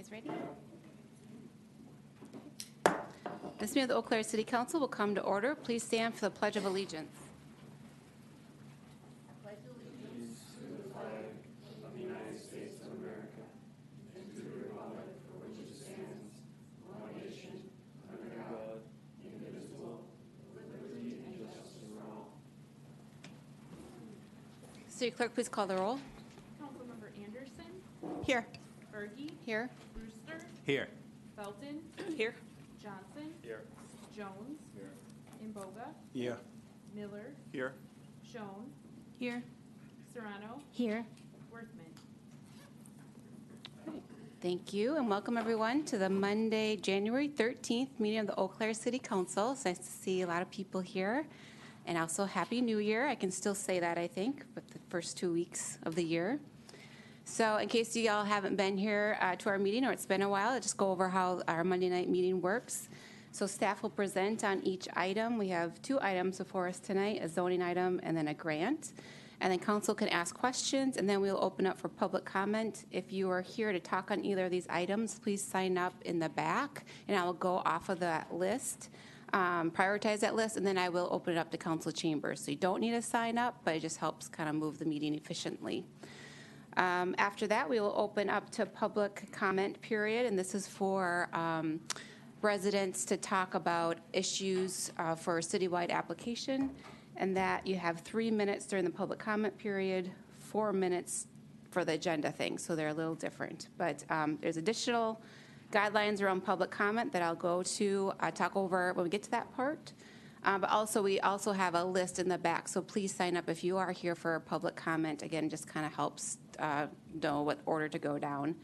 guys ready? This meeting of the Eau Claire City Council will come to order. Please stand for the Pledge of Allegiance. City Clerk, please call the roll. Councilmember Anderson. Here. Berge. Here. Brewster. Here. Felton. Here. Johnson. Here. Jones. Here. Imboga. Here. Miller. Here. Schoen. Here. Serrano. Here. Worthman. Thank you, and welcome everyone to the Monday, January 13th meeting of the Eau Claire City Council. It's nice to see a lot of people here. And also Happy New Year. I can still say that, I think, but the first 2 weeks of the year. So in case you all haven't been here to our meeting or it's been a while, I'll just go over how our Monday night meeting works. So staff will present on each item. We have 2 items before us tonight, a zoning item and then a grant. And then council can ask questions, and then we'll open up for public comment. If you are here to talk on either of these items, please sign up in the back, and I will go off of that list. Prioritize that list, and then I will open it up to council chambers. So you don't need to sign up, but it just helps kind of move the meeting efficiently. After that, we will open up to public comment period, and this is for residents to talk about issues for a citywide application, and that you have 3 minutes during the public comment period, 4 minutes for the agenda thing, so they're a little different. But there's additional guidelines around public comment that I'll go to talk over when we get to that part. But also, we also have a list in the back, so please sign up if you are here for a public comment. Again, just kind of helps know what order to go down,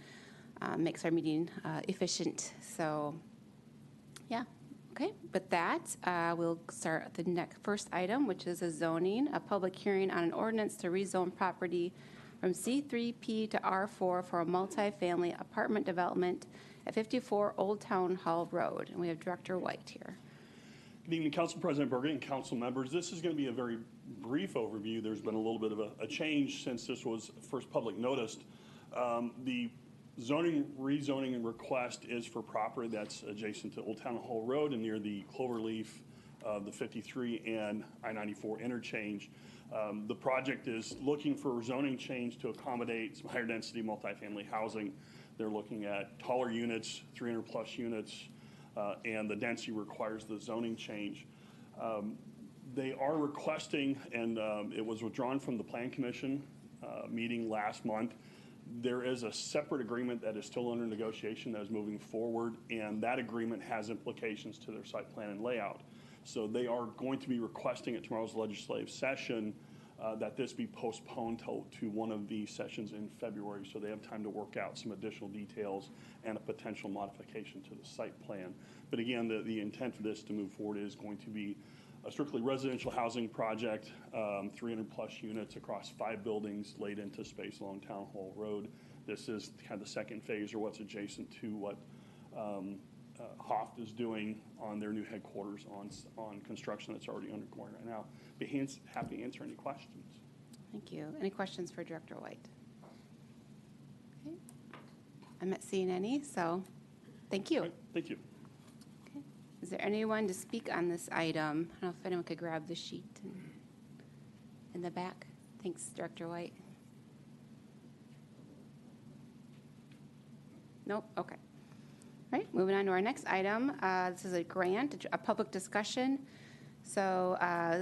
makes our meeting efficient. So, yeah. Okay, with that, we'll start the first item, which is a zoning, a public hearing on an ordinance to rezone property from C3P to R4 for a multifamily apartment development at 54 Old Town Hall Road. And we have Director White here. Good evening, Council President Berge and council members. This is going to be a very brief overview. There's been a little bit of a change since this was first public noticed. The rezoning request is for property that's adjacent to Old Town Hall Road and near the Cloverleaf, the 53 and I-94 interchange. The project is looking for a zoning change to accommodate some higher density multifamily housing. They're looking at taller units, 300 plus units, and the density requires the zoning change. They are requesting, and it was withdrawn from the Plan Commission meeting last month. There is a separate agreement that is still under negotiation that is moving forward, and that agreement has implications to their site plan and layout. So they are going to be requesting at tomorrow's legislative session that this be postponed to one of the sessions in February, so they have time to work out some additional details and a potential modification to the site plan. But again, the intent for this to move forward is going to be a strictly residential housing project, 300 plus units across 5 buildings laid into space along Town Hall Road. This is kind of the second phase, or what's adjacent to what Hoft is doing on their new headquarters on construction that's already undergoing right now. Be happy to answer any questions. Thank you. Any questions for Director White? Okay. I'm not seeing any, so thank you. Right, thank you. Okay. Is there anyone to speak on this item? I don't know if anyone could grab the sheet in the back. Thanks, Director White. Nope. Okay. All right, moving on to our next item. This is a grant, a public discussion. So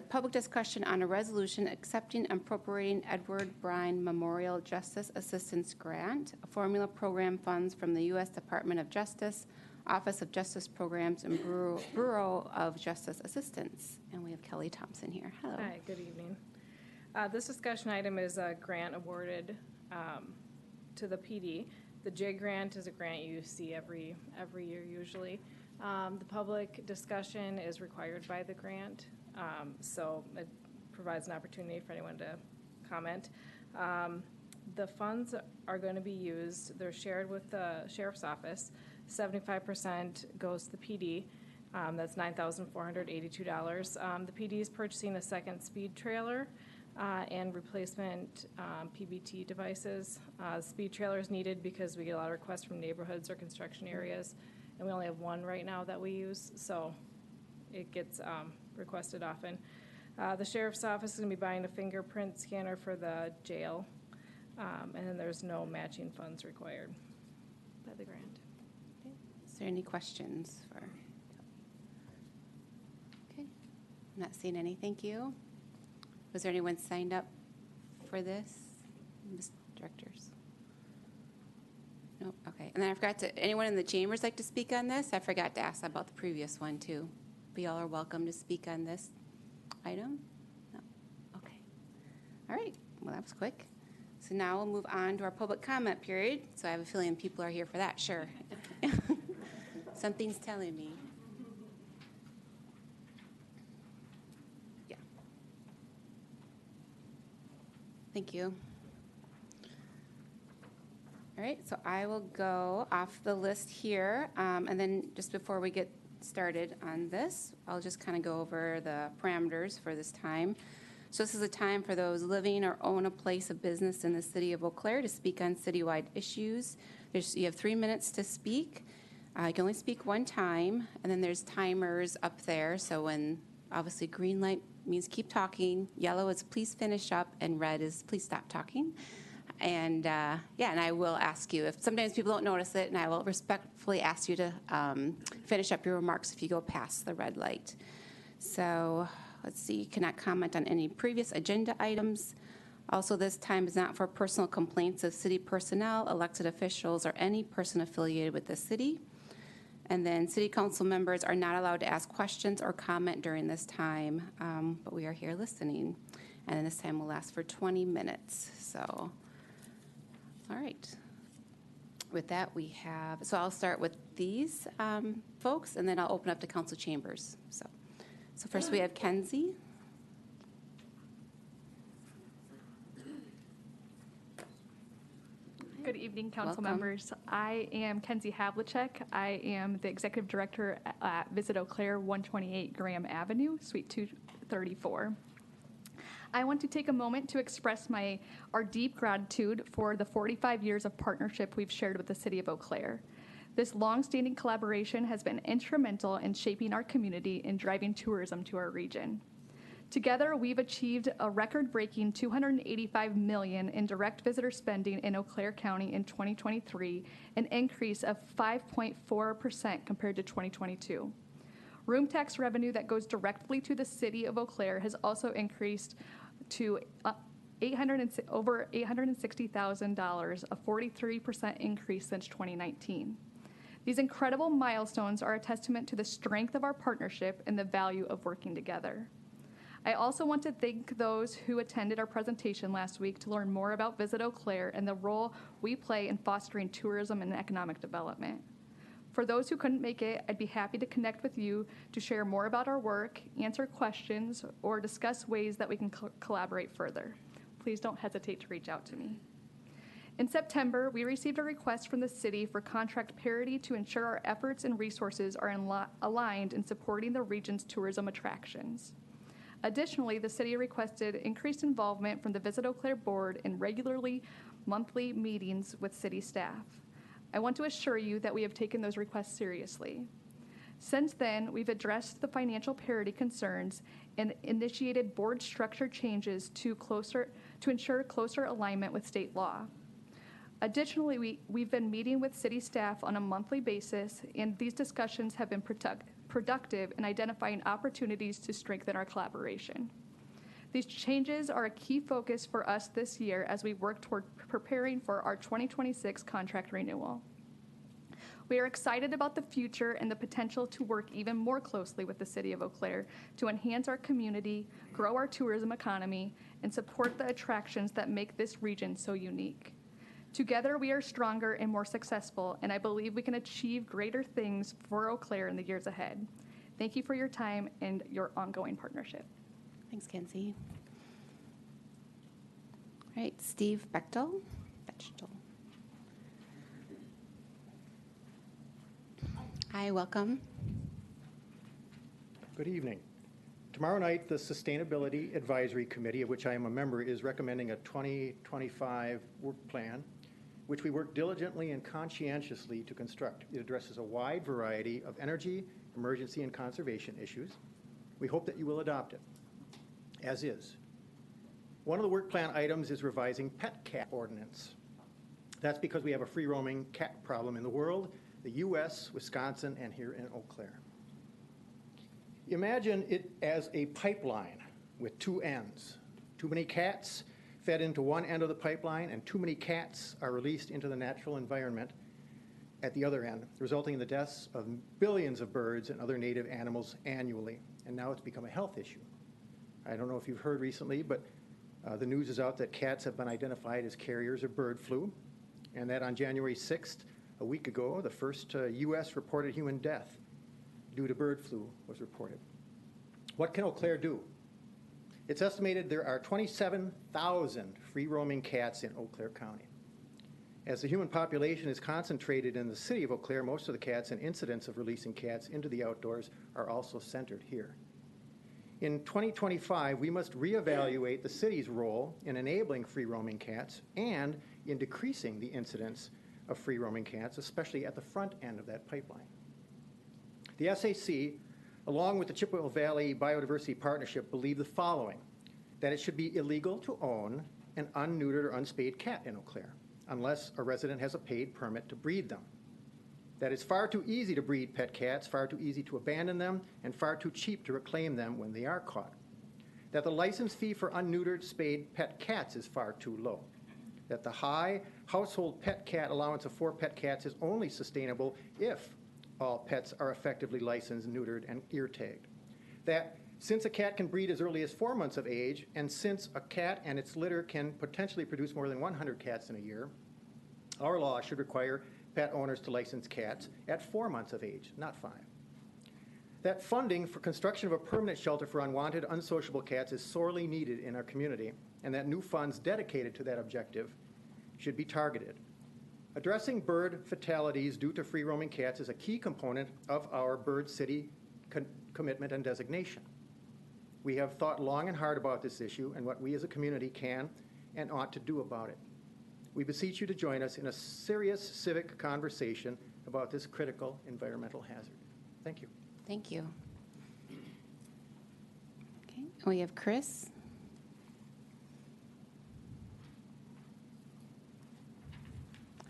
public discussion on a resolution accepting and appropriating Edward Bryan Memorial Justice Assistance Grant, a formula program funds from the U.S. Department of Justice, Office of Justice Programs, and Bureau of Justice Assistance. And we have Kelly Thompson here. Hello. Hi, good evening. This discussion item is a grant awarded to the PD. The J grant is a grant you see every year usually. The public discussion is required by the grant, so it provides an opportunity for anyone to comment. The funds are going to be used, they're shared with the Sheriff's Office. 75% goes to the PD. That's $9,482. The PD is purchasing a second speed trailer and replacement PBT devices. Speed trailer is needed because we get a lot of requests from neighborhoods or construction areas, and we only have one right now that we use, so it gets requested often. The sheriff's office is going to be buying a fingerprint scanner for the jail, and then there's no matching funds required by the grant. Is there any questions for? Okay, I'm not seeing any. Thank you. Was there anyone signed up for this? Ms. Directors? No. Okay. And then I forgot to. Anyone in the chambers like to speak on this? I forgot to ask about the previous one too. But y'all are welcome to speak on this item. No. Okay. All right. Well, that was quick. So now we'll move on to our public comment period. So I have a feeling people are here for that. Sure. Something's telling me. Yeah. Thank you. All right, so I will go off the list here. And then just before we get started on this, I'll just kind of go over the parameters for this time. So this is a time for those living or own a place of business in the city of Eau Claire to speak on citywide issues. You have 3 minutes to speak. You can only speak one time, and then there's timers up there. So when obviously green light means keep talking, yellow is please finish up, and red is please stop talking. And and I will ask you if sometimes people don't notice it, and I will respectfully ask you to finish up your remarks if you go past the red light. So let's see, you cannot comment on any previous agenda items. Also, this time is not for personal complaints of city personnel, elected officials, or any person affiliated with the city. And then city council members are not allowed to ask questions or comment during this time, but we are here listening. And then this time will last for 20 minutes. So, all right. With that, we have, so I'll start with these folks, and then I'll open up to council chambers. So first we have Kenzie. Good evening, council Welcome. members. I am Kenzie Havlicek. I am the executive director at Visit Eau Claire, 128 Graham Avenue, Suite 234. I want to take a moment to express our deep gratitude for the 45 years of partnership we've shared with the city of Eau Claire. This long-standing collaboration has been instrumental in shaping our community and driving tourism to our region. Together, we've achieved a record-breaking $285 million in direct visitor spending in Eau Claire County in 2023, an increase of 5.4% compared to 2022. Room tax revenue that goes directly to the city of Eau Claire has also increased to over $860,000, a 43% increase since 2019. These incredible milestones are a testament to the strength of our partnership and the value of working together. I also want to thank those who attended our presentation last week to learn more about Visit Eau Claire and the role we play in fostering tourism and economic development. For those who couldn't make it, I'd be happy to connect with you to share more about our work, answer questions, or discuss ways that we can collaborate further. Please don't hesitate to reach out to me. In September, we received a request from the city for contract parity to ensure our efforts and resources are aligned in supporting the region's tourism attractions. Additionally, the city requested increased involvement from the Visit Eau Claire board in regularly monthly meetings with city staff. I want to assure you that we have taken those requests seriously. Since then, we've addressed the financial parity concerns and initiated board structure changes to ensure closer alignment with state law. Additionally, we've been meeting with city staff on a monthly basis, and these discussions have been productive in identifying opportunities to strengthen our collaboration. These changes are a key focus for us this year as we work toward preparing for our 2026 contract renewal. We are excited about the future and the potential to work even more closely with the city of Eau Claire to enhance our community, grow our tourism economy, and support the attractions that make this region so unique. Together, we are stronger and more successful, and I believe we can achieve greater things for Eau Claire in the years ahead. Thank you for your time and your ongoing partnership. Thanks, Kenzie. All right, Steve Bechtel. Hi, welcome. Good evening. Tomorrow night, the Sustainability Advisory Committee, of which I am a member, is recommending a 2025 work plan, which we work diligently and conscientiously to construct. It addresses a wide variety of energy, emergency, and conservation issues. We hope that you will adopt it, as is. One of the work plan items is revising pet cat ordinance. That's because we have a free-roaming cat problem in the world, the U.S., Wisconsin, and here in Eau Claire. Imagine it as a pipeline with two ends. Too many cats fed into one end of the pipeline, and too many cats are released into the natural environment at the other end, resulting in the deaths of billions of birds and other native animals annually. And now it's become a health issue. I don't know if you've heard recently, but the news is out that cats have been identified as carriers of bird flu, and that on January 6th, a week ago, the first U.S. reported human death due to bird flu was reported. What can Eau Claire do? It's estimated there are 27,000 free-roaming cats in Eau Claire County. As the human population is concentrated in the city of Eau Claire, most of the cats and incidents of releasing cats into the outdoors are also centered here. In 2025, we must reevaluate the city's role in enabling free-roaming cats and in decreasing the incidence of free-roaming cats, especially at the front end of that pipeline. The SAC, along with the Chippewa Valley Biodiversity Partnership, believe the following: that it should be illegal to own an unneutered or unspayed cat in Eau Claire, unless a resident has a paid permit to breed them. That it's far too easy to breed pet cats, far too easy to abandon them, and far too cheap to reclaim them when they are caught. That the license fee for unneutered, spayed pet cats is far too low. That the high household pet cat allowance of 4 pet cats is only sustainable if all pets are effectively licensed, neutered, and ear tagged. That since a cat can breed as early as 4 months of age, and since a cat and its litter can potentially produce more than 100 cats in a year, our law should require pet owners to license cats at 4 months of age, not 5. That funding for construction of a permanent shelter for unwanted, unsociable cats is sorely needed in our community, and that new funds dedicated to that objective should be targeted. Addressing bird fatalities due to free-roaming cats is a key component of our Bird City commitment and designation. We have thought long and hard about this issue and what we as a community can and ought to do about it. We beseech you to join us in a serious civic conversation about this critical environmental hazard. Thank you. Thank you. Okay, we have Chris.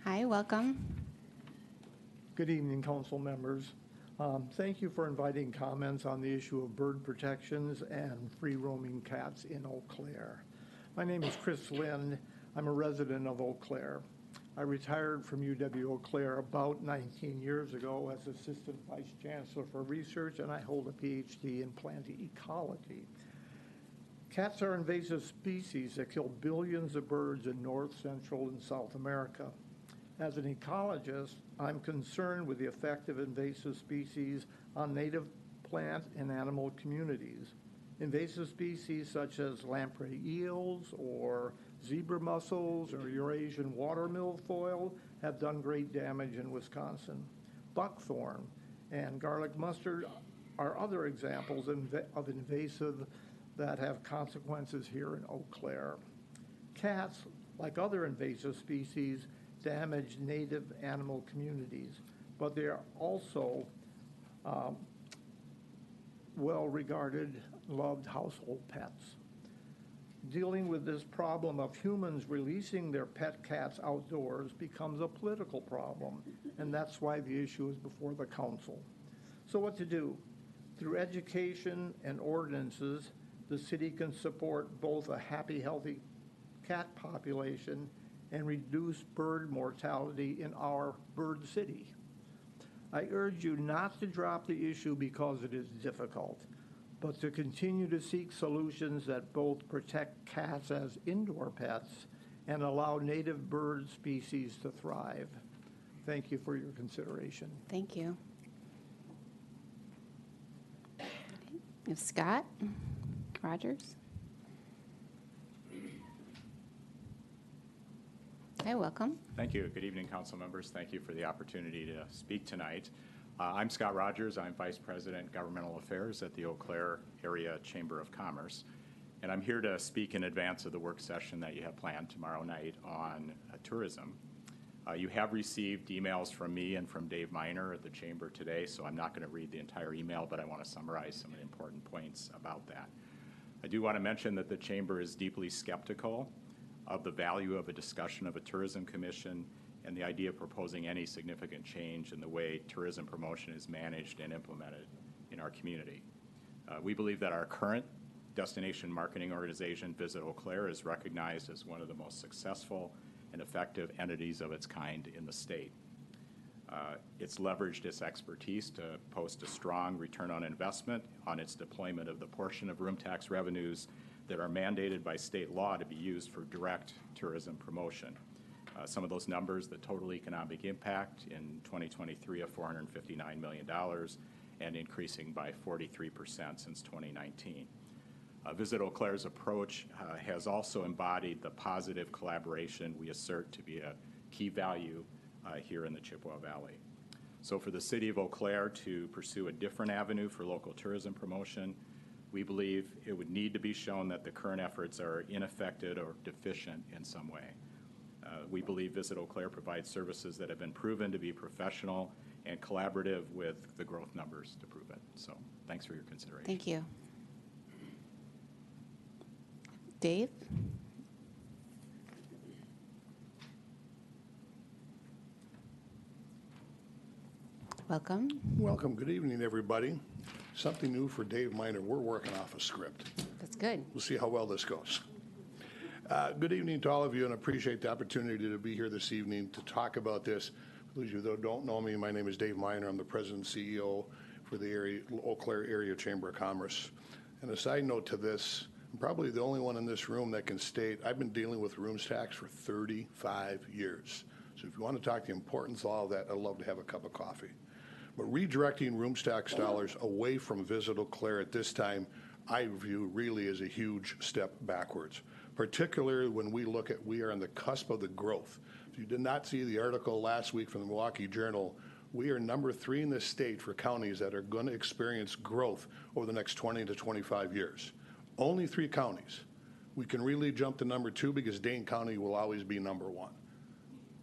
Hi, welcome. Good evening, council members. Thank you for inviting comments on the issue of bird protections and free-roaming cats in Eau Claire. My name is Chris Lind. I'm a resident of Eau Claire. I retired from UW Eau Claire about 19 years ago as Assistant Vice Chancellor for Research, and I hold a PhD in plant ecology. Cats are invasive species that kill billions of birds in North, Central, and South America. As an ecologist, I'm concerned with the effect of invasive species on native plant and animal communities. Invasive species such as lamprey eels or zebra mussels or Eurasian water milfoil have done great damage in Wisconsin. Buckthorn and garlic mustard are other examples of invasive that have consequences here in Eau Claire. Cats, like other invasive species, damage native animal communities, but they are also well-regarded, loved household pets. Dealing with this problem of humans releasing their pet cats outdoors becomes a political problem, and that's why the issue is before the council. So what to do? Through education and ordinances, the city can support both a happy, healthy cat population and reduce bird mortality in our bird city. I urge you not to drop the issue because it is difficult, but to continue to seek solutions that both protect cats as indoor pets and allow native bird species to thrive. Thank you for your consideration. Thank you. Okay. We have Scott Rogers. Hi, welcome. Thank you. Good evening, council members. Thank you for the opportunity to speak tonight. I'm Scott Rogers. I'm Vice President, Governmental Affairs at the Eau Claire Area Chamber of Commerce. And I'm here to speak in advance of the work session that you have planned tomorrow night on tourism. You have received emails from me and from Dave Miner at the Chamber today, so I'm not going to read the entire email, but I want to summarize some of the important points about that. I do want to mention that the Chamber is deeply skeptical of the value of a discussion of a tourism commission and the idea of proposing any significant change in the way tourism promotion is managed and implemented in our community. We believe that our current destination marketing organization, Visit Eau Claire, is recognized as one of the most successful and effective entities of its kind in the state. It's leveraged its expertise to post a strong return on investment on its deployment of the portion of room tax revenues that are mandated by state law to be used for direct tourism promotion. Some of those numbers, the total economic impact in 2023 of $459 million and increasing by 43% since 2019. Visit Eau Claire's approach has also embodied the positive collaboration we assert to be a key value here in the Chippewa Valley. So for the City of Eau Claire to pursue a different avenue for local tourism promotion, we believe it would need to be shown that the current efforts are ineffective or deficient in some way. We believe Visit Eau Claire provides services that have been proven to be professional and collaborative with the growth numbers to prove it. So thanks for your consideration. Thank you. Dave? Welcome. Welcome. Good evening, everybody. Something new for Dave Miner. We're working off a script. That's good. We'll see how well this goes. Good evening to all of you, and appreciate the opportunity to be here this evening to talk about this. For those of you that don't know me, my name is Dave Miner. I'm the President and CEO for the Eau Claire Area Chamber of Commerce. And a side note to this, I'm probably the only one in this room that can state I've been dealing with rooms tax for 35 years. So if you want to talk the importance of all of that, I'd love to have a cup of coffee. But redirecting rooms tax dollars away from Visit Eau Claire at this time, I view really as a huge step backwards, particularly when we look at we are on the cusp of the growth. If you did not see the article last week from the Milwaukee Journal, we are number 3 in the state for counties that are going to experience growth over the next 20 to 25 years. Only 3 counties. We can really jump to number 2 because Dane County will always be number 1.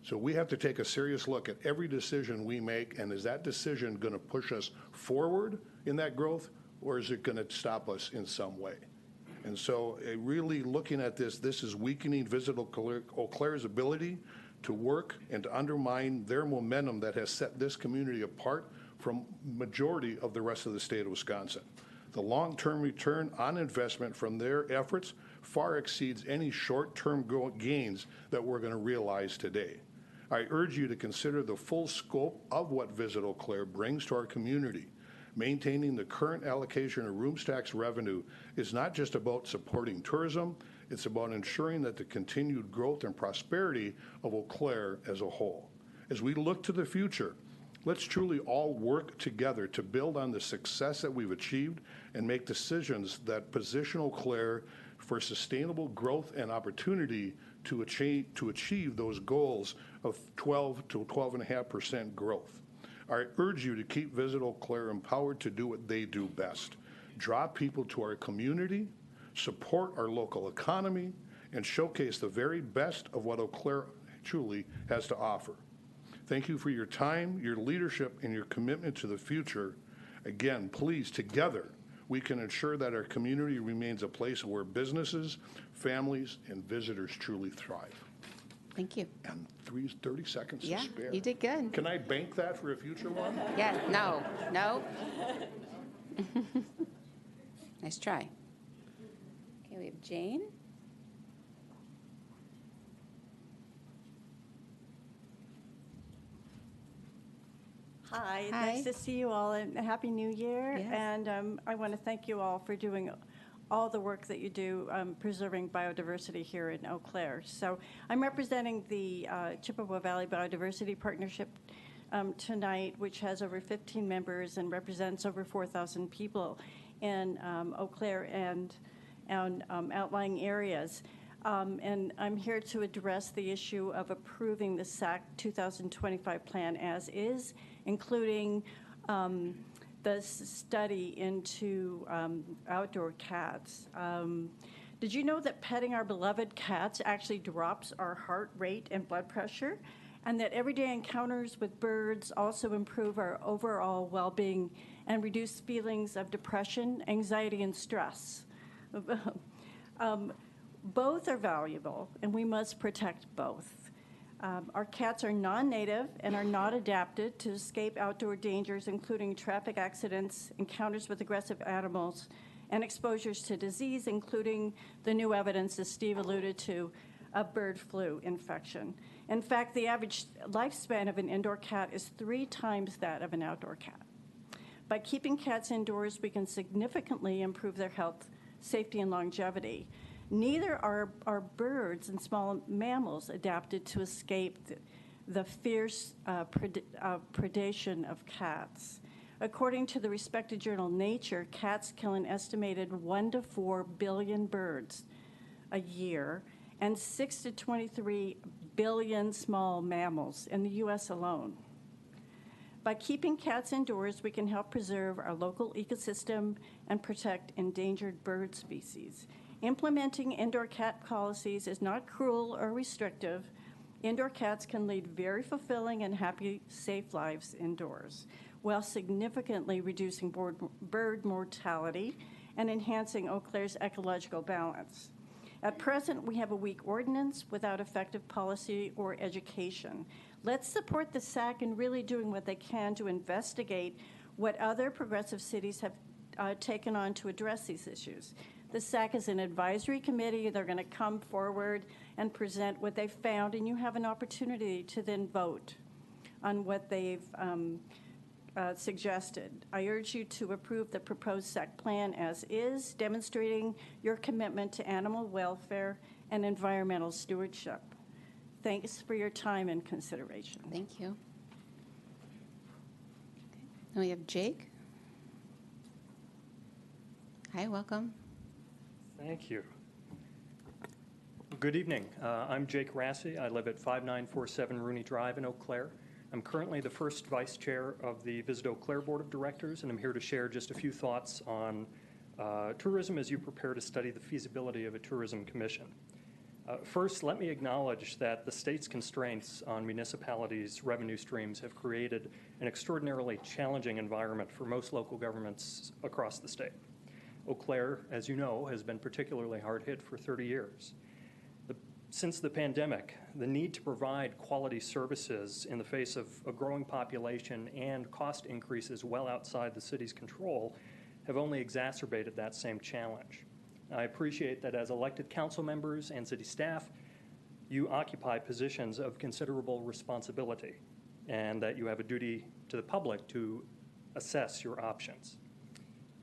So we have to take a serious look at every decision we make, and is that decision going to push us forward in that growth, or is it going to stop us in some way? And so really looking at this is weakening Visit Eau Claire's ability to work and to undermine their momentum that has set this community apart from majority of the rest of the state of Wisconsin. The long-term return on investment from their efforts far exceeds any short-term gains that we're going to realize today. I urge you to consider the full scope of what Visit Eau Claire brings to our community. Maintaining the current allocation of rooms tax revenue is not just about supporting tourism, it's about ensuring that the continued growth and prosperity of Eau Claire as a whole. As we look to the future, let's truly all work together to build on the success that we've achieved and make decisions that position Eau Claire for sustainable growth and opportunity to achieve those goals of 12 to 12.5% growth. I urge you to keep Visit Eau Claire empowered to do what they do best. Draw people to our community, support our local economy, and showcase the very best of what Eau Claire truly has to offer. Thank you for your time, your leadership, and your commitment to the future. Again, please, together, we can ensure that our community remains a place where businesses, families, and visitors truly thrive. Thank you. And 30 seconds to spare. Yeah, you did good. Can I bank that for a future one? Yeah, no. Nice try. Okay, we have Jane. Hi, Hi. nice to see you all, and Happy New Year. Yes. And I want to thank you all for doing all the work that you do preserving biodiversity here in Eau Claire. So I'm representing the Chippewa Valley Biodiversity Partnership tonight, which has over 15 members and represents over 4,000 people in Eau Claire and outlying areas. And I'm here to address the issue of approving the SAC 2025 plan as is, including the study into outdoor cats. Did you know that petting our beloved cats actually drops our heart rate and blood pressure? And that everyday encounters with birds also improve our overall well-being and reduce feelings of depression, anxiety, and stress. Both are valuable, and we must protect both. Our cats are non-native and are not adapted to escape outdoor dangers, including traffic accidents, encounters with aggressive animals, and exposures to disease, including the new evidence, as Steve alluded to, of bird flu infection. In fact, the average lifespan of an indoor cat is 3 times that of an outdoor cat. By keeping cats indoors, we can significantly improve their health, safety, and longevity. Neither are birds and small mammals adapted to escape the fierce predation of cats. According to the respected journal Nature, cats kill an estimated 1 to 4 billion birds a year and 6 to 23 billion small mammals in the U.S. alone. By keeping cats indoors, we can help preserve our local ecosystem and protect endangered bird species. Implementing indoor cat policies is not cruel or restrictive. Indoor cats can lead very fulfilling and happy, safe lives indoors, while significantly reducing bird mortality and enhancing Eau Claire's ecological balance. At present, we have a weak ordinance without effective policy or education. Let's support the SAC in really doing what they can to investigate what other progressive cities have taken on to address these issues. The SAC is an advisory committee. They're going to come forward and present what they've found, and you have an opportunity to then vote on what they've suggested. I urge you to approve the proposed SAC plan as is, demonstrating your commitment to animal welfare and environmental stewardship. Thanks for your time and consideration. Thank you. Okay. Now we have Jake. Hi, welcome. Thank you. Good evening. I'm Jake Rassi. I live at 5947 Rooney Drive in Eau Claire. I'm currently the first vice chair of the Visit Eau Claire Board of Directors, and I'm here to share just a few thoughts on tourism as you prepare to study the feasibility of a tourism commission. First, let me acknowledge that the state's constraints on municipalities' revenue streams have created an extraordinarily challenging environment for most local governments across the state. Eau Claire, as you know, has been particularly hard hit for 30 years. Since the pandemic, the need to provide quality services in the face of a growing population and cost increases well outside the city's control have only exacerbated that same challenge. I appreciate that as elected council members and city staff, you occupy positions of considerable responsibility and that you have a duty to the public to assess your options.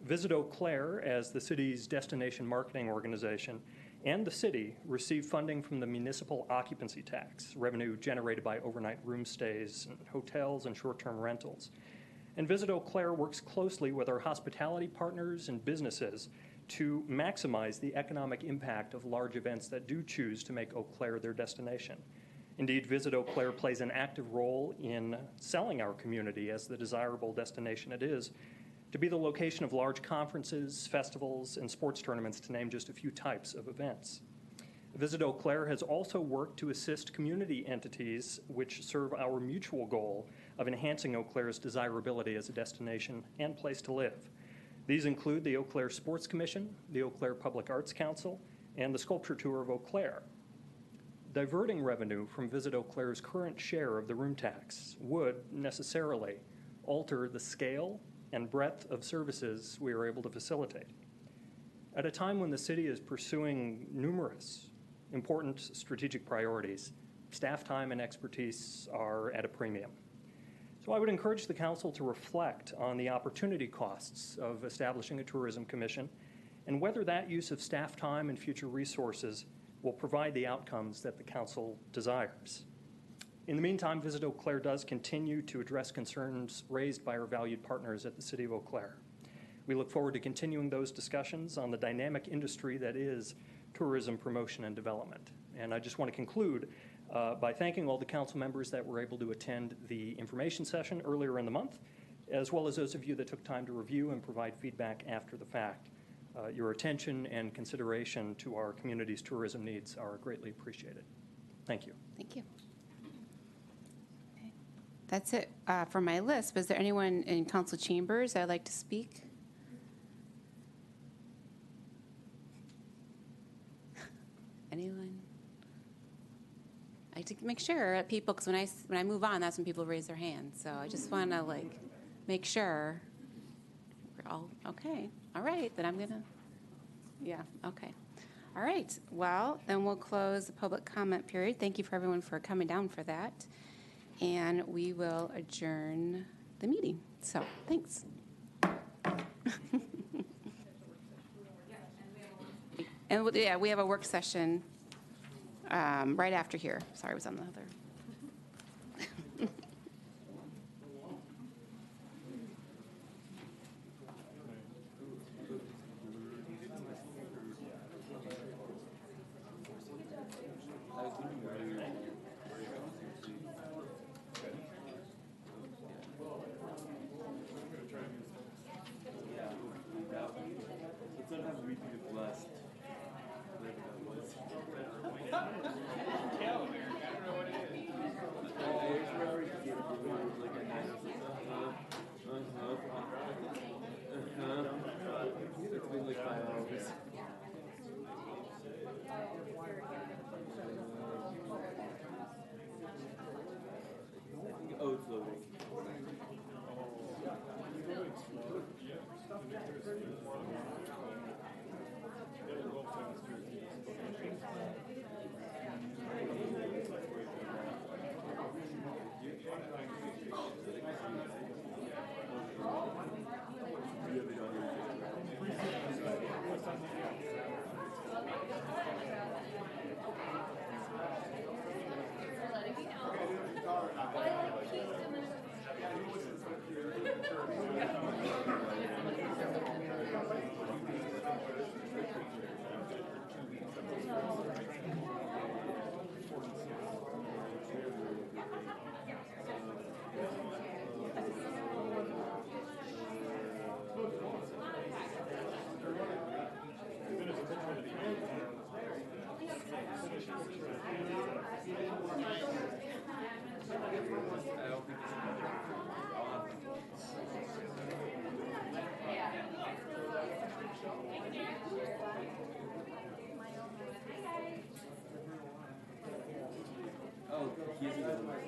Visit Eau Claire, as the city's destination marketing organization, and the city receive funding from the municipal occupancy tax, revenue generated by overnight room stays, and hotels, and short-term rentals. And Visit Eau Claire works closely with our hospitality partners and businesses to maximize the economic impact of large events that do choose to make Eau Claire their destination. Indeed, Visit Eau Claire plays an active role in selling our community as the desirable destination it is, to be the location of large conferences, festivals, and sports tournaments, to name just a few types of events. Visit Eau Claire has also worked to assist community entities which serve our mutual goal of enhancing Eau Claire's desirability as a destination and place to live. These include the Eau Claire Sports Commission, the Eau Claire Public Arts Council, and the Sculpture Tour of Eau Claire. Diverting revenue from Visit Eau Claire's current share of the room tax would necessarily alter the scale and breadth of services we are able to facilitate. At a time when the city is pursuing numerous important strategic priorities, staff time and expertise are at a premium. So I would encourage the council to reflect on the opportunity costs of establishing a tourism commission and whether that use of staff time and future resources will provide the outcomes that the council desires. In the meantime, Visit Eau Claire does continue to address concerns raised by our valued partners at the City of Eau Claire. We look forward to continuing those discussions on the dynamic industry that is tourism promotion and development. And I just want to conclude by thanking all the council members that were able to attend the information session earlier in the month as well as those of you that took time to review and provide feedback after the fact. Your attention and consideration to our community's tourism needs are greatly appreciated. Thank you. Thank you. Okay. That's it for my list. Was there anyone in council chambers that would like to speak? Anyone? I like to make sure that people, because when I move on, that's when people raise their hands. So I just want to make sure we're all okay. All right, then I'm gonna. Yeah. Okay. All right. Well, then we'll close the public comment period. Thank you for everyone for coming down for that, and we will adjourn the meeting. So thanks. And yeah, we have a work session right after here. Sorry, I was on the other. Sometimes we think it's less. Whatever that was. It's been like 5 hours. Oh, it's loading. Oh, he's the one.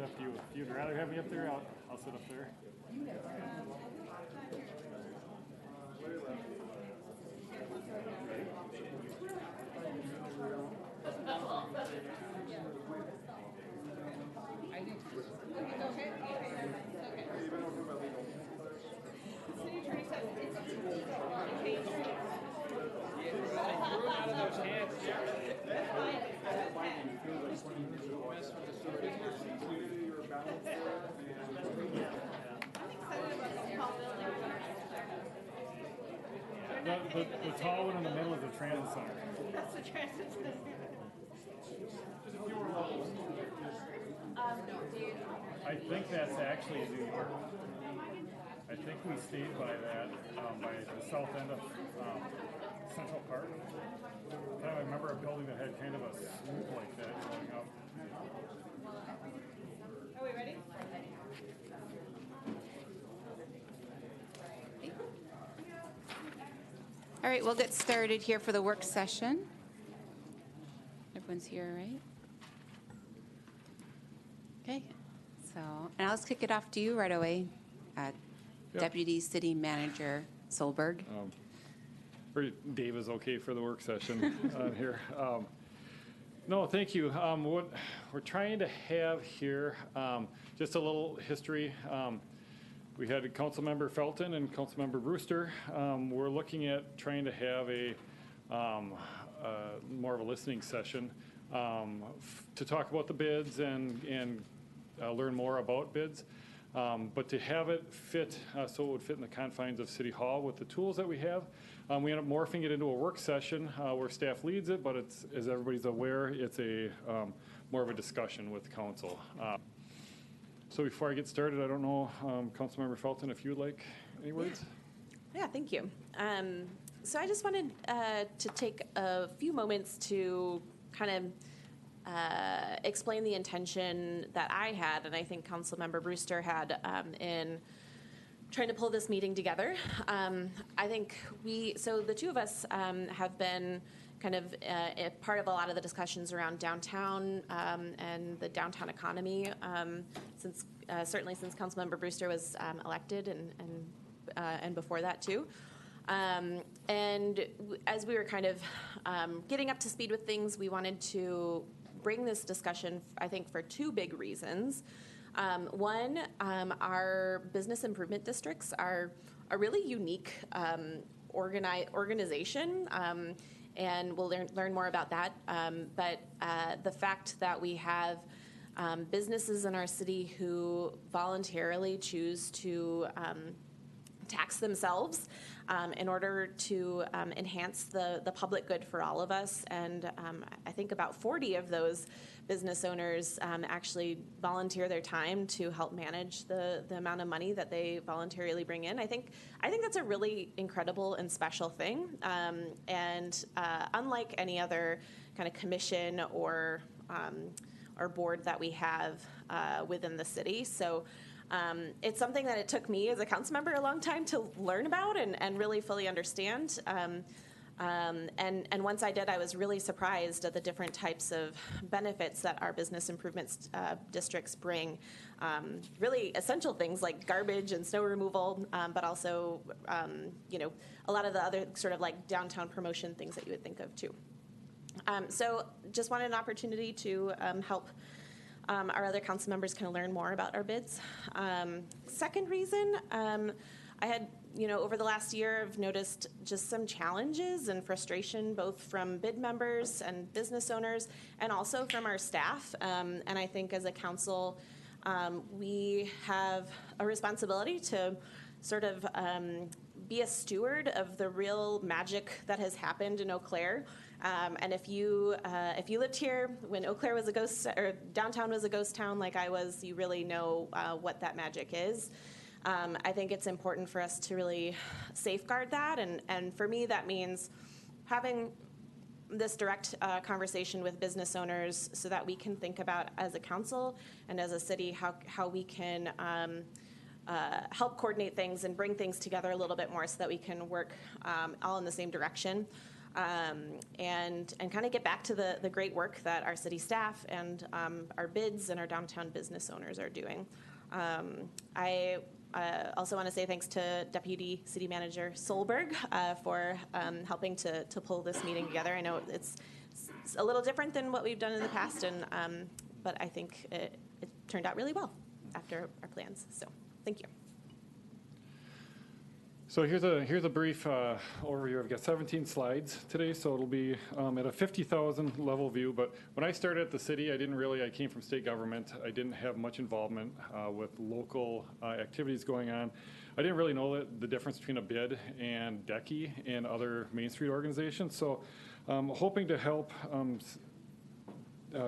up to you. If you'd rather have me up there, I'll sit up there. The tall one in the middle is the transit center. That's the transit center. I think that's actually I think we stayed by that, by the south end of Central Park. I remember a building that had kind of a swoop like that going up. Are we ready? All right, we'll get started here for the work session. Everyone's here, right? Okay, so, and I'll just kick it off to you right away, Deputy City Manager Solberg. Dave is okay for the work session here. No, thank you. What we're trying to have here, just a little history. We had Councilmember Felton and Councilmember Brewster. We're looking at trying to have a more of a listening session to talk about the bids and learn more about bids. But to have it fit so it would fit in the confines of City Hall with the tools that we have. We end up morphing it into a work session where staff leads it, but it's, as everybody's aware, it's a more of a discussion with council. So before I get started, I don't know, Councilmember Felton, if you would like any words? Yeah, thank you. So I just wanted to take a few moments to kind of explain the intention that I had, and I think Councilmember Brewster had in trying to pull this meeting together. I think so the two of us have been kind of a part of a lot of the discussions around downtown and the downtown economy since certainly since Councilmember Brewster was elected and before that too. And as we were kind of getting up to speed with things, we wanted to bring this discussion, I think, for two big reasons. One, our business improvement districts are a really unique organization, and we'll learn more about that. But the fact that we have businesses in our city who voluntarily choose to tax themselves in order to enhance the public good for all of us. And I think about 40 of those business owners actually volunteer their time to help manage the amount of money that they voluntarily bring in. I think that's a really incredible and special thing. And unlike any other kind of commission or board that we have within the city. So it's something that it took me as a council member a long time to learn about and really fully understand. And once I did, I was really surprised at the different types of benefits that our business improvement districts bring. Really essential things like garbage and snow removal, but also, a lot of the other sort of like downtown promotion things that you would think of too. So just wanted an opportunity to help our other council members kind of learn more about our bids. Second reason, I had, over the last year, I've noticed just some challenges and frustration both from bid members and business owners and also from our staff. And I think as a council, we have a responsibility to sort of be a steward of the real magic that has happened in Eau Claire. And if you lived here when Eau Claire was a ghost, or downtown was a ghost town like I was, you really know what that magic is. I think it's important for us to really safeguard that, and for me that means having this direct conversation with business owners so that we can think about as a council and as a city how we can help coordinate things and bring things together a little bit more so that we can work all in the same direction. and kind of get back to the great work that our city staff and our bids and our downtown business owners are doing. I also want to say thanks to Deputy City Manager Solberg for helping to pull this meeting together. I know it's a little different than what we've done in the past, but I think it turned out really well after our plans. So thank you. So here's a brief overview. I've got 17 slides today, so it'll be at a 50,000 level view. But when I started at the city, I came from state government. I didn't have much involvement with local activities going on. I didn't really know the difference between a bid and DECI and other Main Street organizations. So hoping to help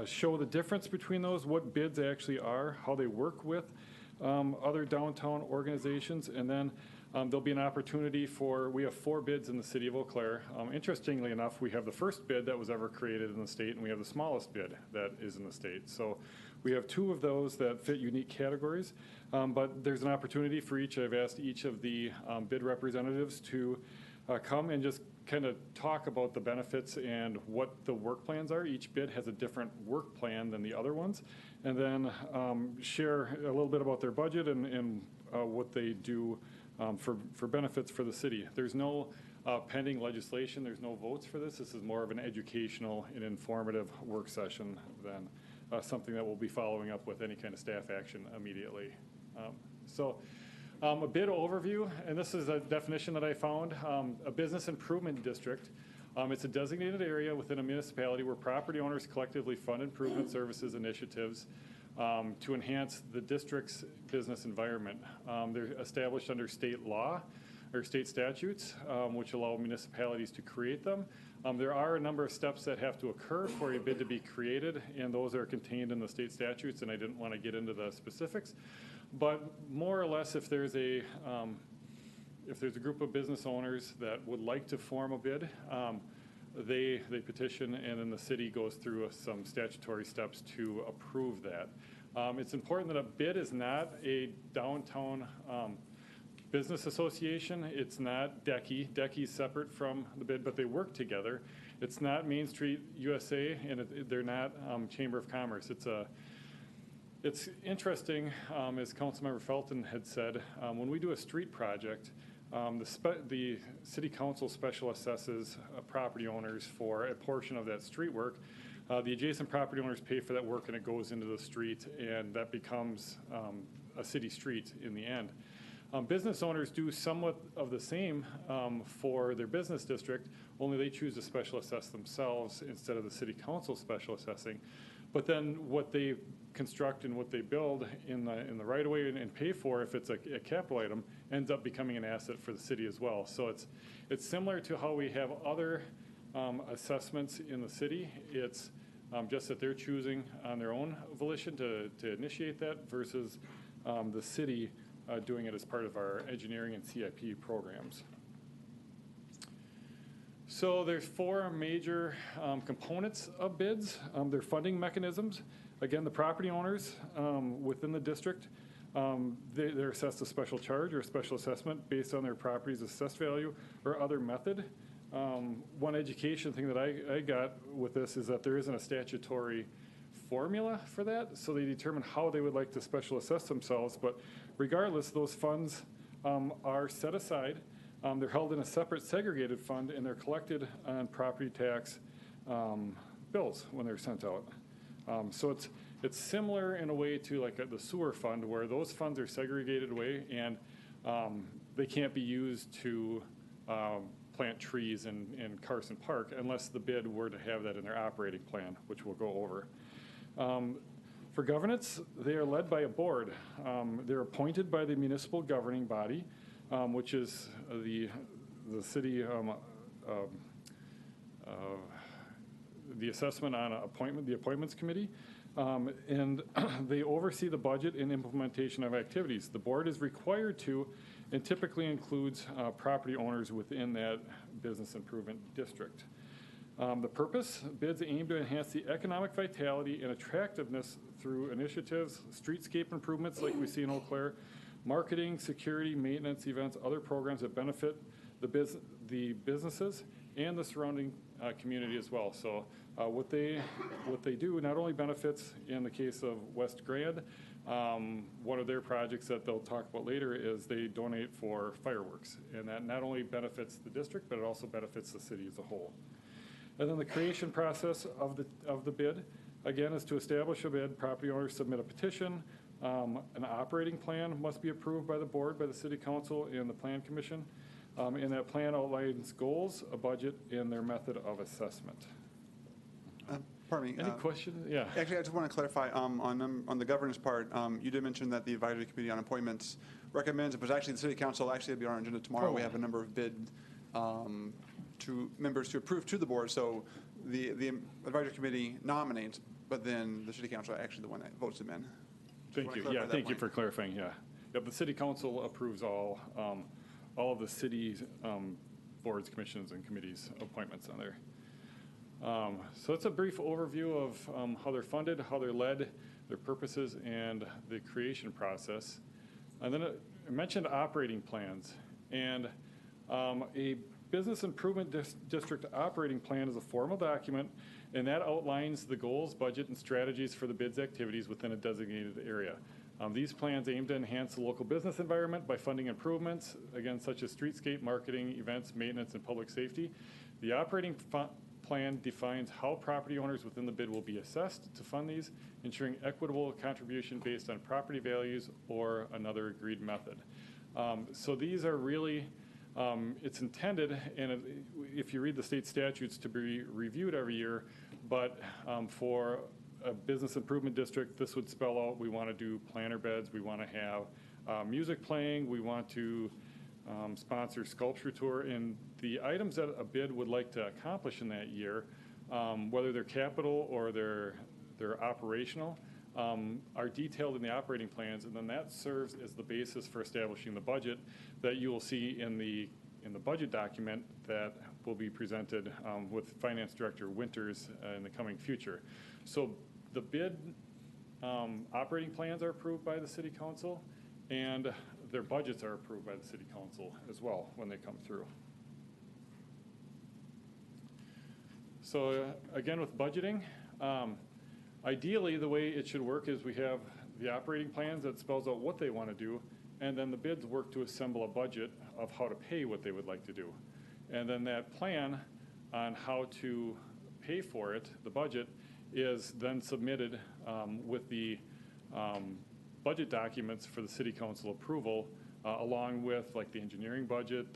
show the difference between those, what bids actually are, how they work with other downtown organizations, and then there'll be an opportunity we have 4 bids in the city of Eau Claire. Interestingly enough, we have the first bid that was ever created in the state, and we have the smallest bid that is in the state. So we have 2 of those that fit unique categories, but there's an opportunity for each. I've asked each of the bid representatives to come and just kind of talk about the benefits and what the work plans are. Each bid has a different work plan than the other ones, and then share a little bit about their budget and what they do for benefits for the city. There's no pending legislation. There's no votes for this. This is more of an educational and informative work session than something that we'll be following up with any kind of staff action immediately. A bid overview, and this is a definition that I found. A business improvement district. It's a designated area within a municipality where property owners collectively fund improvement services initiatives to enhance the district's business environment. They're established under state law or state statutes, which allow municipalities to create them. There are a number of steps that have to occur for a bid to be created, and those are contained in the state statutes, and I didn't want to get into the specifics. But more or less, if there's a group of business owners that would like to form a bid, they petition, and then the city goes through some statutory steps to approve that. It's important that a bid is not a downtown business association. It's not DECI. DECI is separate from the bid, but they work together. It's not Main Street USA, and they're not Chamber of Commerce. It's interesting, as Councilmember Felton had said, when we do a street project, the city council special assesses property owners for a portion of that street work. The adjacent property owners pay for that work, and it goes into the street, and that becomes a city street in the end. Business owners do somewhat of the same for their business district, only they choose to special assess themselves instead of the city council special assessing. But then what they construct and what they build in the right of way and pay for, if it's a capital item, ends up becoming an asset for the city as well. So it's similar to how we have other assessments in the city. It's just that they're choosing on their own volition to initiate that versus the city doing it as part of our engineering and CIP programs. So there's 4 major components of bids. They're funding mechanisms. Again, the property owners within the district, they're assessed a special charge or a special assessment based on their property's assessed value or other method. One education thing that I got with this is that there isn't a statutory formula for that, so they determine how they would like to special assess themselves. But regardless, those funds are set aside. They're held in a separate segregated fund, and they're collected on property tax bills when they're sent out. So it's similar in a way to like the sewer fund, where those funds are segregated away, and they can't be used to plant trees in Carson Park unless the bid were to have that in their operating plan, which we'll go over. For governance, they are led by a board. They're appointed by the municipal governing body, which is the city, the assessment on appointment, the appointments committee, and they oversee the budget and implementation of activities. The board is required to, and typically includes property owners within that business improvement district. The purpose, bids aim to enhance the economic vitality and attractiveness through initiatives, streetscape improvements like we see in Eau Claire, marketing, security, maintenance, events, other programs that benefit the businesses, and the surrounding community as well. So what they do not only benefits in the case of West Grand, one of their projects that they'll talk about later is they donate for fireworks, and that not only benefits the district, but it also benefits the city as a whole. And then the creation process of the bid, again, is to establish a bid. Property owners submit a petition. An operating plan must be approved by the board, by the city council, and the plan commission. And that plan outlines goals, a budget, and their method of assessment. Pardon me. Any questions? Yeah. Actually, I just want to clarify on the governance part. You did mention that the advisory committee on appointments recommends, but actually the city council actually will be on our agenda tomorrow. We have a number of bid members to approve to the board. So the advisory committee nominates, but then the city council are actually the one that votes them in. Thank you. Yeah, thank you for clarifying. Yeah. Yep, the city council approves all of the city's boards, commissions, and committees appointments on there. So it's a brief overview of how they're funded, how they're led, their purposes, and the creation process. And then I mentioned operating plans. And a business improvement district operating plan is a formal document, and that outlines the goals, budget, and strategies for the bid's activities within a designated area. These plans aim to enhance the local business environment by funding improvements, again, such as streetscape, marketing, events, maintenance, and public safety. The operating plan defines how property owners within the bid will be assessed to fund these, ensuring equitable contribution based on property values or another agreed method. So these are really, it's intended, and if you read the state statutes, to be reviewed every year, but for a business improvement district, this would spell out we want to do planter beds, we want to have music playing, we want to sponsor sculpture tour, and the items that a bid would like to accomplish in that year, whether they're capital or they're operational, are detailed in the operating plans, and then that serves as the basis for establishing the budget that you will see in the budget document that will be presented with Finance Director Winters in the coming future. So the bid operating plans are approved by the City Council, and their budgets are approved by the City Council as well when they come through. So again, with budgeting, ideally the way it should work is we have the operating plans that spells out what they want to do, and then the bids work to assemble a budget of how to pay what they would like to do. And then that plan on how to pay for it, the budget, is then submitted with the budget documents for the City Council approval, along with like the engineering budget,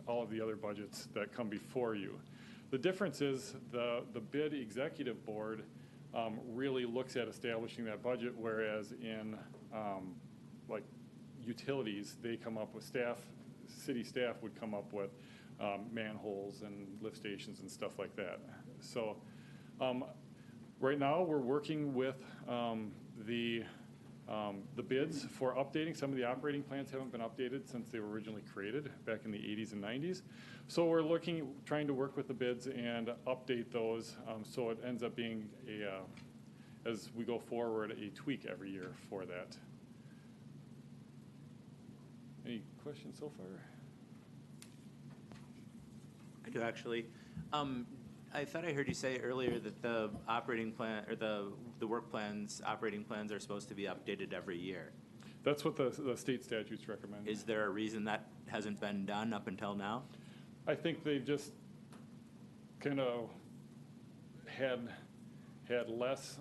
all of the other budgets that come before you. The difference is the bid executive board really looks at establishing that budget, whereas in like utilities, they come up with city staff would come up with manholes and lift stations and stuff like that. So right now we're working with the bids for updating. Some of the operating plans haven't been updated since they were originally created back in the 80s and 90s. So we're trying to work with the bids and update those so it ends up being as we go forward, a tweak every year for that. Any questions so far? I do, actually. I thought I heard you say earlier that the operating plan, or the work plans, operating plans are supposed to be updated every year. That's what the state statutes recommend. Is there a reason that hasn't been done up until now? I think they've just kind of had less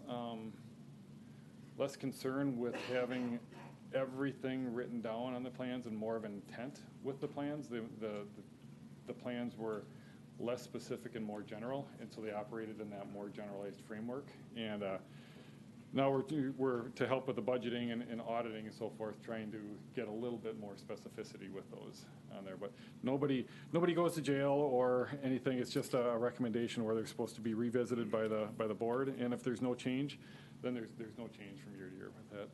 concern with having everything written down on the plans and more of an intent with the plans. The plans were less specific and more general, and so they operated in that more generalized framework. And now we're to help with the budgeting and auditing and so forth, trying to get a little bit more specificity with those on there. But nobody goes to jail or anything. It's just a recommendation where they're supposed to be revisited by the board. And if there's no change, then there's no change from year to year with that.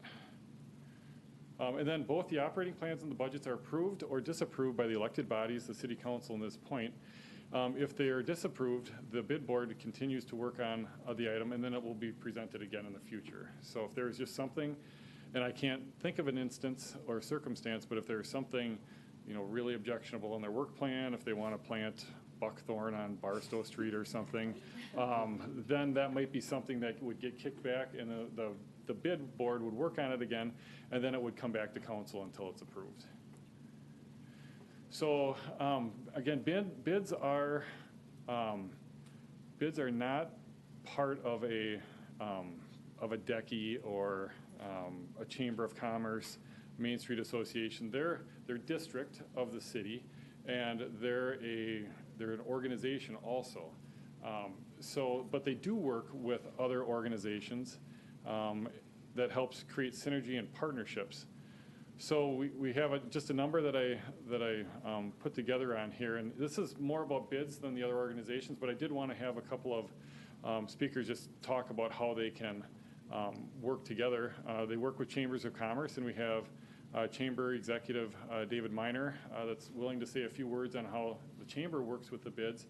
And then both the operating plans and the budgets are approved or disapproved by the elected bodies, the City Council in this point. If they are disapproved, the bid board continues to work on the item, and then it will be presented again in the future. So if there's just something, and I can't think of an instance or circumstance, but if there's something, really objectionable in their work plan, if they want to plant buckthorn on Barstow Street or something, then that might be something that would get kicked back, and the bid board would work on it again, and then it would come back to council until it's approved. So again, bids are not part of a DECI or a Chamber of Commerce, Main Street Association. They're district of the city, and they're an organization also. But they do work with other organizations that helps create synergy and partnerships. So we have just a number that I put together on here, and this is more about bids than the other organizations, but I did want to have a couple of speakers just talk about how they can work together. They work with Chambers of Commerce, and we have Chamber Executive David Miner that's willing to say a few words on how the Chamber works with the bids.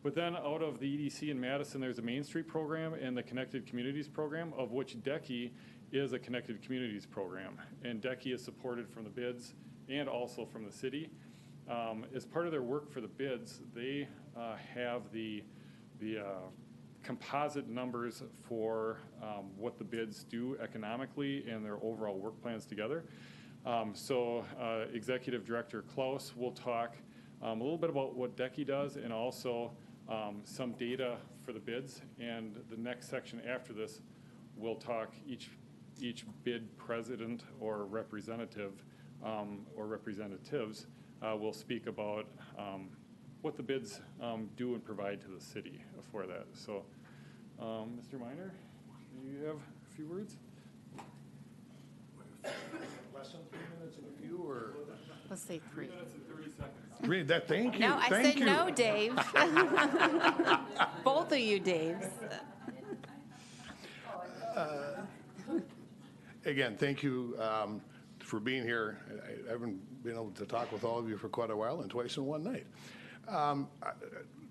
But then out of the EDC in Madison, there's a Main Street program and the Connected Communities program, of which DECI is a Connected Communities program. And DECI is supported from the bids and also from the city. As part of their work for the bids, they have the composite numbers for what the bids do economically and their overall work plans together. Executive Director Klaus will talk a little bit about what DECI does and also some data for the bids. And the next section after this will talk each bid president or representative or representatives will speak about what the bids do and provide to the city for that. So, Mr. Miner, do you have a few words? Less than 3 minutes and a few, or? Let's say 3. 3 minutes and 30 seconds. Read that, thank you. No, I thank said you. no, Dave. Both of you, Daves. Again, thank you for being here. I haven't been able to talk with all of you for quite a while, and twice in one night.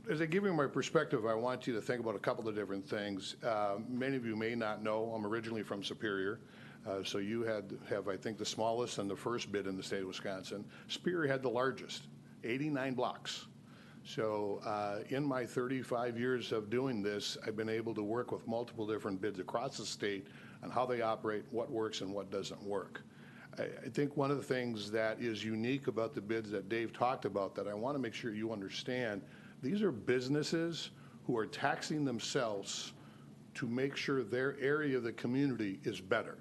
As I give you my perspective, I want you to think about a couple of different things. Many of you may not know, I'm originally from Superior. So you have, I think, the smallest and the first bid in the state of Wisconsin. Superior had the largest, 89 blocks. So in my 35 years of doing this, I've been able to work with multiple different bids across the state on how they operate, what works and what doesn't work. I think one of the things that is unique about the bids that Dave talked about that I want to make sure you understand, these are businesses who are taxing themselves to make sure their area of the community is better.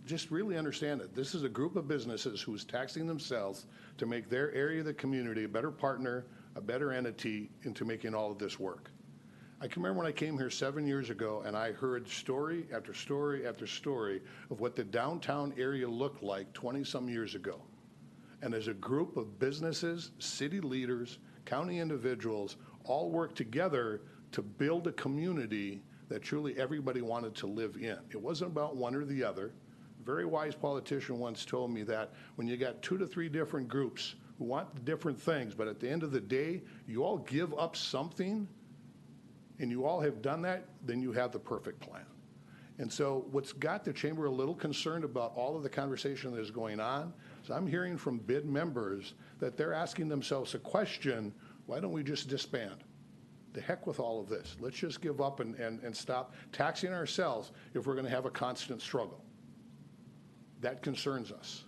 Just really understand it. This is a group of businesses who's taxing themselves to make their area of the community a better partner, a better entity into making all of this work. I can remember when I came here 7 years ago and I heard story after story after story of what the downtown area looked like 20-some years ago. And as a group of businesses, city leaders, county individuals, all worked together to build a community that truly everybody wanted to live in. It wasn't about one or the other. A very wise politician once told me that when you got 2 to 3 different groups who want different things, but at the end of the day, you all give up something, and you all have done that, then you have the perfect plan. And so what's got the chamber a little concerned about all of the conversation that is going on is I'm hearing from bid members that they're asking themselves a question, why don't we just disband? The heck with all of this. Let's just give up and stop taxing ourselves if we're going to have a constant struggle. That concerns us.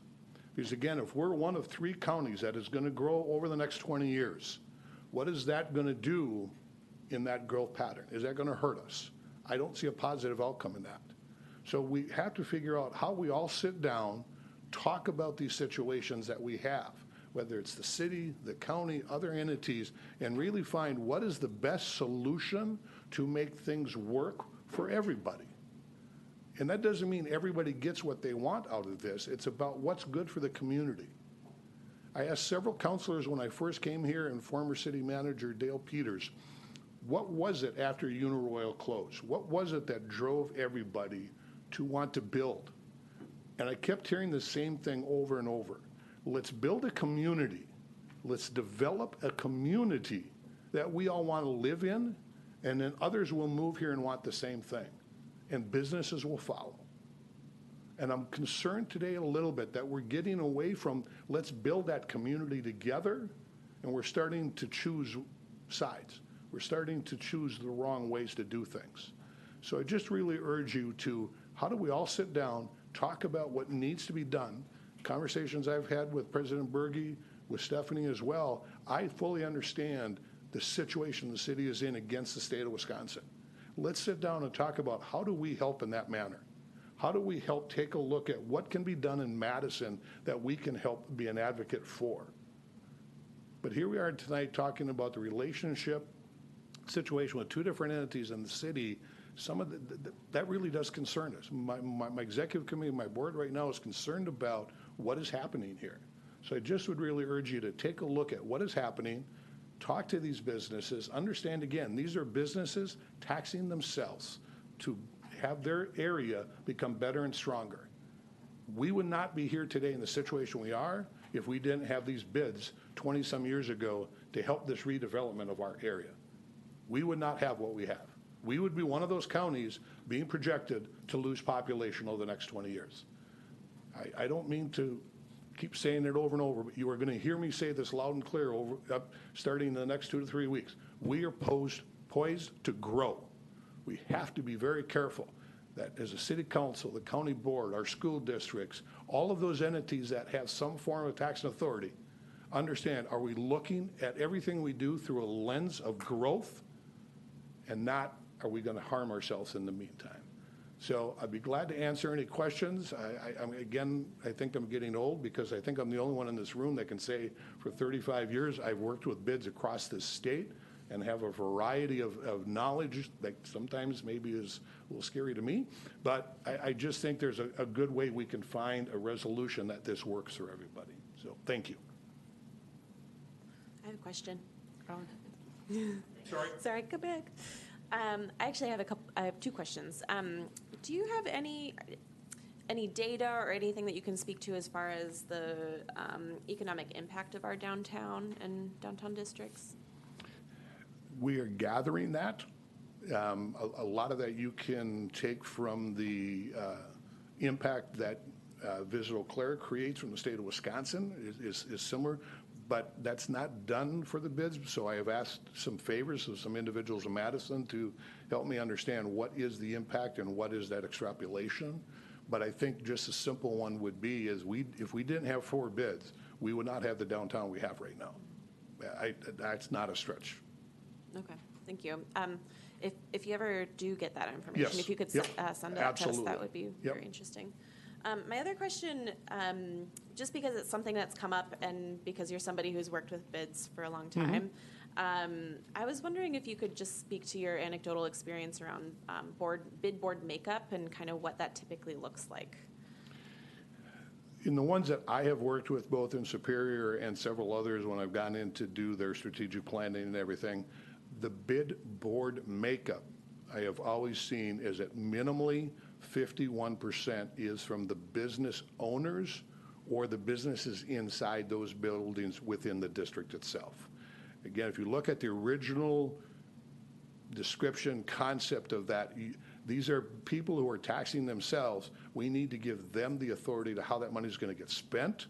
Because again, if we're one of 3 counties that is going to grow over the next 20 years, what is that going to do in that growth pattern? Is that going to hurt us? I don't see a positive outcome in that. So we have to figure out how we all sit down, talk about these situations that we have, whether it's the city, the county, other entities, and really find what is the best solution to make things work for everybody. And that doesn't mean everybody gets what they want out of this. It's about what's good for the community. I asked several councilors when I first came here, and former city manager Dale Peters, what was it after Uniroyal closed? What was it that drove everybody to want to build? And I kept hearing the same thing over and over. Let's build a community. Let's develop a community that we all want to live in, and then others will move here and want the same thing, and businesses will follow. And I'm concerned today a little bit that we're getting away from let's build that community together and we're starting to choose sides. We're starting to choose the wrong ways to do things. So I just really urge you to, how do we all sit down, talk about what needs to be done? Conversations I've had with President Berge, with Stephanie as well, I fully understand the situation the city is in against the state of Wisconsin. Let's sit down and talk about how do we help in that manner? How do we help take a look at what can be done in Madison that we can help be an advocate for? But here we are tonight talking about the relationship situation with two different entities in the city. Some of that really does concern us. My executive committee, my board right now is concerned about what is happening here. So I just would really urge you to take a look at what is happening, talk to these businesses, understand again, these are businesses taxing themselves to have their area become better and stronger. We would not be here today in the situation we are if we didn't have these bids 20-some years ago to help this redevelopment of our area. We would not have what we have. We would be one of those counties being projected to lose population over the next 20 years. I don't mean to keep saying it over and over, but you are going to hear me say this loud and clear starting in the next 2 to 3 weeks. We are poised to grow. We have to be very careful that as a city council, the county board, our school districts, all of those entities that have some form of tax authority, understand, are we looking at everything we do through a lens of growth and not are we going to harm ourselves in the meantime? So I'd be glad to answer any questions. Again, I think I'm getting old because I think I'm the only one in this room that can say for 35 years I've worked with bids across this state and have a variety of knowledge that sometimes maybe is a little scary to me. But I just think there's a good way we can find a resolution that this works for everybody. So thank you. I have a question. Sorry. Sorry, go back. I actually have I have two questions. Do you have any data or anything that you can speak to as far as the economic impact of our downtown and downtown districts? We are gathering that. A lot of that you can take from the impact that Visit Eau Claire creates from the state of Wisconsin is similar, but that's not done for the bids. So I have asked some favors of some individuals in Madison to help me understand what is the impact and what is that extrapolation. But I think just a simple one would be is if we didn't have 4 bids, we would not have the downtown we have right now. That's not a stretch. Okay, thank you. If you ever do get that information, Yes. if you could send it to us, that would be very interesting. My other question, just because it's something that's come up and because you're somebody who's worked with bids for a long time, I was wondering if you could just speak to your anecdotal experience around bid board makeup and kind of what that typically looks like. In the ones that I have worked with, both in Superior and several others, when I've gone in to do their strategic planning and everything, the bid board makeup I have always seen is at minimally 51% is from the business owners or the businesses inside those buildings within the district itself. Again, if you look at the original description concept of that, these are people who are taxing themselves. We need to give them the authority to how that money is going to get spent.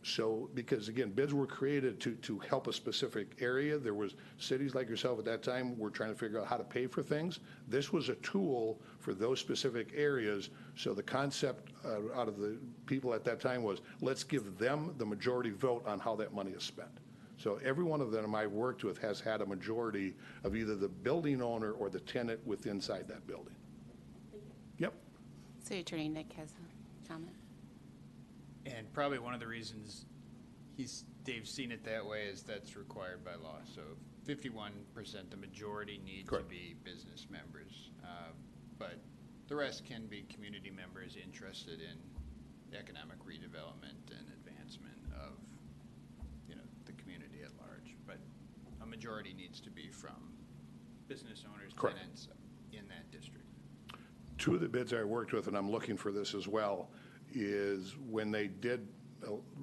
So, because again, bids were created to help a specific area. There was cities like yourself at that time were trying to figure out how to pay for things. This was a tool for those specific areas. So the concept out of the people at that time was, let's give them the majority vote on how that money is spent. So every one of them I've worked with has had a majority of either the building owner or the tenant within inside that building. Yep. City Attorney Nick has a comment. And probably one of the reasons Dave's seen it that way is that's required by law. So 51%, the majority need to be business members. But the rest can be community members interested in economic redevelopment and advancement of the community at large. But a majority needs to be from business owners, tenants in that district. 2 of the bids I worked with, and I'm looking for this as well, is when they did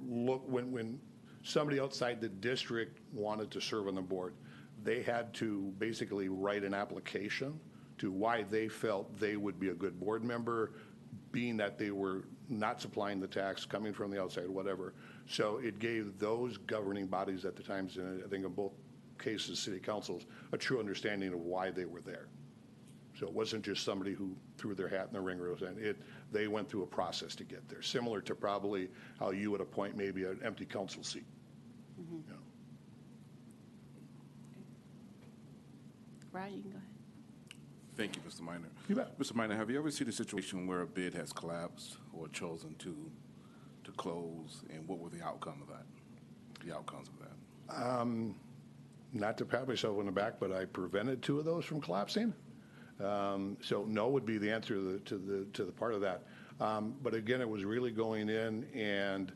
look, when somebody outside the district wanted to serve on the board, they had to basically write an application to why they felt they would be a good board member, being that they were not supplying the tax, coming from the outside, whatever. So it gave those governing bodies at the times, and I think in both cases, city councils, a true understanding of why they were there. So it wasn't just somebody who threw their hat in the ring, and they went through a process to get there, similar to probably how you would appoint maybe an empty council seat. Mm-hmm. You know. Rod, you can go ahead. Thank you, Mr. Minor. You bet. Mr. Minor, have you ever seen a situation where a bid has collapsed or chosen to close, and what were the outcome of that? The outcomes of that? Not to pat myself on the back, but I prevented 2 of those from collapsing. So no would be the answer to the part of that. But again, it was really going in and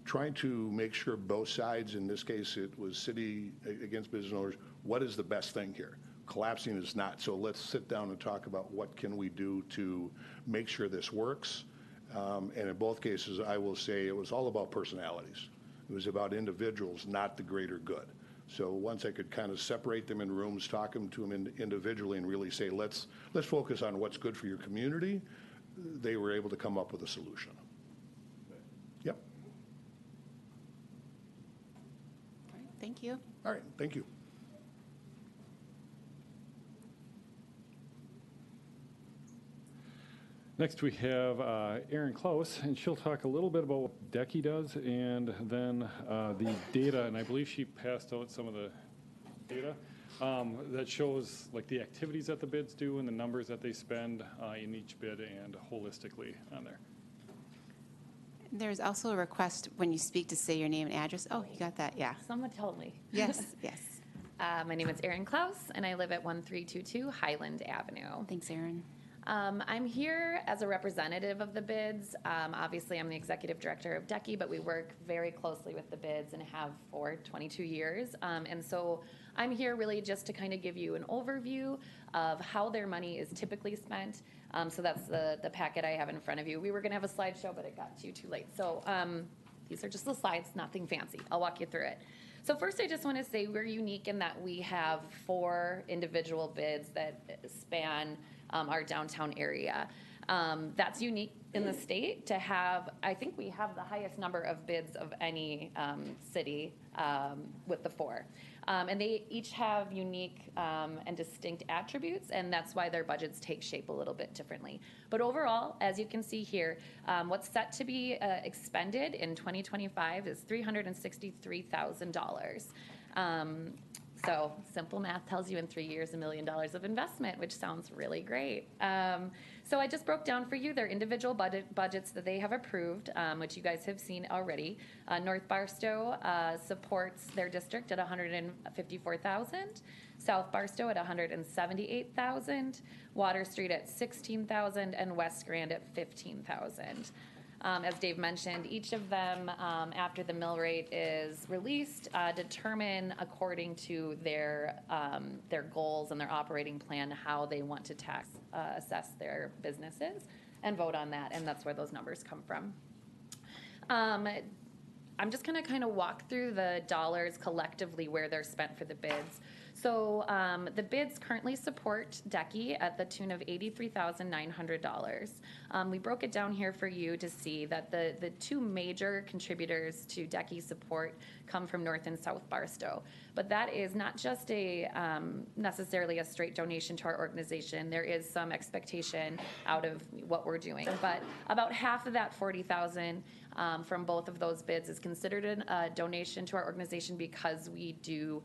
trying to make sure both sides, in this case it was city against business owners, what is the best thing here? Collapsing is not. So let's sit down and talk about what can we do to make sure this works. And in both cases, I will say it was all about personalities. It was about individuals, not the greater good. So once I could kind of separate them in rooms, talk to them individually, and really say, let's focus on what's good for your community, they were able to come up with a solution. Yep. All right, thank you. All right, thank you. Next, we have Erin Klaus, and she'll talk a little bit about what DECI does, and then the data, and I believe she passed out some of the data that shows like the activities that the bids do and the numbers that they spend in each bid and holistically on there. There's also a request when you speak to say your name and address. Oh, you got that, yeah. Someone told me. Yes, yes. My name is Erin Klaus, and I live at 1322 Highland Avenue. Thanks, Erin. I'm here as a representative of the bids. Obviously, I'm the executive director of DECI, but we work very closely with the bids and have for 22 years. And so I'm here really just to kind of give you an overview of how their money is typically spent. So that's the packet I have in front of you. We were going to have a slideshow, but it got too late. So these are just the slides, nothing fancy. I'll walk you through it. So first, I just want to say we're unique in that we have 4 individual bids that span our downtown area. That's unique in the state to have. I think we have the highest number of bids of any city with the 4. And they each have unique and distinct attributes, and that's why their budgets take shape a little bit differently. But overall, as you can see here, what's set to be expended in 2025 is $363,000. So simple math tells you in 3 years, $1 million of investment, which sounds really great. So I just broke down for you their individual budgets that they have approved, which you guys have seen already. North Barstow supports their district at $154,000. South Barstow at $178,000. Water Street at $16,000, and West Grand at $15,000. As Dave mentioned, each of them, after the mill rate is released, determine according to their goals and their operating plan how they want to tax assess their businesses and vote on that, and that's where those numbers come from. I'm just going to kind of walk through the dollars collectively where they're spent for the bids. So the bids currently support DECI at the tune of $83,900. We broke it down here for you to see that the 2 major contributors to DECI support come from North and South Barstow. But that is not just necessarily a straight donation to our organization. There is some expectation out of what we're doing. But about half of that $40,000 from both of those bids is considered a donation to our organization because we do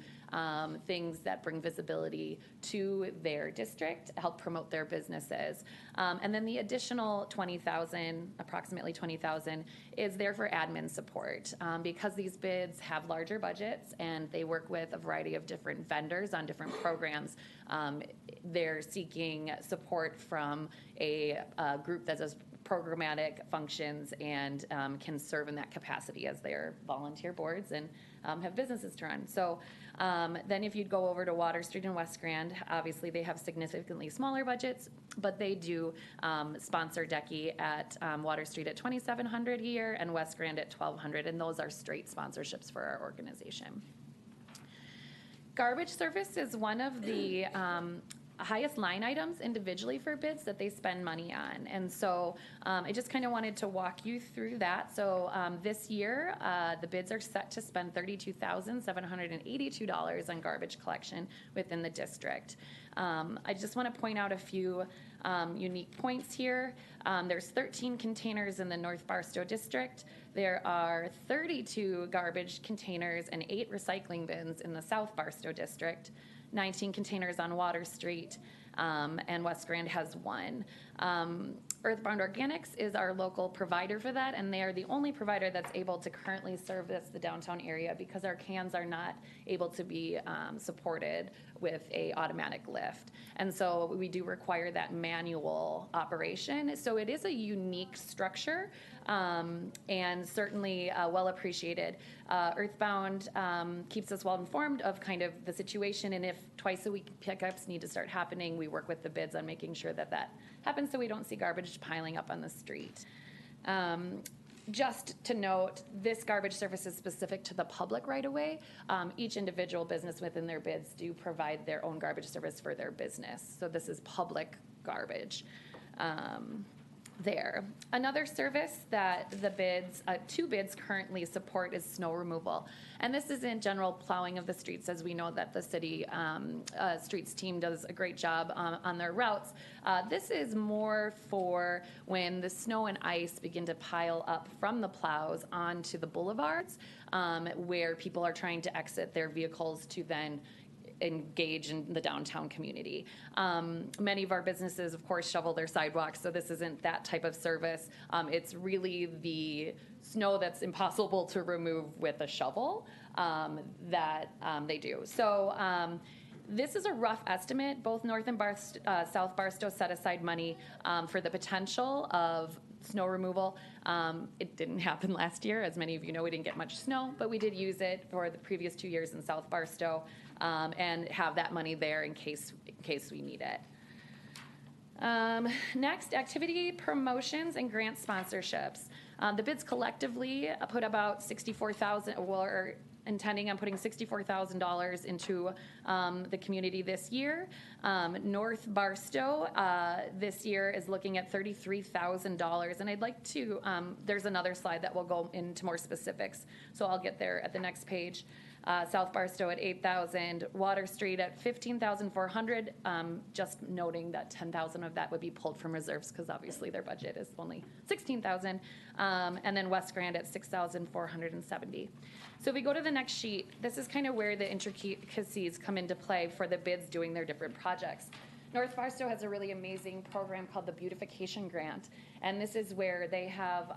things that bring visibility to their district, help promote their businesses. And then the additional $20,000, approximately $20,000, is there for admin support. Because these bids have larger budgets and they work with a variety of different vendors on different programs, they're seeking support from a group that does programmatic functions and can serve in that capacity as their volunteer boards and have businesses to run. So then if you'd go over to Water Street and West Grand, obviously they have significantly smaller budgets, but they do sponsor DECI at Water Street at $2,700 a year and West Grand at $1,200, and those are straight sponsorships for our organization. Garbage service is one of the highest line items individually for bids that they spend money on. And so I just kind of wanted to walk you through that. So this year, the bids are set to spend $32,782 on garbage collection within the district. I just want to point out a few unique points here. There's 13 containers in the North Barstow district. There are 32 garbage containers and 8 recycling bins in the South Barstow district, 19 containers on Water Street, and West Grand has 1. Earthbound Organics is our local provider for that, and they are the only provider that's able to currently service the downtown area because our cans are not able to be supported with a automatic lift. And so we do require that manual operation. So it is a unique structure, and certainly well appreciated. Earthbound keeps us well informed of kind of the situation, and if twice a week pickups need to start happening, we work with the bids on making sure that that happens so we don't see garbage piling up on the street. Just to note, this garbage service is specific to the public right away. Each individual business within their bids do provide their own garbage service for their business. So this is public garbage. There. Another service that the bids, 2 bids currently support is snow removal. And this is in general plowing of the streets, as we know that the city streets team does a great job on their routes. This is more for when the snow and ice begin to pile up from the plows onto the boulevards, where people are trying to exit their vehicles to then engage in the downtown community. Many of our businesses, of course, shovel their sidewalks, so this isn't that type of service. It's really the snow that's impossible to remove with a shovel that they do. So this is a rough estimate. Both North and South Barstow set aside money for the potential of snow removal. It didn't happen last year. As many of you know, we didn't get much snow, but we did use it for the previous 2 years in South Barstow, and have that money there in case we need it. Next, activity promotions and grant sponsorships. The bids collectively put about $64,000, or intending on putting $64,000 into the community this year. North Barstow this year is looking at $33,000, and I'd like to, there's another slide that will go into more specifics, so I'll get there at the next page. South Barstow at $8,000, Water Street at $15,400. Just noting that $10,000 of that would be pulled from reserves because obviously their budget is only $16,000, and then West Grand at $6,470. So if we go to the next sheet, this is kind of where the intricacies come into play for the bids doing their different projects. North Barstow has a really amazing program called the Beautification Grant, and this is where they have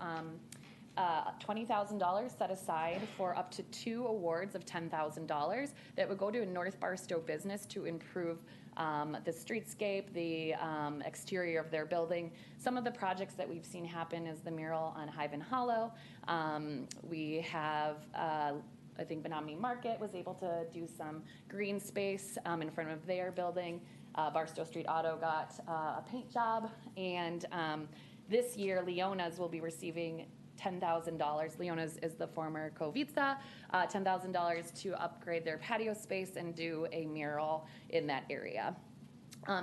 $20,000 set aside for up to 2 awards of $10,000 that would go to a North Barstow business to improve the streetscape, the exterior of their building. Some of the projects that we've seen happen is the mural on Hyven Hollow. We have, I think Menominee Market was able to do some green space in front of their building. Barstow Street Auto got a paint job. And this year, Leona's will be receiving $10,000. Leona's is the former Kovitsa, $10,000 to upgrade their patio space and do a mural in that area.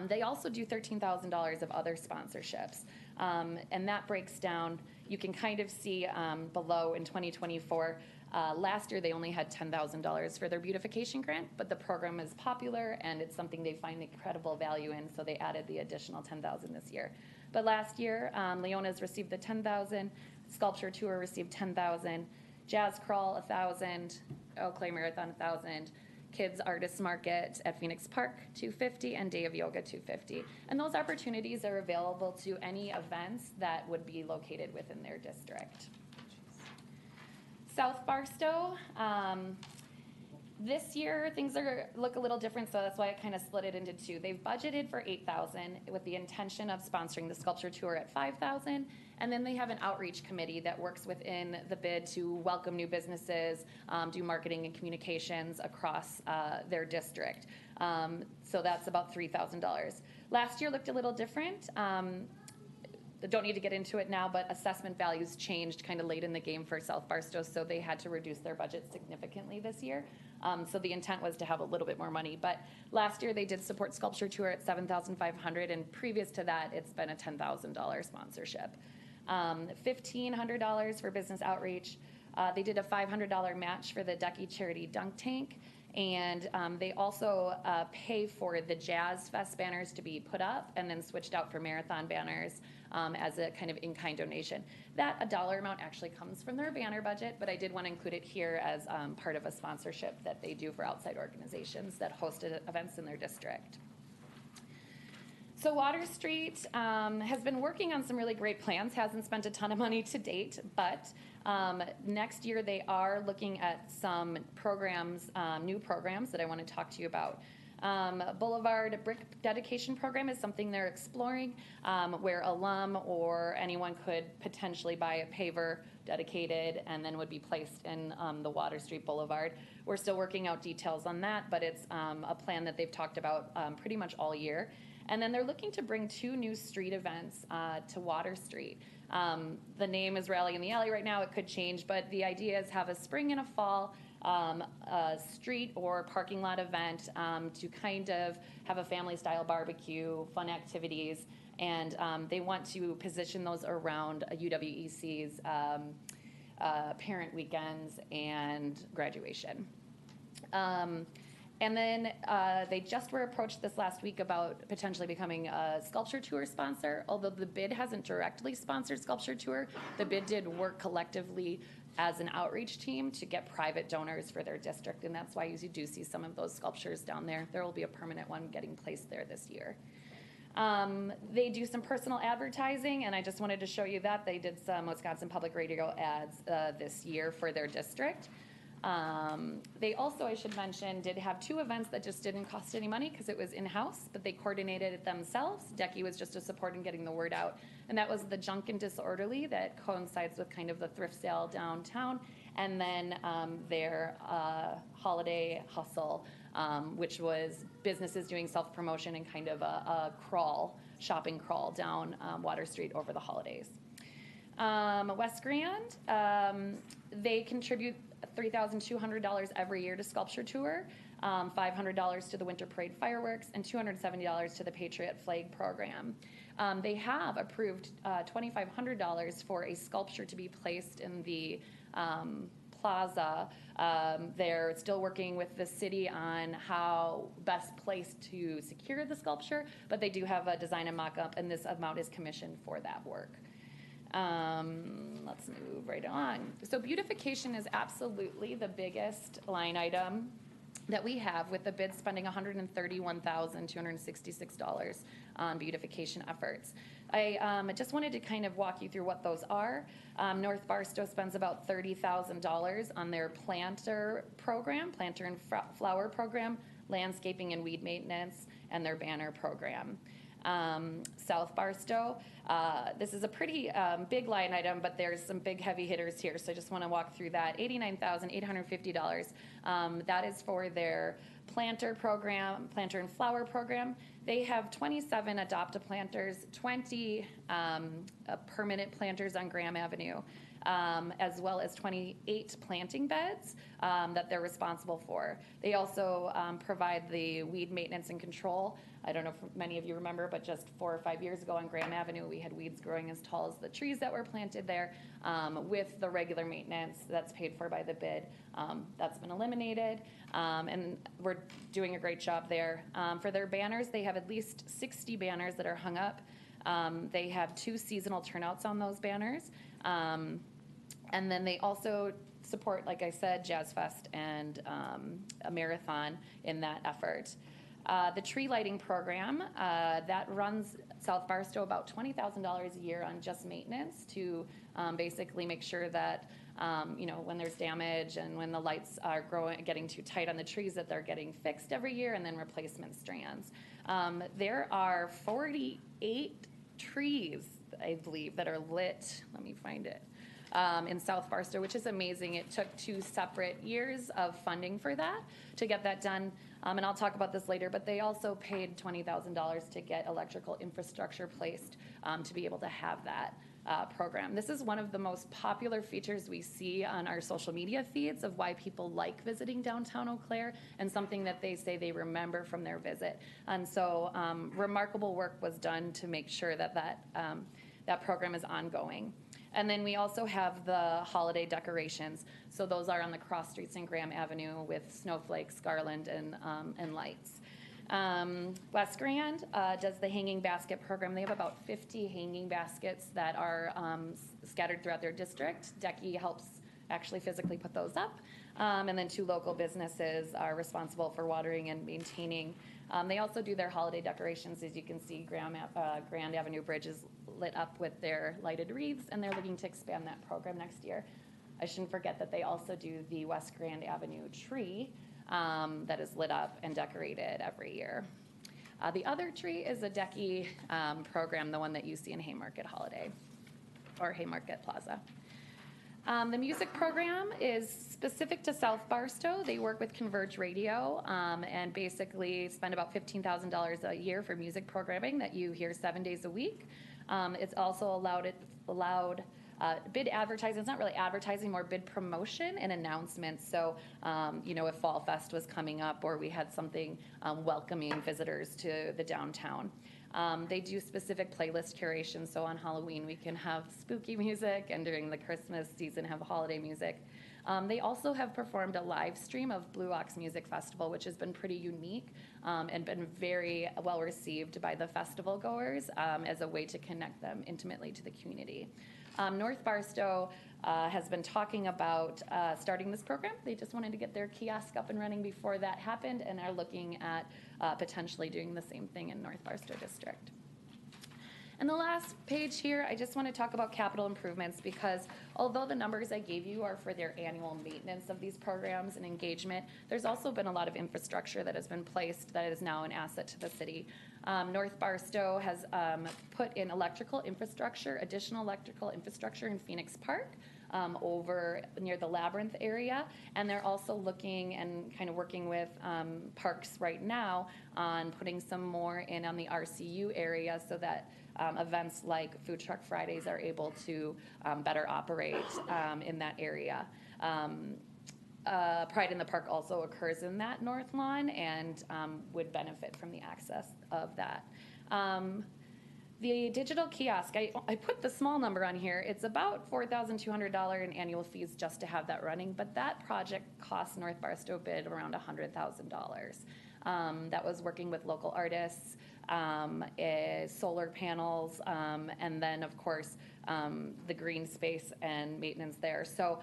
They also do $13,000 of other sponsorships, and that breaks down. You can kind of see below in 2024. Last year they only had $10,000 for their beautification grant, but the program is popular and it's something they find incredible value in, so they added the additional $10,000 this year. But last year, Leona's received the $10,000. Sculpture Tour received $10,000, Jazz Crawl $1,000, Eau Claire Marathon $1,000, Kids Artist Market at Phoenix Park $250, and Day of Yoga $250. And those opportunities are available to any events that would be located within their district. South Barstow. This year, things look a little different, so that's why I kind of split it into 2. They've budgeted for $8,000 with the intention of sponsoring the sculpture tour at $5,000, and then they have an outreach committee that works within the bid to welcome new businesses, do marketing and communications across their district. So that's about $3,000. Last year looked a little different. don't need to get into it now, but assessment values changed kind of late in the game for South Barstow, so they had to reduce their budget significantly this year. So the intent was to have a little bit more money, but last year they did support Sculpture Tour at $7,500, and previous to that, it's been a $10,000 sponsorship. $1,500 for business outreach. They did a $500 match for the Ducky Charity Dunk Tank, and they also pay for the Jazz Fest banners to be put up and then switched out for marathon banners as a kind of in-kind donation. That a dollar amount actually comes from their banner budget, but I did want to include it here as part of a sponsorship that they do for outside organizations that hosted events in their district. So Water Street has been working on some really great plans, hasn't spent a ton of money to date, but next year they are looking at some programs, new programs that I want to talk to you about. Boulevard Brick Dedication Program is something they're exploring, where alum or anyone could potentially buy a paver dedicated and then would be placed in the Water Street Boulevard. We're still working out details on that, but it's a plan that they've talked about pretty much all year. And then they're looking to bring 2 new street events to Water Street. The name is Rally in the Alley right now. It could change, but the idea is have a spring and a fall a street or parking lot event to kind of have a family-style barbecue, fun activities, and they want to position those around UWEC's parent weekends and graduation. And then they just were approached this last week about potentially becoming a Sculpture Tour sponsor. Although the bid hasn't directly sponsored Sculpture Tour, the bid did work collectively as an outreach team to get private donors for their district, and that's why you do see some of those sculptures down there. There will be a permanent one getting placed there this year. They do some personal advertising, and I just wanted to show you that. They did some Wisconsin Public Radio ads this year for their district. They also, I should mention, did have 2 events that just didn't cost any money because it was in-house, but they coordinated it themselves. Decky was just a support in getting the word out, and that was the Junk and Disorderly that coincides with kind of the thrift sale downtown, and then their holiday hustle, which was businesses doing self-promotion and kind of a shopping crawl down Water Street over the holidays. West Grand, they contribute $3,200 every year to Sculpture Tour, $500 to the Winter Parade fireworks, and $270 to the Patriot Flag program. They have approved $2,500 for a sculpture to be placed in the plaza. They're still working with the city on how best placed to secure the sculpture, but they do have a design and mock-up, and this amount is commissioned for that work. Let's move right on. So beautification is absolutely the biggest line item that we have, with the bid spending $131,266 on beautification efforts. I just wanted to kind of walk you through what those are. North Barstow spends about $30,000 on their planter program, planter and flower program, landscaping and weed maintenance, and their banner program. South Barstow, this is a pretty big line item, but there's some big heavy hitters here, so I just want to walk through that. $89,850. That is for their planter program, planter and flower program. They have 27 adopt-a-planters, 20 permanent planters on Graham Avenue, as well as 28 planting beds that they're responsible for. They also provide the weed maintenance and control. I don't know if many of you remember, but just 4 or 5 years ago on Graham Avenue, we had weeds growing as tall as the trees that were planted there. With the regular maintenance that's paid for by the bid, that's been eliminated, and we're doing a great job there. For their banners, they have at least 60 banners that are hung up. They have 2 seasonal turnouts on those banners. And then they also support, like I said, Jazz Fest and a marathon in that effort. The tree lighting program, that runs South Barstow about $20,000 a year on just maintenance to basically make sure that, when there's damage and when the lights are getting too tight on the trees, that they're getting fixed every year, and then replacement strands. There are 48 trees, I believe, that are lit. Let me find it. in South Barstow, which is amazing. It took 2 separate years of funding for that to get that done. And I'll talk about this later, but they also paid $20,000 to get electrical infrastructure placed to be able to have that program. This is one of the most popular features we see on our social media feeds of why people like visiting downtown Eau Claire, and something that they say they remember from their visit. And so remarkable work was done to make sure that that program is ongoing. And then we also have the holiday decorations. So those are on the cross streets in Graham Avenue with snowflakes, garland, and lights. West Grand does the hanging basket program. They have about 50 hanging baskets that are scattered throughout their district. DECI helps actually physically put those up. And then 2 local businesses are responsible for watering and maintaining. They also do their holiday decorations. As you can see, Grand Avenue Bridge is lit up with their lighted wreaths, and they're looking to expand that program next year. I shouldn't forget that they also do the West Grand Avenue tree that is lit up and decorated every year. The other tree is a DECI program, the one that you see in Haymarket Holiday or Haymarket Plaza. The music program is specific to South Barstow. They work with Converge Radio and basically spend about $15,000 a year for music programming that you hear 7 days a week. It's also allowed bid advertising. It's not really advertising, more bid promotion and announcements. So, if Fall Fest was coming up or we had something welcoming visitors to the downtown. They do specific playlist curation. So on Halloween, we can have spooky music, and during the Christmas season, have holiday music. They also have performed a live stream of Blue Ox Music Festival, which has been pretty unique and been very well received by the festival goers as a way to connect them intimately to the community. North Barstow has been talking about starting this program. They just wanted to get their kiosk up and running before that happened, and are looking at potentially doing the same thing in North Barstow District. And the last page here, I just want to talk about capital improvements, because although the numbers I gave you are for their annual maintenance of these programs and engagement, there's also been a lot of infrastructure that has been placed that is now an asset to the city. North Barstow has put in additional electrical infrastructure in Phoenix Park over near the Labyrinth area. And they're also looking and kind of working with parks right now on putting some more in on the RCU area, so that events like Food Truck Fridays are able to better operate in that area. Pride in the Park also occurs in that north lawn and would benefit from the access of that. The digital kiosk, I put the small number on here. It's about $4,200 in annual fees just to have that running, but that project cost North Barstow bid around $100,000. That was working with local artists, solar panels, and then, of course, the green space and maintenance there. So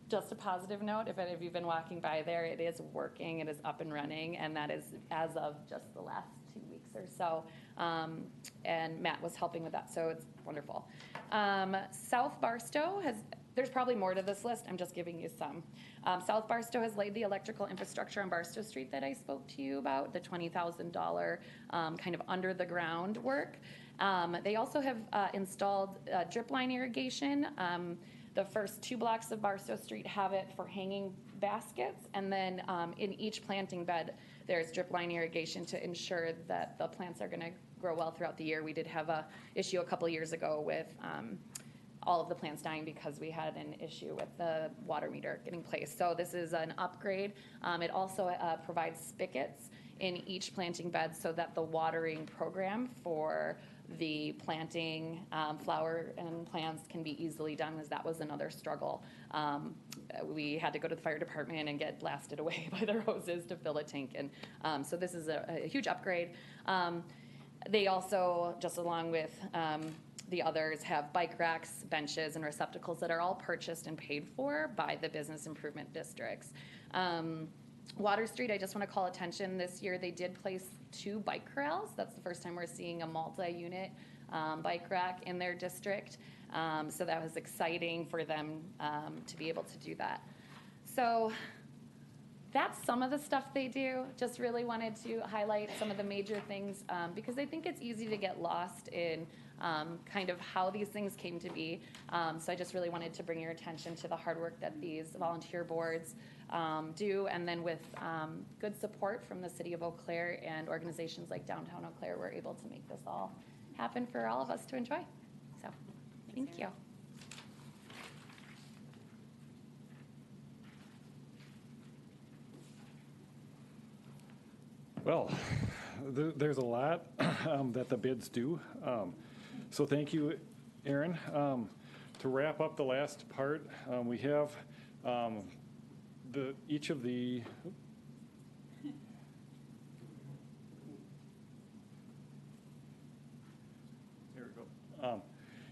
just a positive note, if any of you have been walking by there, it is working, it is up and running, and that is as of just the last 2 weeks or so. And Matt was helping with that, so it's wonderful. South Barstow there's probably more to this list, I'm just giving you some. South Barstow has laid the electrical infrastructure on Barstow Street that I spoke to you about, the $20,000 kind of under the ground work. They also have installed drip line irrigation. The first 2 blocks of Barstow Street have it for hanging baskets, and then in each planting bed, there's drip line irrigation to ensure that the plants are going to grow well throughout the year. We did have a issue a couple years ago with all of the plants dying because we had an issue with the water meter getting placed. So this is an upgrade. It also provides spigots in each planting bed so that the watering program for the planting flower and plants can be easily done, as that was another struggle. We had to go to the fire department and get blasted away by their hoses to fill a tank. And so this is a huge upgrade. They also, just along with the others, have bike racks, benches, and receptacles that are all purchased and paid for by the business improvement districts. Water Street, I just want to call attention, this year they did place 2 bike corrals. That's the first time we're seeing a multi-unit bike rack in their district. So that was exciting for them to be able to do that. So that's some of the stuff they do. Just really wanted to highlight some of the major things because I think it's easy to get lost in kind of how these things came to be. So I just really wanted to bring your attention to the hard work that these volunteer boards do, and then with good support from the City of Eau Claire and organizations like Downtown Eau Claire, we're able to make this all happen for all of us to enjoy. So, thank you. Well, there's a lot that the bids do. So thank you, Aaron. To wrap up the last part, we have each of the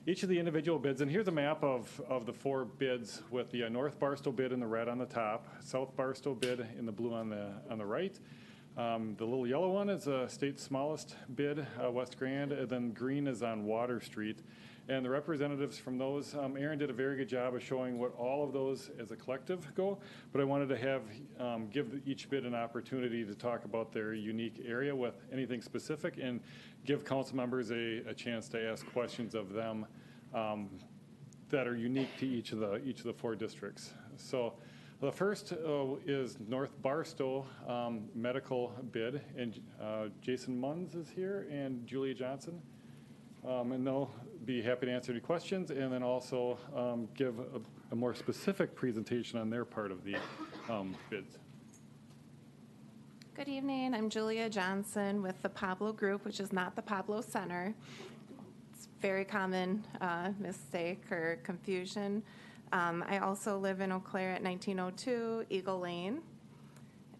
each of the individual bids, and here's a map of the 4 bids with the North Barstow bid in the red on the top, South Barstow bid in the blue on the right. The little yellow one is the state's smallest bid, West Grand, and then green is on Water Street. And the representatives from those, Aaron did a very good job of showing what all of those as a collective go, but I wanted to have give each bid an opportunity to talk about their unique area with anything specific and give council members a chance to ask questions of them that are unique to each of the 4 districts. So the first is North Barstow medical bid, and Jason Munns is here and Julia Johnson, and they'll be happy to answer any questions and then also give a more specific presentation on their part of the bids. Good evening. I'm Julia Johnson with the Pablo Group, which is not the Pablo Center. It's a very common mistake or confusion. I also live in Eau Claire at 1902 Eagle Lane.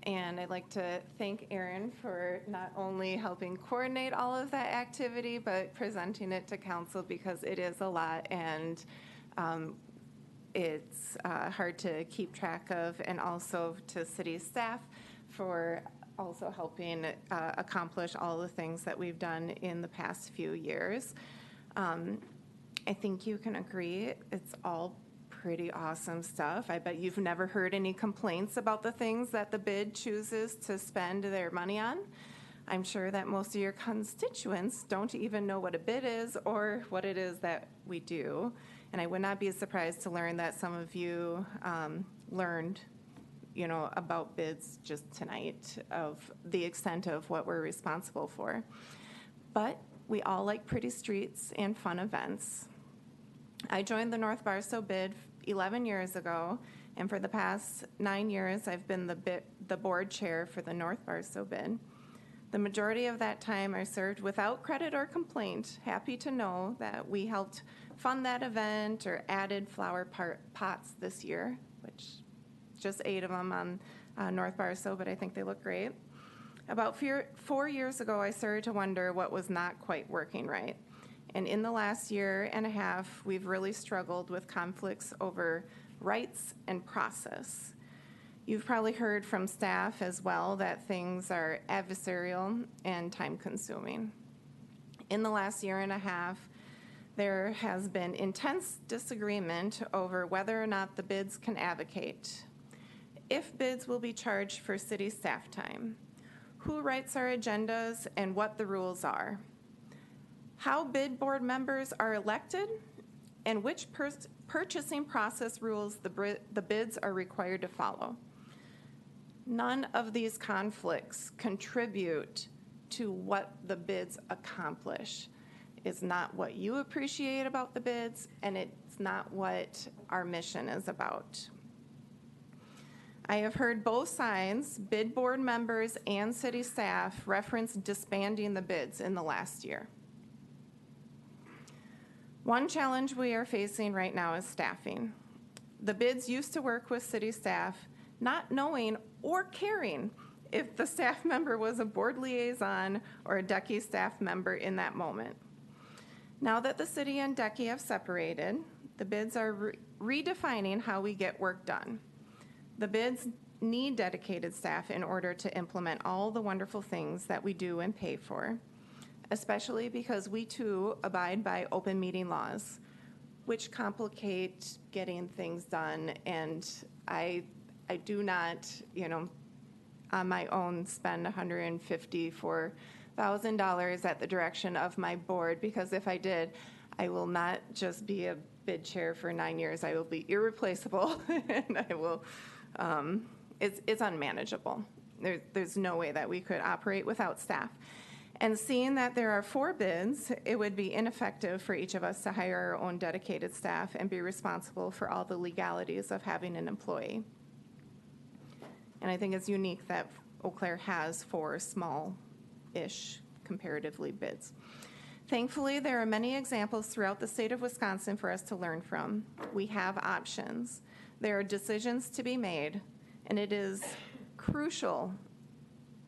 And I'd like to thank Aaron for not only helping coordinate all of that activity, but presenting it to council because it is a lot and it's hard to keep track of, and also to city staff for also helping accomplish all the things that we've done in the past few years. I think you can agree it's all pretty awesome stuff. I bet you've never heard any complaints about the things that the bid chooses to spend their money on. I'm sure that most of your constituents don't even know what a bid is or what it is that we do. And I would not be surprised to learn that some of you learned, about bids just tonight, of the extent of what we're responsible for. But we all like pretty streets and fun events. I joined the North Barstow bid 11 years ago, and for the past 9 years, I've been the board chair for the North Barstow bid. The majority of that time I served without credit or complaint, happy to know that we helped fund that event or added flower pots this year, which just 8 of them on North Barstow, but I think they look great. About 4 years ago, I started to wonder what was not quite working right. And in the last year and a half, we've really struggled with conflicts over rights and process. You've probably heard from staff as well that things are adversarial and time-consuming. In the last year and a half, there has been intense disagreement over whether or not the bids can advocate, if bids will be charged for city staff time, who writes our agendas, and what the rules are, how bid board members are elected, and which purchasing process rules the bids are required to follow. None of these conflicts contribute to what the bids accomplish. It's not what you appreciate about the bids, and it's not what our mission is about. I have heard both sides, bid board members and city staff, reference disbanding the bids in the last year. One challenge we are facing right now is staffing. The bids used to work with city staff, not knowing or caring if the staff member was a board liaison or a DECI staff member in that moment. Now that the city and DECI have separated, the bids are redefining how we get work done. The bids need dedicated staff in order to implement all the wonderful things that we do and pay for, especially because we too abide by open meeting laws, which complicate getting things done. And I do not, on my own spend $150 for $1,000 at the direction of my board, because if I did, I will not just be a bid chair for 9 years. I will be irreplaceable, and I will, it's unmanageable. There's no way that we could operate without staff. And seeing that there are 4 bids, it would be ineffective for each of us to hire our own dedicated staff and be responsible for all the legalities of having an employee. And I think it's unique that Eau Claire has 4 small-ish, comparatively, bids. Thankfully, there are many examples throughout the state of Wisconsin for us to learn from. We have options. There are decisions to be made, and it is crucial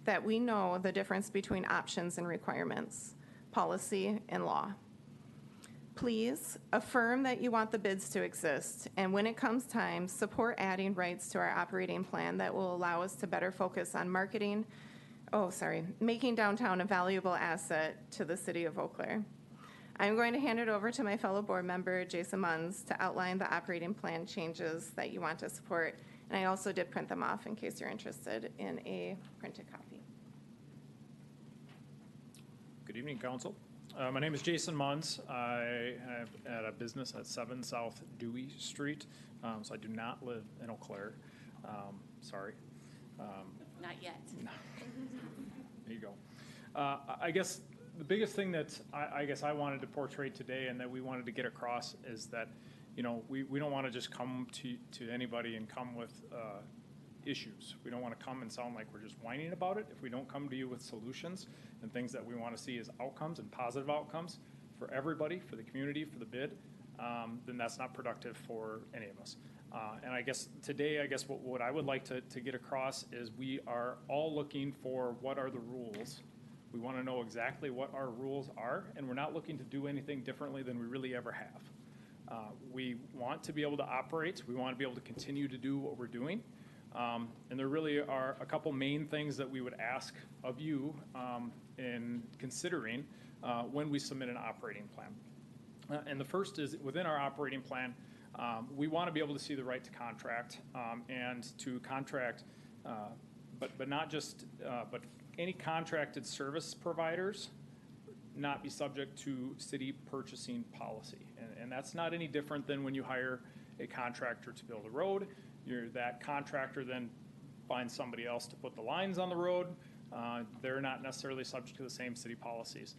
that we know the difference between options and requirements, policy and law. Please affirm that you want the bids to exist, and when it comes time, support adding rights to our operating plan that will allow us to better focus on making downtown a valuable asset to the city of Eau Claire. I'm going to hand it over to my fellow board member, Jason Munns, to outline the operating plan changes that you want to support. And I also did print them off in case you're interested in a printed copy. Good evening, Council. My name is Jason Munns. I have at a business at 7 South Dewey Street, so I do not live in Eau Claire. Sorry. Not yet. There you go. I guess the biggest thing that I guess I wanted to portray today and that we wanted to get across is that, you know, we don't want to just come to anybody and come with issues. We don't want to come and sound like we're just whining about it. If we don't come to you with solutions and things that we want to see as outcomes and positive outcomes for everybody, for the community, for the bid, then that's not productive for any of us. And I guess today, what I would like to get across is we are all looking for what are the rules. We want to know exactly what our rules are, and we're not looking to do anything differently than we really ever have. We want to be able to operate. We want to be able to continue to do what we're doing. And there really are a couple main things that we would ask of you in considering when we submit an operating plan. And the first is within our operating plan, we want to be able to see the right to contract and to contract, but not just, but any contracted service providers not be subject to city purchasing policy. And that's not any different than when you hire a contractor to build a road. That contractor then finds somebody else to put the lines on the road. They're not necessarily subject to the same city policies.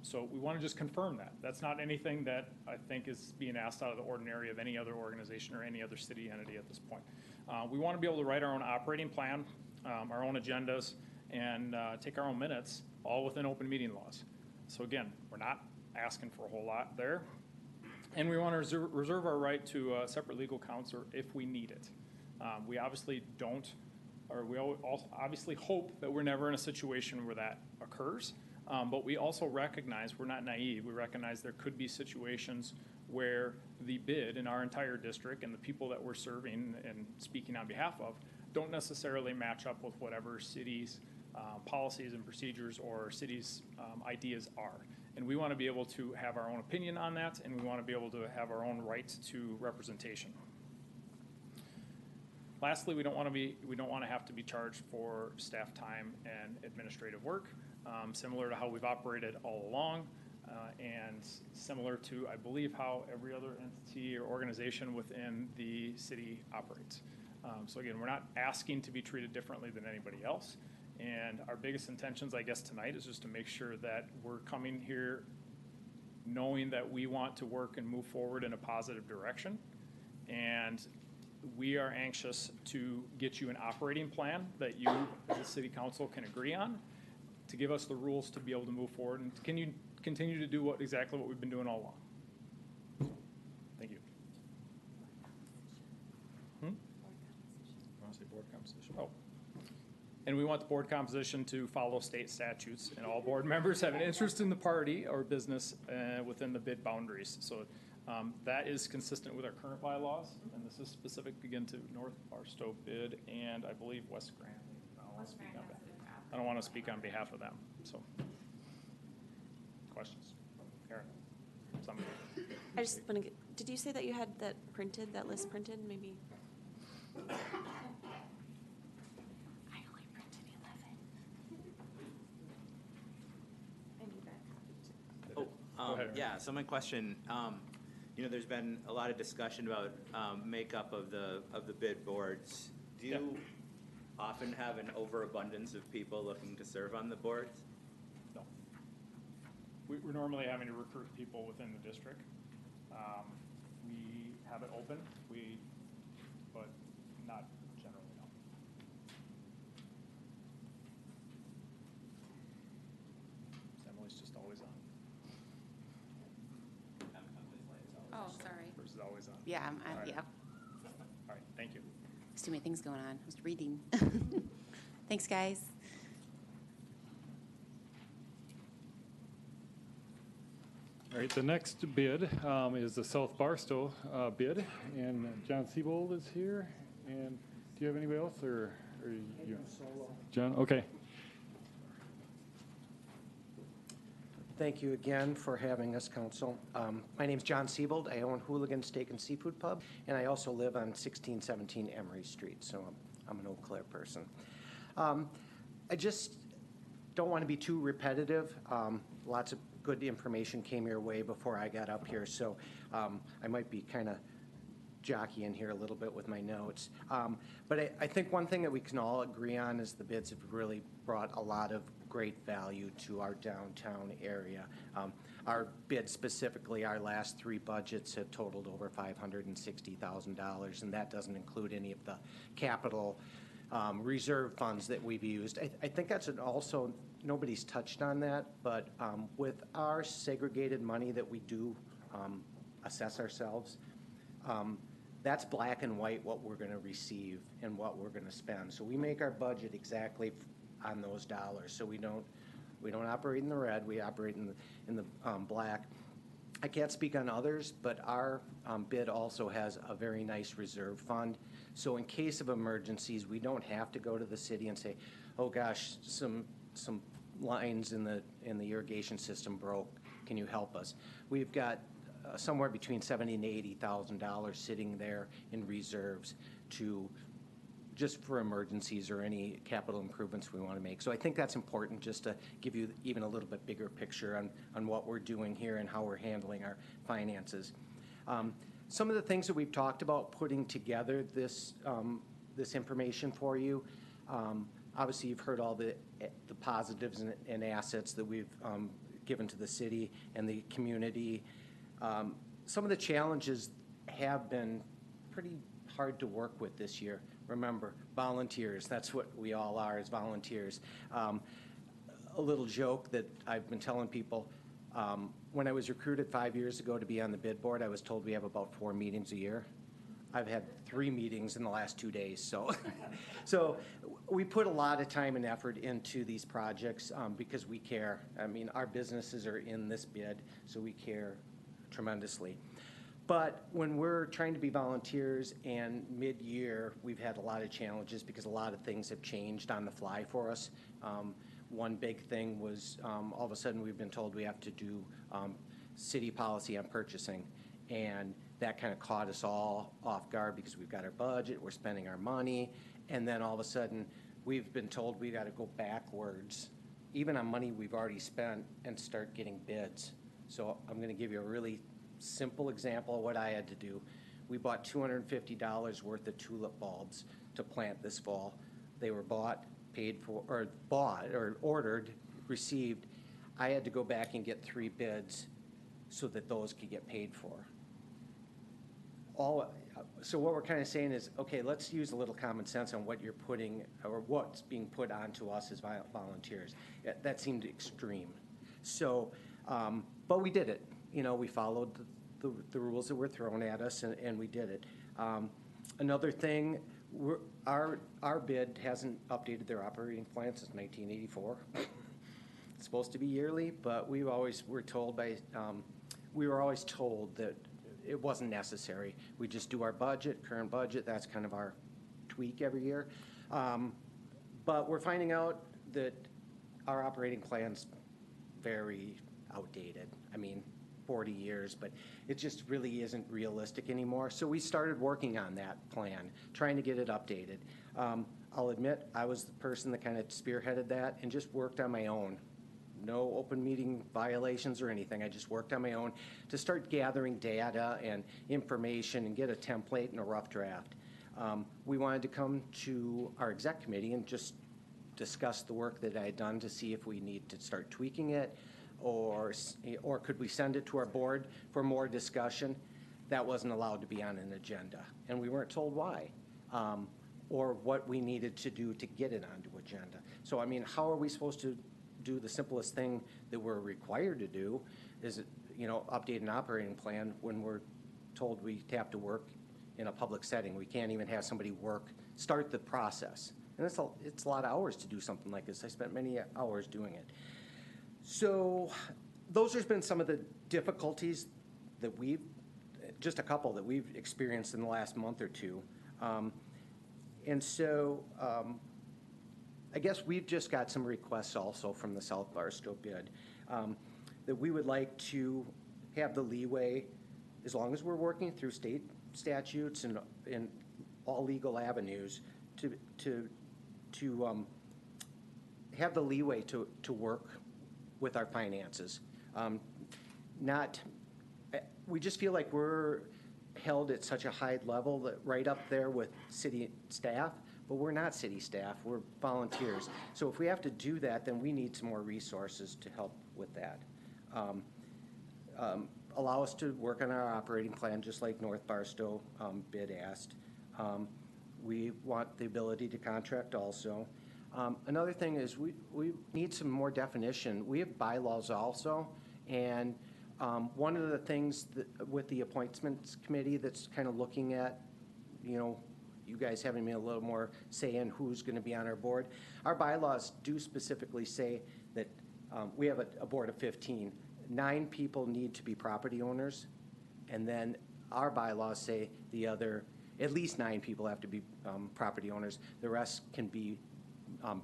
So we want to just confirm that. That's not anything that I think is being asked out of the ordinary of any other organization or any other city entity at this point. We want to be able to write our own operating plan, our own agendas, and take our own minutes, all within open meeting laws. So again, we're not asking for a whole lot there. And we want to reserve our right to a separate legal counsel if we need it. We obviously don't, or we obviously hope that we're never in a situation where that occurs. But we also recognize, we're not naive, we recognize there could be situations where the bid in our entire district and the people that we're serving and speaking on behalf of don't necessarily match up with whatever cities' policies and procedures or cities' ideas are. And we want to be able to have our own opinion on that, and we want to be able to have our own right to representation. Lastly, we don't want to have to be charged for staff time and administrative work, similar to how we've operated all along, and similar to, I believe, how every other entity or organization within the city operates. So again, we're not asking to be treated differently than anybody else. And our biggest intentions, I guess, tonight is just to make sure that we're coming here knowing that we want to work and move forward in a positive direction. And we are anxious to get you an operating plan that you, as a city council, can agree on to give us the rules to be able to move forward. And can you continue to do exactly what we've been doing all along? Thank you. I want to say board composition. Oh. And we want the board composition to follow state statutes, and all board members have an interest in the party or business within the bid boundaries. So that is consistent with our current bylaws, and this is specific again to North Barstow bid and I believe West Granby. I don't want to speak on behalf of them. So, questions? Karen? Somebody? I just want to get, did you say that you had that printed, that list printed, maybe? ahead. Yeah, so my question, there's been a lot of discussion about makeup of the bid boards. Do you often have an overabundance of people looking to serve on the boards? No. We're normally having to recruit people within the district. We have it open, but not generally, no. Emily's just always on. Oh, sorry. Hers is always on. Yeah, All right. yeah. All right, thank you. There's too many things going on. I was reading. Thanks, guys. All right, the next bid is the South Barstow bid, and John Siebold is here. And do you have anybody else, or you? John, okay. Thank you again for having us, Council. My name's John Siebold. I own Hooligan Steak and Seafood Pub, and I also live on 1617 Emery Street, so I'm an Eau Claire person. I just don't want to be too repetitive. Lots of good information came your way before I got up here, so I might be kind of jockeying here a little bit with my notes. But I think one thing that we can all agree on is the bids have really brought a lot of great value to our downtown area. Our bid specifically, our last 3 budgets have totaled over $560,000, and that doesn't include any of the capital reserve funds that we've used. I think that's also, nobody's touched on that, but with our segregated money that we do assess ourselves, that's black and white what we're going to receive and what we're going to spend. So we make our budget exactly on those dollars. So we don't operate in the red. We operate in the black. I can't speak on others, but our bid also has a very nice reserve fund. So in case of emergencies, we don't have to go to the city and say, "Oh gosh, some lines in the irrigation system broke. Can you help us?" We've got somewhere between $70,000 and $80,000 sitting there in reserves to just for emergencies or any capital improvements we want to make. So I think that's important, just to give you even a little bit bigger picture on what we're doing here and how we're handling our finances. Some of the things that we've talked about putting together this information for you. Obviously, you've heard all the positives and assets that we've given to the city and the community. Some of the challenges have been pretty hard to work with this year. Remember, volunteers, that's what we all are, as volunteers. A little joke that I've been telling people, when I was recruited 5 years ago to be on the bid board, I was told we have about 4 meetings a year. I've had 3 meetings in the last 2 days, so we put a lot of time and effort into these projects because we care. I mean, our businesses are in this bid, so we care tremendously. But when we're trying to be volunteers and mid-year, we've had a lot of challenges because a lot of things have changed on the fly for us. One big thing was all of a sudden we've been told we have to do city policy on purchasing, and that kind of caught us all off guard because we've got our budget, we're spending our money, and then all of a sudden we've been told we got to go backwards, even on money we've already spent, and start getting bids. So I'm going to give you a really simple example of what I had to do. We bought $250 worth of tulip bulbs to plant this fall. They were bought, paid for, or ordered, received. I had to go back and get 3 bids so that those could get paid for. So what we're kind of saying is, okay, let's use a little common sense on what you're putting, or what's being put onto us as volunteers. That seemed extreme. So, but we did it. We followed the rules that were thrown at us, and we did it. Another thing, our bid hasn't updated their operating plan since 1984. It's supposed to be yearly, but we were always told that it wasn't necessary. We just do our budget, current budget. That's kind of our tweak every year. But we're finding out that our operating plan's very outdated. I mean, 40 years, but it just really isn't realistic anymore. So we started working on that plan, trying to get it updated. I'll admit, I was the person that kind of spearheaded that and just worked on my own no open meeting violations or anything. I just worked on my own to start gathering data and information and get a template and a rough draft. We wanted to come to our exec committee and just discuss the work that I had done to see if we need to start tweaking it, or could we send it to our board for more discussion. That wasn't allowed to be on an agenda, and we weren't told why, or what we needed to do to get it onto agenda. So, I mean, how are we supposed to do the simplest thing that we're required to do, is, update an operating plan when we're told we have to work in a public setting? We can't even have somebody start the process. And it's a lot of hours to do something like this. I spent many hours doing it. So those have been some of the difficulties that just a couple that we've experienced in the last month or two. And so I guess we've just got some requests also from the South Barstow bid that we would like to have the leeway, as long as we're working through state statutes and all legal avenues, to have the leeway to work with our finances. We just feel like we're held at such a high level, that right up there with city staff, but we're not city staff, we're volunteers. So if we have to do that, then we need some more resources to help with that. Allow us to work on our operating plan, just like North Barstow bid asked. We want the ability to contract also. Another thing is we need some more definition. We have bylaws also, and one of the things with the appointments committee that's kind of looking at, you guys having me a little more say in who's going to be on our board. Our bylaws do specifically say that we have a board of 15. 9 people need to be property owners, and then our bylaws say at least 9 people have to be property owners. The rest can be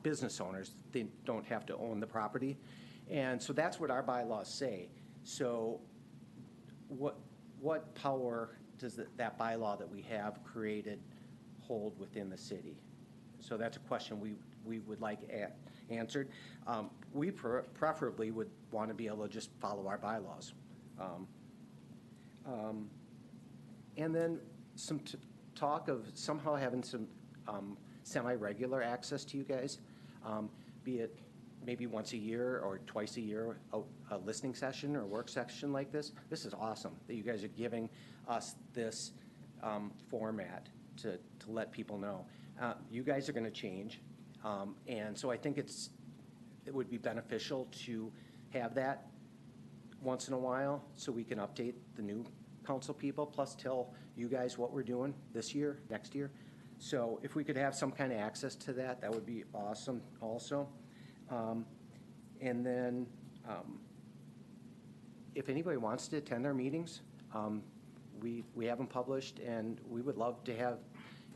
business owners. They don't have to own the property. And so that's what our bylaws say. So what power does that bylaw that we have created hold within the city? So that's a question we would like answered. We preferably would want to be able to just follow our bylaws. And then some talk of somehow having some semi-regular access to you guys, be it maybe once a year or twice a year, a listening session or work session like this. This is awesome that you guys are giving us this format to let people know. You guys are going to change, and so I think it would be beneficial to have that once in a while so we can update the new council people, plus tell you guys what we're doing this year, next year. So if we could have some kind of access to that, that would be awesome also. And then if anybody wants to attend our meetings, we have them published, and we would love to have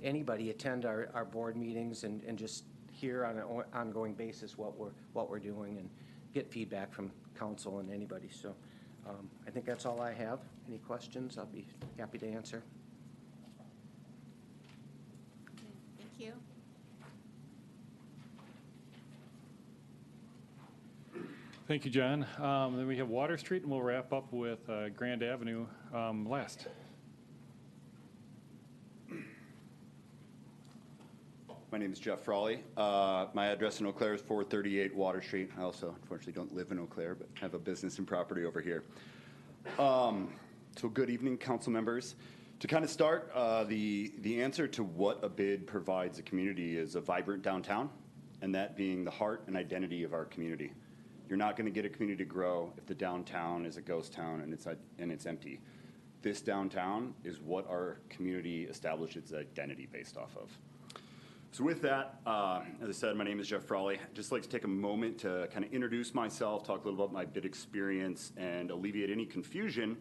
anybody attend our board meetings and just hear on an ongoing basis what we're doing and get feedback from council and anybody. So I think that's all I have. Any questions? I'll be happy to answer. Thank you. Thank you, John. Then we have Water Street, and we'll wrap up with Grand Avenue last. My name is Jeff Frawley. My address in Eau Claire is 438 Water Street. I also, unfortunately, don't live in Eau Claire, but have a business and property over here. So good evening, council members. To kind of start, the answer to what a bid provides a community is a vibrant downtown, and that being the heart and identity of our community. You're not going to get a community to grow if the downtown is a ghost town and it's empty. This downtown is what our community established its identity based off of. So with that, as I said, my name is Jeff Frawley. I'd just like to take a moment to kind of introduce myself, talk a little about my bid experience, and alleviate any confusion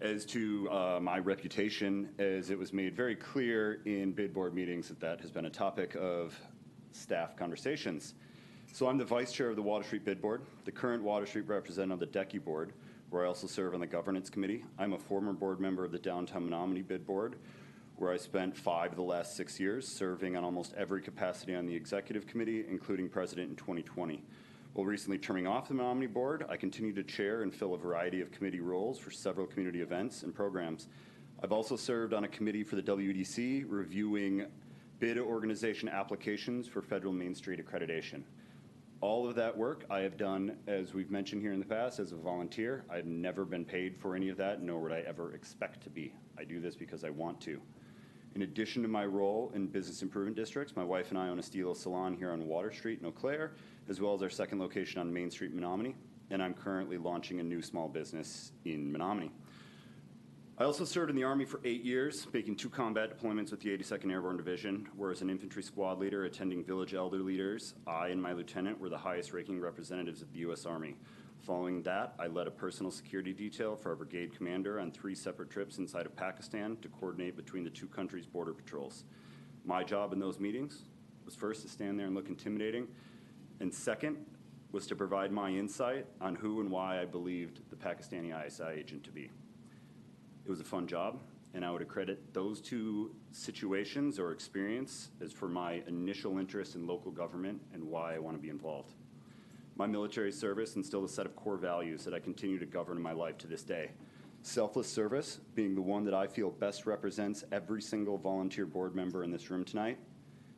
as to my reputation, as it was made very clear in bid board meetings that has been a topic of staff conversations. So I'm the vice chair of the Water Street Bid Board, the current Water Street representative on the DECI board, where I also serve on the governance committee. I'm a former board member of the Downtown Menominee Bid Board, where I spent 5 of the last 6 years serving on almost every capacity on the executive committee, including president in 2020. While recently terming off the Menominee Board, I continue to chair and fill a variety of committee roles for several community events and programs. I've also served on a committee for the WEDC reviewing bid organization applications for federal Main Street accreditation. All of that work I have done, as we've mentioned here in the past, as a volunteer. I've never been paid for any of that, nor would I ever expect to be. I do this because I want to. In addition to my role in business improvement districts, my wife and I own a Stilo salon here on Water Street in Eau Claire, as well as our second location on Main Street, Menominee, and I'm currently launching a new small business in Menominee. I also served in the Army for 8 years, making 2 combat deployments with the 82nd Airborne Division, where as an infantry squad leader attending village elder leaders, I and my lieutenant were the highest ranking representatives of the U.S. Army. Following that, I led a personal security detail for our brigade commander on 3 separate trips inside of Pakistan to coordinate between the 2 countries' border patrols. My job in those meetings was first to stand there and look intimidating, and second was to provide my insight on who and why I believed the Pakistani ISI agent to be. It was a fun job, and I would accredit those 2 situations or experience as for my initial interest in local government and why I want to be involved. My military service instilled a set of core values that I continue to govern in my life to this day. Selfless service being the one that I feel best represents every single volunteer board member in this room tonight,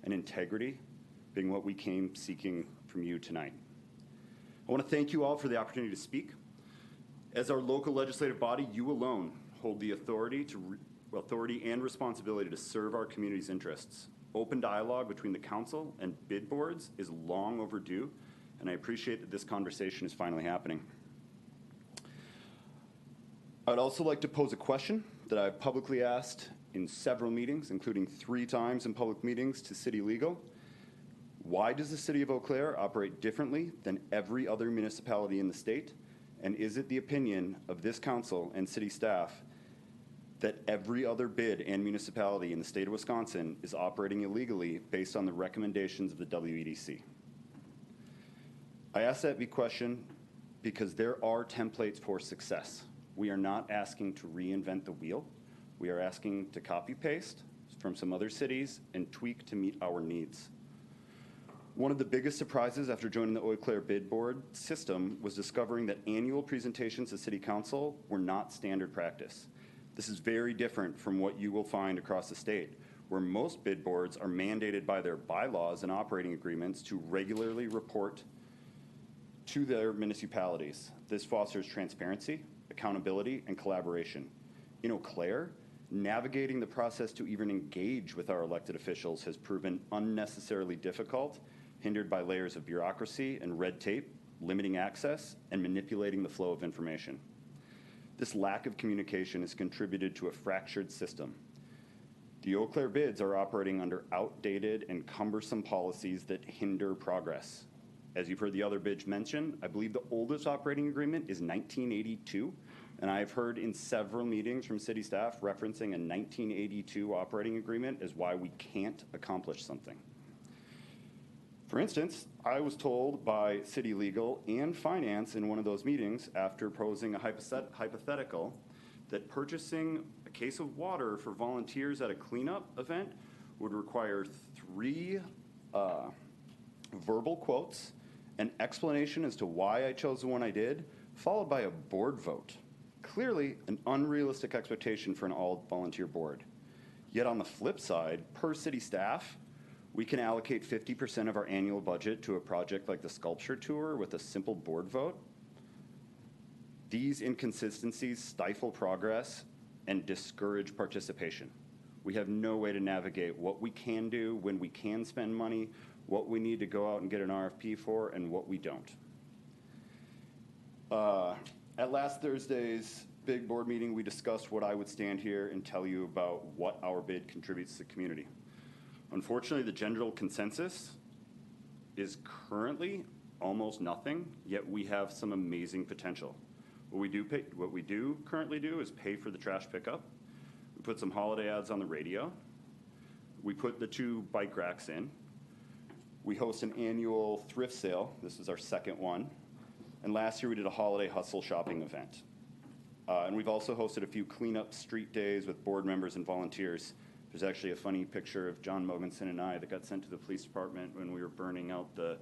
and integrity being what we came seeking from you tonight. I want to thank you all for the opportunity to speak. As our local legislative body, you alone hold the authority and responsibility to serve our community's interests. Open dialogue between the council and bid boards is long overdue, and I appreciate that this conversation is finally happening. I'd also like to pose a question that I've publicly asked in several meetings, including 3 times in public meetings to City Legal. Why does the City of Eau Claire operate differently than every other municipality in the state? And is it the opinion of this council and city staff that every other bid and municipality in the state of Wisconsin is operating illegally based on the recommendations of the WEDC? I ask that question because there are templates for success. We are not asking to reinvent the wheel. We are asking to copy-paste from some other cities and tweak to meet our needs. One of the biggest surprises after joining the Eau Claire bid board system was discovering that annual presentations to City Council were not standard practice. This is very different from what you will find across the state, where most bid boards are mandated by their bylaws and operating agreements to regularly report to their municipalities. This fosters transparency, accountability, and collaboration. In Eau Claire, navigating the process to even engage with our elected officials has proven unnecessarily difficult, hindered by layers of bureaucracy and red tape, limiting access, and manipulating the flow of information. This lack of communication has contributed to a fractured system. The Eau Claire bids are operating under outdated and cumbersome policies that hinder progress. As you've heard the other bids mention, I believe the oldest operating agreement is 1982, and I've heard in several meetings from city staff referencing a 1982 operating agreement as why we can't accomplish something. For instance, I was told by City Legal and Finance in one of those meetings after posing a hypothetical that purchasing a case of water for volunteers at a cleanup event would require 3 verbal quotes, an explanation as to why I chose the one I did, followed by a board vote. Clearly an unrealistic expectation for an all-volunteer board. Yet on the flip side, per city staff, we can allocate 50% of our annual budget to a project like the sculpture tour with a simple board vote. These inconsistencies stifle progress and discourage participation. We have no way to navigate what we can do, when we can spend money, what we need to go out and get an RFP for, and what we don't. At last Thursday's big board meeting, we discussed what I would stand here and tell you about what our bid contributes to the community. Unfortunately, the general consensus is currently almost nothing, yet we have some amazing potential. What we do currently do is pay for the trash pickup. We put some holiday ads on the radio. We put the 2 bike racks in. We host an annual thrift sale. This is our second one. And last year we did a holiday hustle shopping event. And we've also hosted a few cleanup street days with board members and volunteers. There's actually a funny picture of John Mogensen and I that got sent to the police department when we were burning out the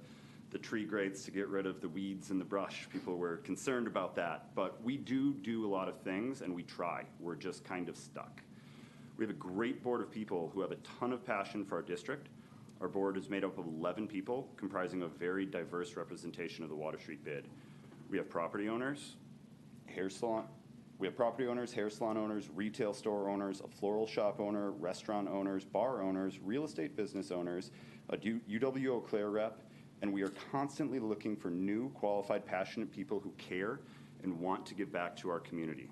the tree grates to get rid of the weeds and the brush. People were concerned about that. But we do a lot of things, and we try. We're just kind of stuck. We have a great board of people who have a ton of passion for our district. Our board is made up of 11 people, comprising a very diverse representation of the Water Street bid. We have property owners, hair salon owners, retail store owners, a floral shop owner, restaurant owners, bar owners, real estate business owners, a UW Eau Claire rep, and we are constantly looking for new, qualified, passionate people who care and want to give back to our community.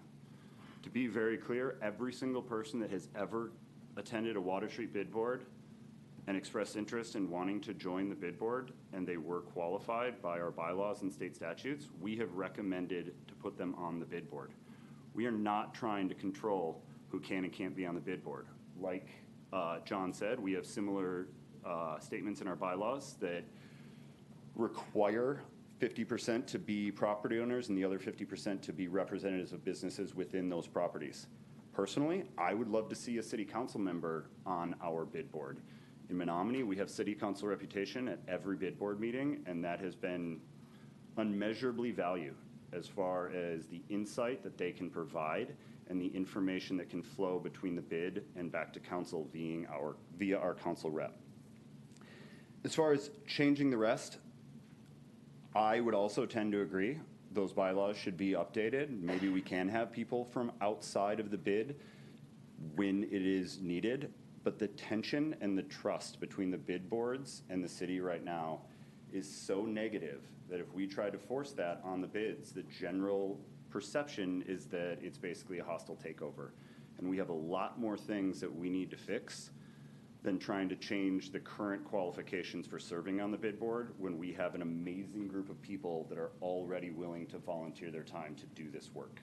To be very clear, every single person that has ever attended a Water Street bid board and expressed interest in wanting to join the bid board, and they were qualified by our bylaws and state statutes, we have recommended to put them on the bid board. We are not trying to control who can and can't be on the bid board. Like John said, we have similar statements in our bylaws that require 50% to be property owners and the other 50% to be representatives of businesses within those properties. Personally, I would love to see a city council member on our bid board. In Menominee, we have city council reputation at every bid board meeting, and that has been unmeasurably valued as far as the insight that they can provide and the information that can flow between the bid and back to council via our council rep. As far as changing the rest, I would also tend to agree. Those bylaws should be updated. Maybe we can have people from outside of the bid when it is needed. But the tension and the trust between the bid boards and the city right now is so negative that if we try to force that on the bids, the general perception is that it's basically a hostile takeover. And we have a lot more things that we need to fix than trying to change the current qualifications for serving on the bid board when we have an amazing group of people that are already willing to volunteer their time to do this work.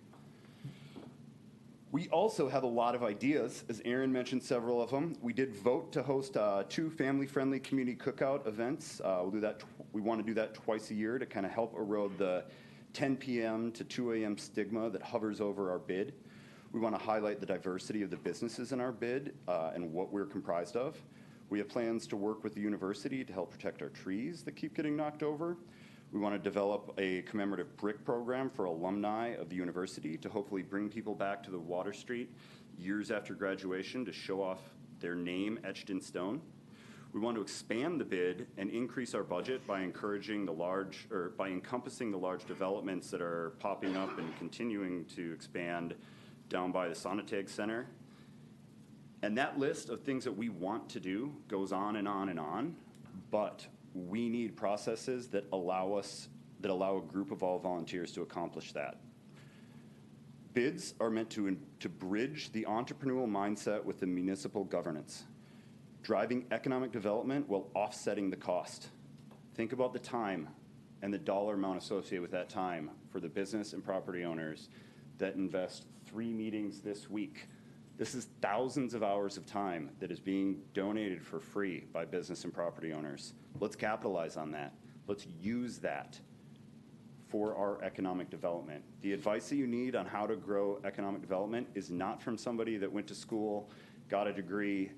We also have a lot of ideas, as Aaron mentioned several of them. We did vote to host 2 family-friendly community cookout events. We'll do that. We want to do that twice a year to kind of help erode the 10 p.m. to 2 a.m. stigma that hovers over our bid. We want to highlight the diversity of the businesses in our bid and what we're comprised of. We have plans to work with the university to help protect our trees that keep getting knocked over. We want to develop a commemorative brick program for alumni of the university to hopefully bring people back to the Water Street years after graduation to show off their name etched in stone. We want to expand the bid and increase our budget by encompassing the large developments that are popping up and continuing to expand down by the Sonotag Center. And that list of things that we want to do goes on and on and on, but we need processes that allow a group of all volunteers to accomplish that. Bids are meant to bridge the entrepreneurial mindset with the municipal governance, driving economic development while offsetting the cost. Think about the time and the dollar amount associated with that time for the business and property owners that invest 3 meetings this week. This is thousands of hours of time that is being donated for free by business and property owners. Let's capitalize on that. Let's use that for our economic development. The advice that you need on how to grow economic development is not from somebody that went to school, got a degree,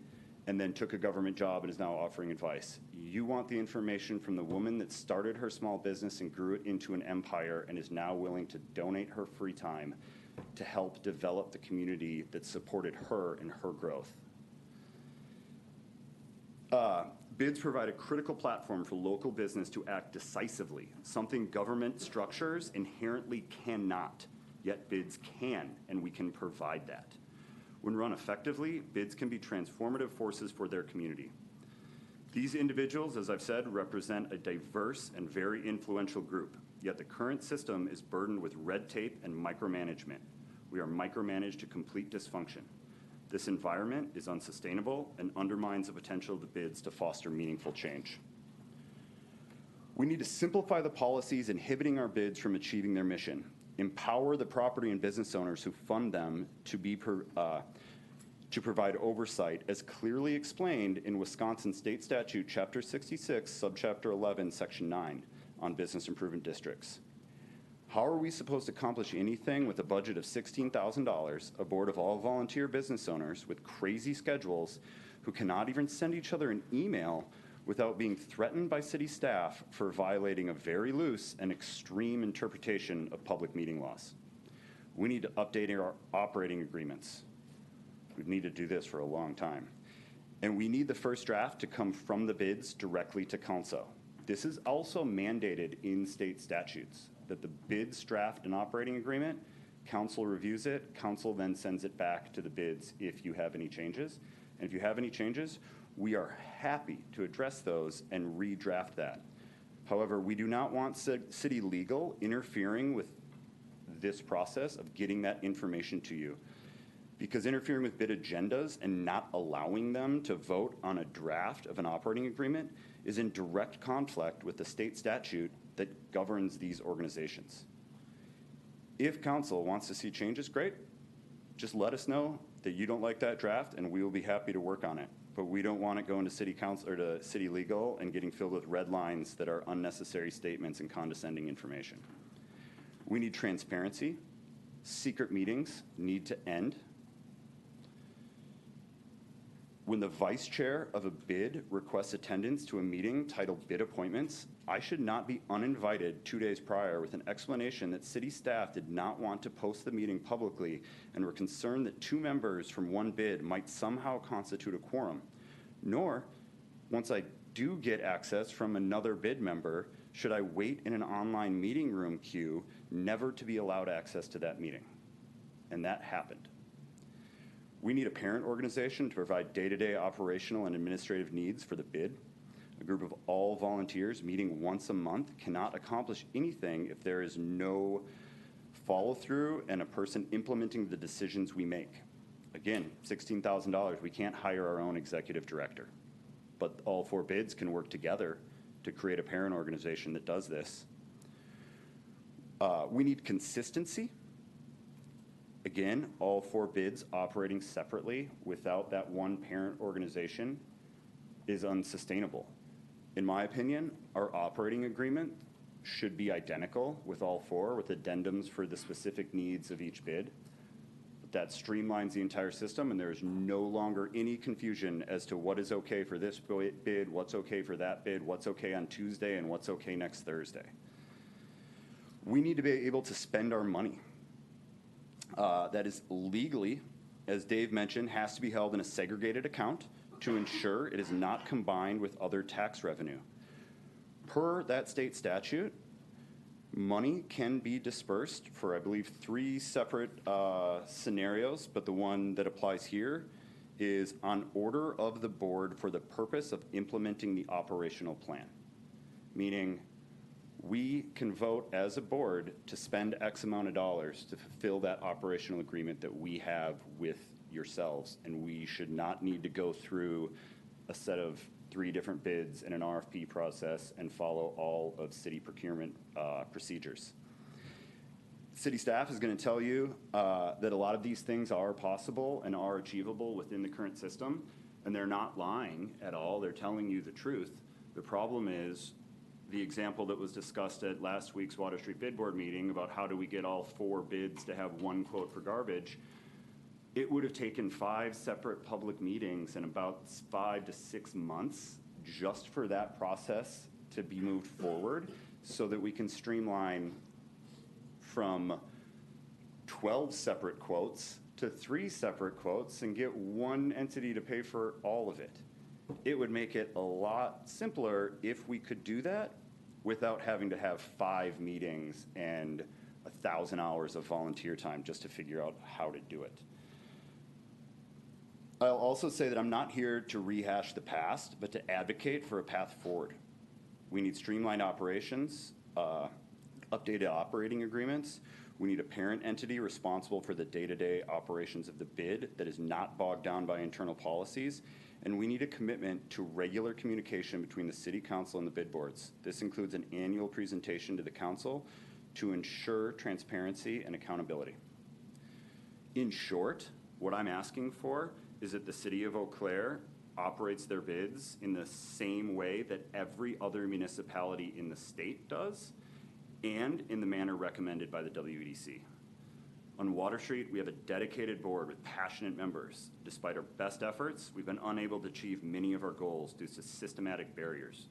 and then took a government job and is now offering advice. You want the information from the woman that started her small business and grew it into an empire and is now willing to donate her free time to help develop the community that supported her in her growth. Bids provide a critical platform for local business to act decisively, something government structures inherently cannot, yet bids can, and we can provide that. When run effectively, bids can be transformative forces for their community. These individuals, as I've said, represent a diverse and very influential group, yet the current system is burdened with red tape and micromanagement. We are micromanaged to complete dysfunction. This environment is unsustainable and undermines the potential of the bids to foster meaningful change. We need to simplify the policies inhibiting our bids from achieving their mission, empower the property and business owners who fund them to provide oversight as clearly explained in Wisconsin State Statute Chapter 66, Subchapter 11, Section 9 on business improvement districts. How are we supposed to accomplish anything with a budget of $16,000, a board of all volunteer business owners with crazy schedules who cannot even send each other an email without being threatened by city staff for violating a very loose and extreme interpretation of public meeting laws. We need to update our operating agreements. We've needed to do this for a long time. And we need the first draft to come from the bids directly to council. This is also mandated in state statutes, that the bids draft an operating agreement, council reviews it, council then sends it back to the bids if you have any changes. And if you have any changes, we are happy to address those and redraft that. However, we do not want city legal interfering with this process of getting that information to you, because interfering with bid agendas and not allowing them to vote on a draft of an operating agreement is in direct conflict with the state statute that governs these organizations. If council wants to see changes, great. Just let us know that you don't like that draft and we will be happy to work on it. But we don't want it going to city council or to city legal and getting filled with red lines that are unnecessary statements and condescending information. We need transparency. Secret meetings need to end. When the vice chair of a bid requests attendance to a meeting titled Bid Appointments, I should not be uninvited 2 days prior with an explanation that city staff did not want to post the meeting publicly and were concerned that 2 members from one bid might somehow constitute a quorum. Nor, once I do get access from another bid member, should I wait in an online meeting room queue never to be allowed access to that meeting. And that happened. We need a parent organization to provide day-to-day operational and administrative needs for the bid. A group of all volunteers meeting once a month cannot accomplish anything if there is no follow-through and a person implementing the decisions we make. Again, $16,000, we can't hire our own executive director, but all 4 bids can work together to create a parent organization that does this. We need consistency. Again, all 4 bids operating separately without that one parent organization is unsustainable. In my opinion, our operating agreement should be identical with all 4 with addendums for the specific needs of each bid. That streamlines the entire system and there is no longer any confusion as to what is okay for this bid, what's okay for that bid, what's okay on Tuesday, and what's okay next Thursday. We need to be able to spend our money. That is legally, as Dave mentioned, has to be held in a segregated account to ensure it is not combined with other tax revenue. Per that state statute, money can be dispersed for, I believe, 3 separate scenarios, but the one that applies here is on order of the board for the purpose of implementing the operational plan, meaning we can vote as a board to spend X amount of dollars to fulfill that operational agreement that we have with yourselves, and we should not need to go through a set of 3 different bids and an RFP process and follow all of city procurement procedures. City staff is going to tell you that a lot of these things are possible and are achievable within the current system, and they're not lying at all. They're telling you the truth. The problem is the example that was discussed at last week's Water Street Bid Board meeting about how do we get all 4 bids to have one quote for garbage. It would have taken 5 separate public meetings and about 5 to 6 months just for that process to be moved forward so that we can streamline from 12 separate quotes to 3 separate quotes and get one entity to pay for all of it. It would make it a lot simpler if we could do that without having to have 5 meetings and 1,000 hours of volunteer time just to figure out how to do it. I'll also say that I'm not here to rehash the past, but to advocate for a path forward. We need streamlined operations, updated operating agreements. We need a parent entity responsible for the day-to-day operations of the bid that is not bogged down by internal policies. And we need a commitment to regular communication between the city council and the bid boards. This includes an annual presentation to the council to ensure transparency and accountability. In short, what I'm asking for is that the city of Eau Claire operates their bids in the same way that every other municipality in the state does, and in the manner recommended by the WEDC. On Water Street, we have a dedicated board with passionate members. Despite our best efforts, we've been unable to achieve many of our goals due to systematic barriers.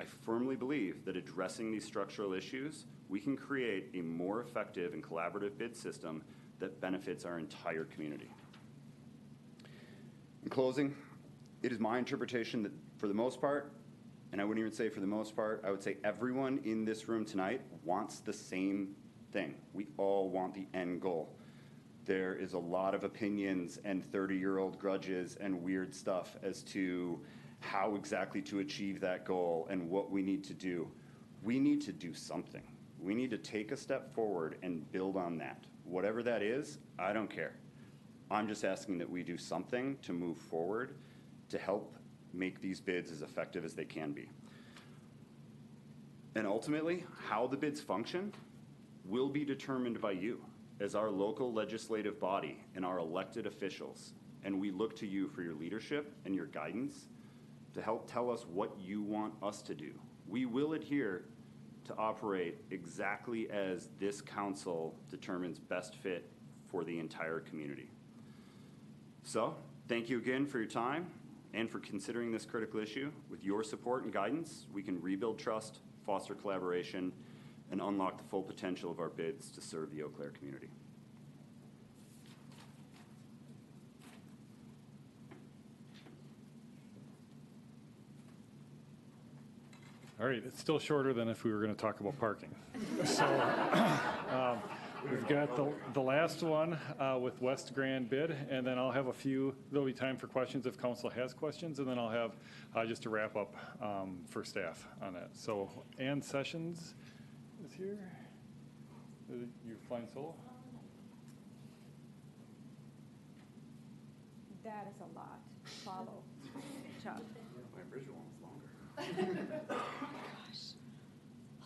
I firmly believe that addressing these structural issues, we can create a more effective and collaborative bid system that benefits our entire community. In closing, it is my interpretation that for the most part, and I wouldn't even say for the most part, I would say everyone in this room tonight wants the same thing. We all want the end goal. There is a lot of opinions and 30-year-old grudges and weird stuff as to how exactly to achieve that goal and what we need to do. We need to do something. We need to take a step forward and build on that. Whatever that is, I don't care. I'm just asking that we do something to move forward to help make these bids as effective as they can be. And ultimately, how the bids function will be determined by you as our local legislative body and our elected officials. And we look to you for your leadership and your guidance to help tell us what you want us to do. We will adhere to operate exactly as this council determines best fit for the entire community. So, thank you again for your time and for considering this critical issue. With your support and guidance, we can rebuild trust, foster collaboration, and unlock the full potential of our bids to serve the Eau Claire community. All right, it's still shorter than if we were going to talk about parking. So we've got the last one with West Grand bid, and then I'll have a few. There'll be time for questions if council has questions, and then I'll have just a wrap up for staff on that. So Ann Sessions is here. You're flying solo? That is a lot to follow. Chuck. My visual is longer. Gosh.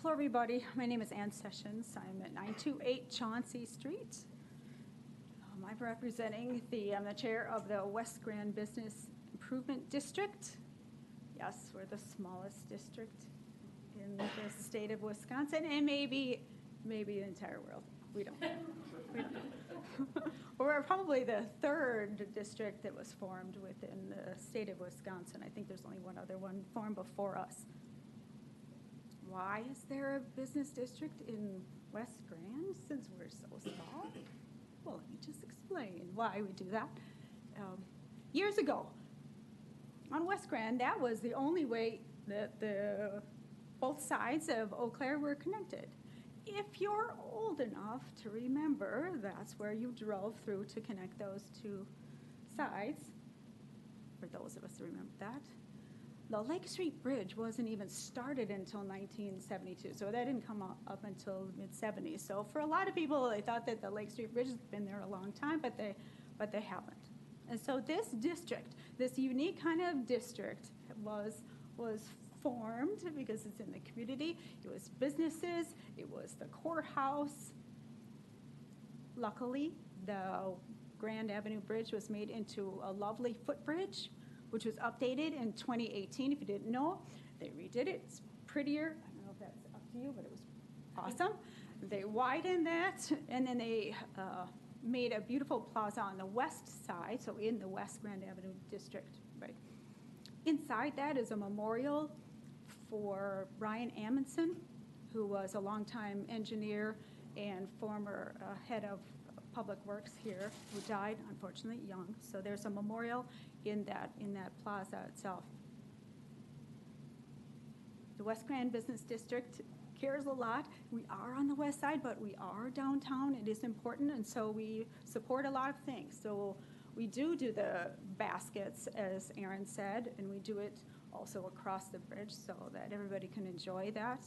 Hello, everybody. My name is Ann Sessions. I'm at 928 Chauncey Street. I'm representing I'm the chair of the West Grand Business Improvement District. Yes, we're the smallest district in the state of Wisconsin, and maybe the entire world. We don't know. We don't know. We're probably the third district that was formed within the state of Wisconsin. I think there's only one other one formed before us. Why is there a business district in West Grand since we're so small? Well, let me just explain why we do that. Years ago, on West Grand, that was the only way that both sides of Eau Claire were connected. If you're old enough to remember, that's where you drove through to connect those two sides, for those of us who remember that. The Lake Street Bridge wasn't even started until 1972, so that didn't come up until the mid-'70s. So for a lot of people, they thought that the Lake Street Bridge has been there a long time, but they haven't. And so this district, this unique kind of district, was formed because it's in the community. It was businesses. It was the courthouse. Luckily, the Grand Avenue Bridge was made into a lovely footbridge, which was updated in 2018. If you didn't know, they redid it. It's prettier. I don't know if that's up to you, but it was awesome. They widened that, and then they made a beautiful plaza on the west side, so in the West Grand Avenue district, right? Inside that is a memorial for Brian Amundson, who was a longtime engineer and former head of Public Works here, who died, unfortunately, young. So there's a memorial in that plaza itself. The West Grand Business District cares a lot. We are on the west side, but we are downtown. It is important, and so we support a lot of things. So we do the baskets, as Aaron said, and we do it also across the bridge so that everybody can enjoy that.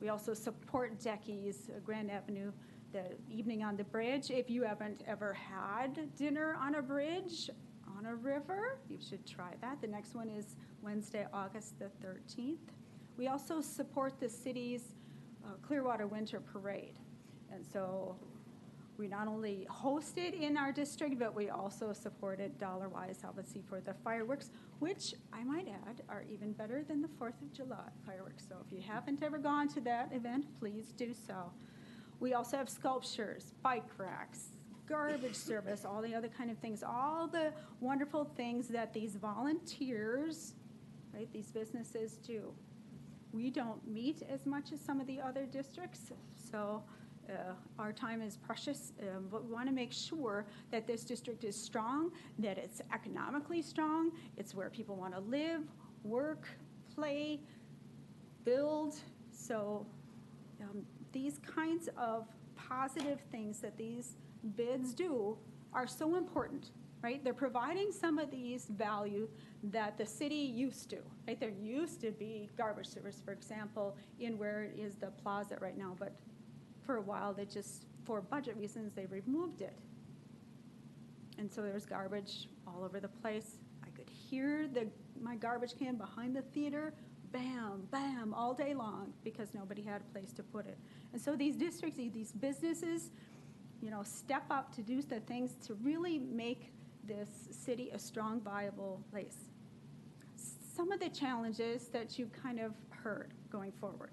We also support Decky's Grand Avenue, the evening on the bridge. If you haven't ever had dinner on a bridge, on a river, you should try that. The next one is Wednesday, August the 13th. We also support the city's Clearwater Winter Parade. And so we not only host it in our district, but we also support it dollar-wise, obviously, for the fireworks, which I might add are even better than the 4th of July fireworks. So if you haven't ever gone to that event, please do so. We also have sculptures, bike racks, garbage service, all the other kind of things, all the wonderful things that these volunteers, right, these businesses do. We don't meet as much as some of the other districts, so our time is precious, but we want to make sure that this district is strong, that it's economically strong, it's where people want to live, work, play, build. So these kinds of positive things that these bids do are so important, right? They're providing some of these value that the city used to, right? There used to be garbage service, for example, in where it is the plaza right now, but for a while they just, for budget reasons, they removed it. And so there's garbage all over the place. I could hear my garbage can behind the theater, bam, bam, all day long because nobody had a place to put it. And so these districts, these businesses, step up to do the things to really make this city a strong, viable place. Some of the challenges that you kind of heard going forward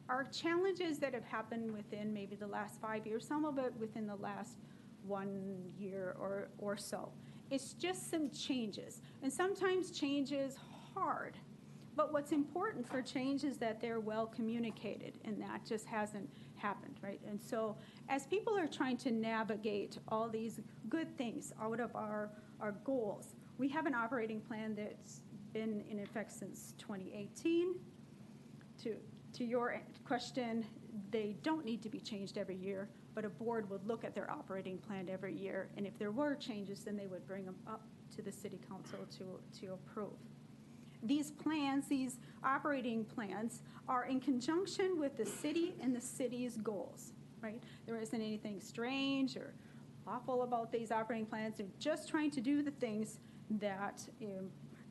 are challenges that have happened within maybe the last 5 years, some of it within the last 1 year or so. It's just some changes. And sometimes change is hard. But what's important for change is that they're well communicated, and that just hasn't happened, right? And so as people are trying to navigate all these good things out of our goals, we have an operating plan that's been in effect since 2018. To your question, they don't need to be changed every year, but a board would look at their operating plan every year, and if there were changes, then they would bring them up to the city council to approve. These plans, these operating plans, are in conjunction with the city and the city's goals, right? There isn't anything strange or awful about these operating plans. They're just trying to do the things that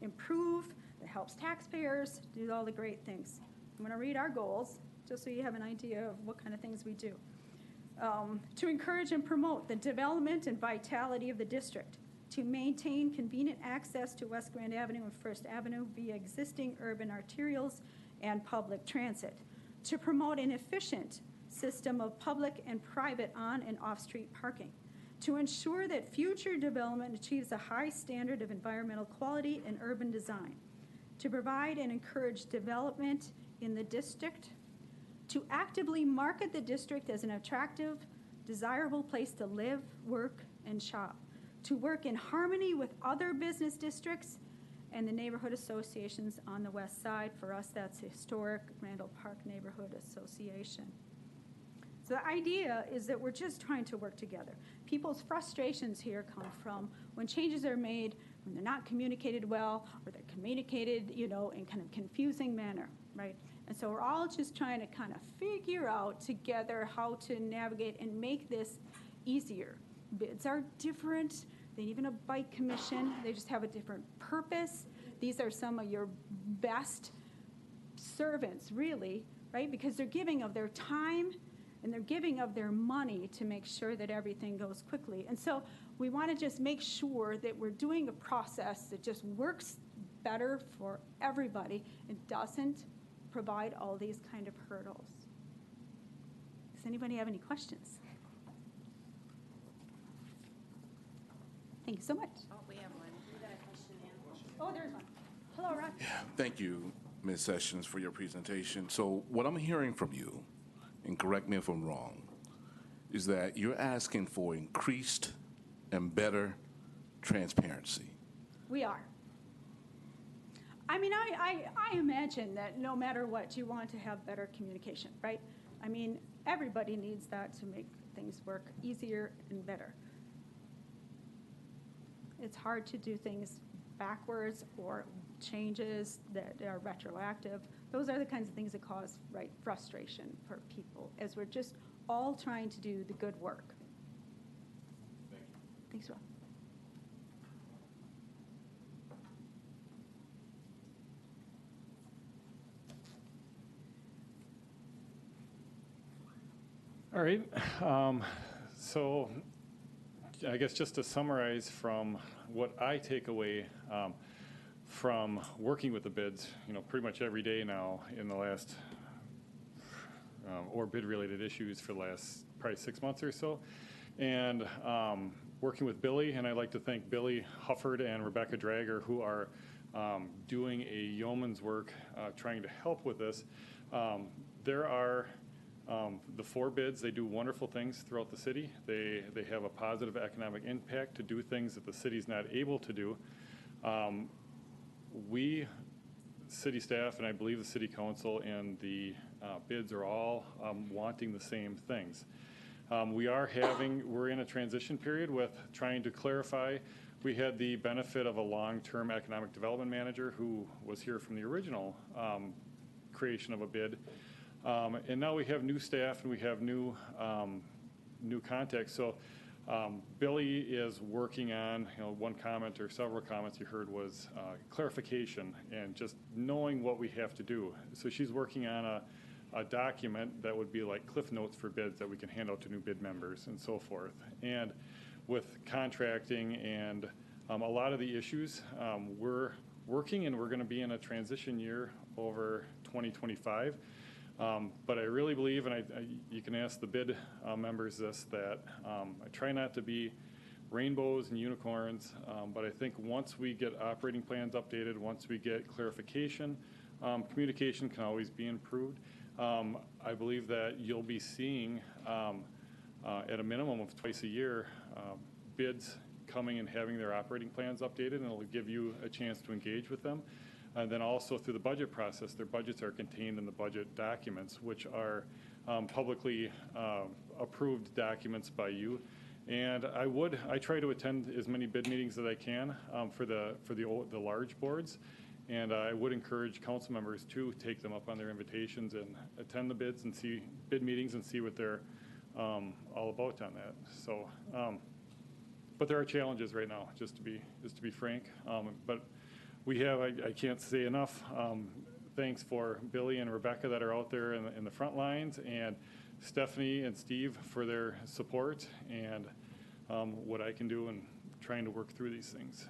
improve, that helps taxpayers, do all the great things. I'm going to read our goals, just so you have an idea of what kind of things we do. To encourage and promote the development and vitality of the district, to maintain convenient access to West Grand Avenue and First Avenue via existing urban arterials and public transit, to promote an efficient system of public and private on and off-street parking, to ensure that future development achieves a high standard of environmental quality and urban design, to provide and encourage development in the district, to actively market the district as an attractive, desirable place to live, work, and shop, to work in harmony with other business districts and the neighborhood associations on the west side. For us, that's Historic Randall Park Neighborhood Association. So the idea is that we're just trying to work together. People's frustrations here come from when changes are made, when they're not communicated well, or they're communicated, in kind of confusing manner, right? And so we're all just trying to kind of figure out together how to navigate and make this easier. Bids are different than even a bike commission. They just have a different purpose. These are some of your best servants, really, right? Because they're giving of their time and they're giving of their money to make sure that everything goes quickly. And so we want to just make sure that we're doing a process that just works better for everybody and doesn't provide all these kind of hurdles. Does anybody have any questions? Thank you so much. Oh, we have one. We got a question, Ann. Oh, there's one. Hello, Rod. Thank you, Ms. Sessions, for your presentation. So what I'm hearing from you, and correct me if I'm wrong, is that you're asking for increased and better transparency. We are. I mean, I imagine that no matter what, you want to have better communication, right? I mean, everybody needs that to make things work easier and better. It's hard to do things backwards or changes that are retroactive. Those are the kinds of things that cause, right, frustration for people as we're just all trying to do the good work. Thank you. Thanks, Rob. All right. So I guess just to summarize from what I take away from working with the bids, pretty much every day now in the last, or bid-related issues for the last probably 6 months or so, And working with Billy, and I'd like to thank Billy Hufford and Rebecca Drager, who are doing a yeoman's work trying to help with this. There are the 4 bids. They do wonderful things throughout the city. They have a positive economic impact to do things that the city's not able to do. We, city staff, and I believe the city council and the bids are all wanting the same things. We're in a transition period with trying to clarify. We had the benefit of a long-term economic development manager who was here from the original creation of a bid. And now we have new staff and we have new contacts. So Billy is working on, one comment or several comments you heard was clarification and just knowing what we have to do. So she's working on a document that would be like cliff notes for bids that we can hand out to new bid members and so forth. And with contracting and a lot of the issues, we're working and we're going to be in a transition year over 2025. But I really believe, and you can ask the bid members this, that I try not to be rainbows and unicorns, but I think once we get operating plans updated, once we get clarification, communication can always be improved. I believe that you'll be seeing at a minimum of twice a year bids coming and having their operating plans updated, and it'll give you a chance to engage with them. And then also through the budget process, their budgets are contained in the budget documents, which are publicly approved documents by you. And I try to attend as many bid meetings as I can for the large boards. And I would encourage council members to take them up on their invitations and attend the bids and see bid meetings and see what they're all about on that. So, but there are challenges right now, just to be frank. But we have, I can't say enough, thanks for Billy and Rebecca that are out there in the front lines, and Stephanie and Steve for their support and what I can do in trying to work through these things.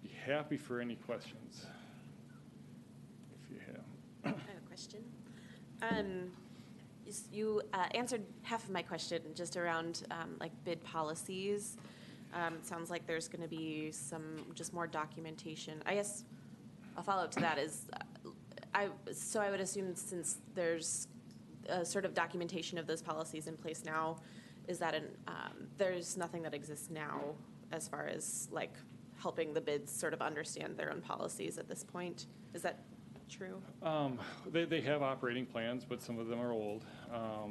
Be happy for any questions, if you have. I have a question. You answered half of my question just around like bid policies. It sounds like there's going to be just more documentation. I guess a follow-up to that is, I would assume since there's a sort of documentation of those policies in place now, is that there's nothing that exists now as far as like helping the bids sort of understand their own policies at this point? Is that true? They have operating plans, but some of them are old.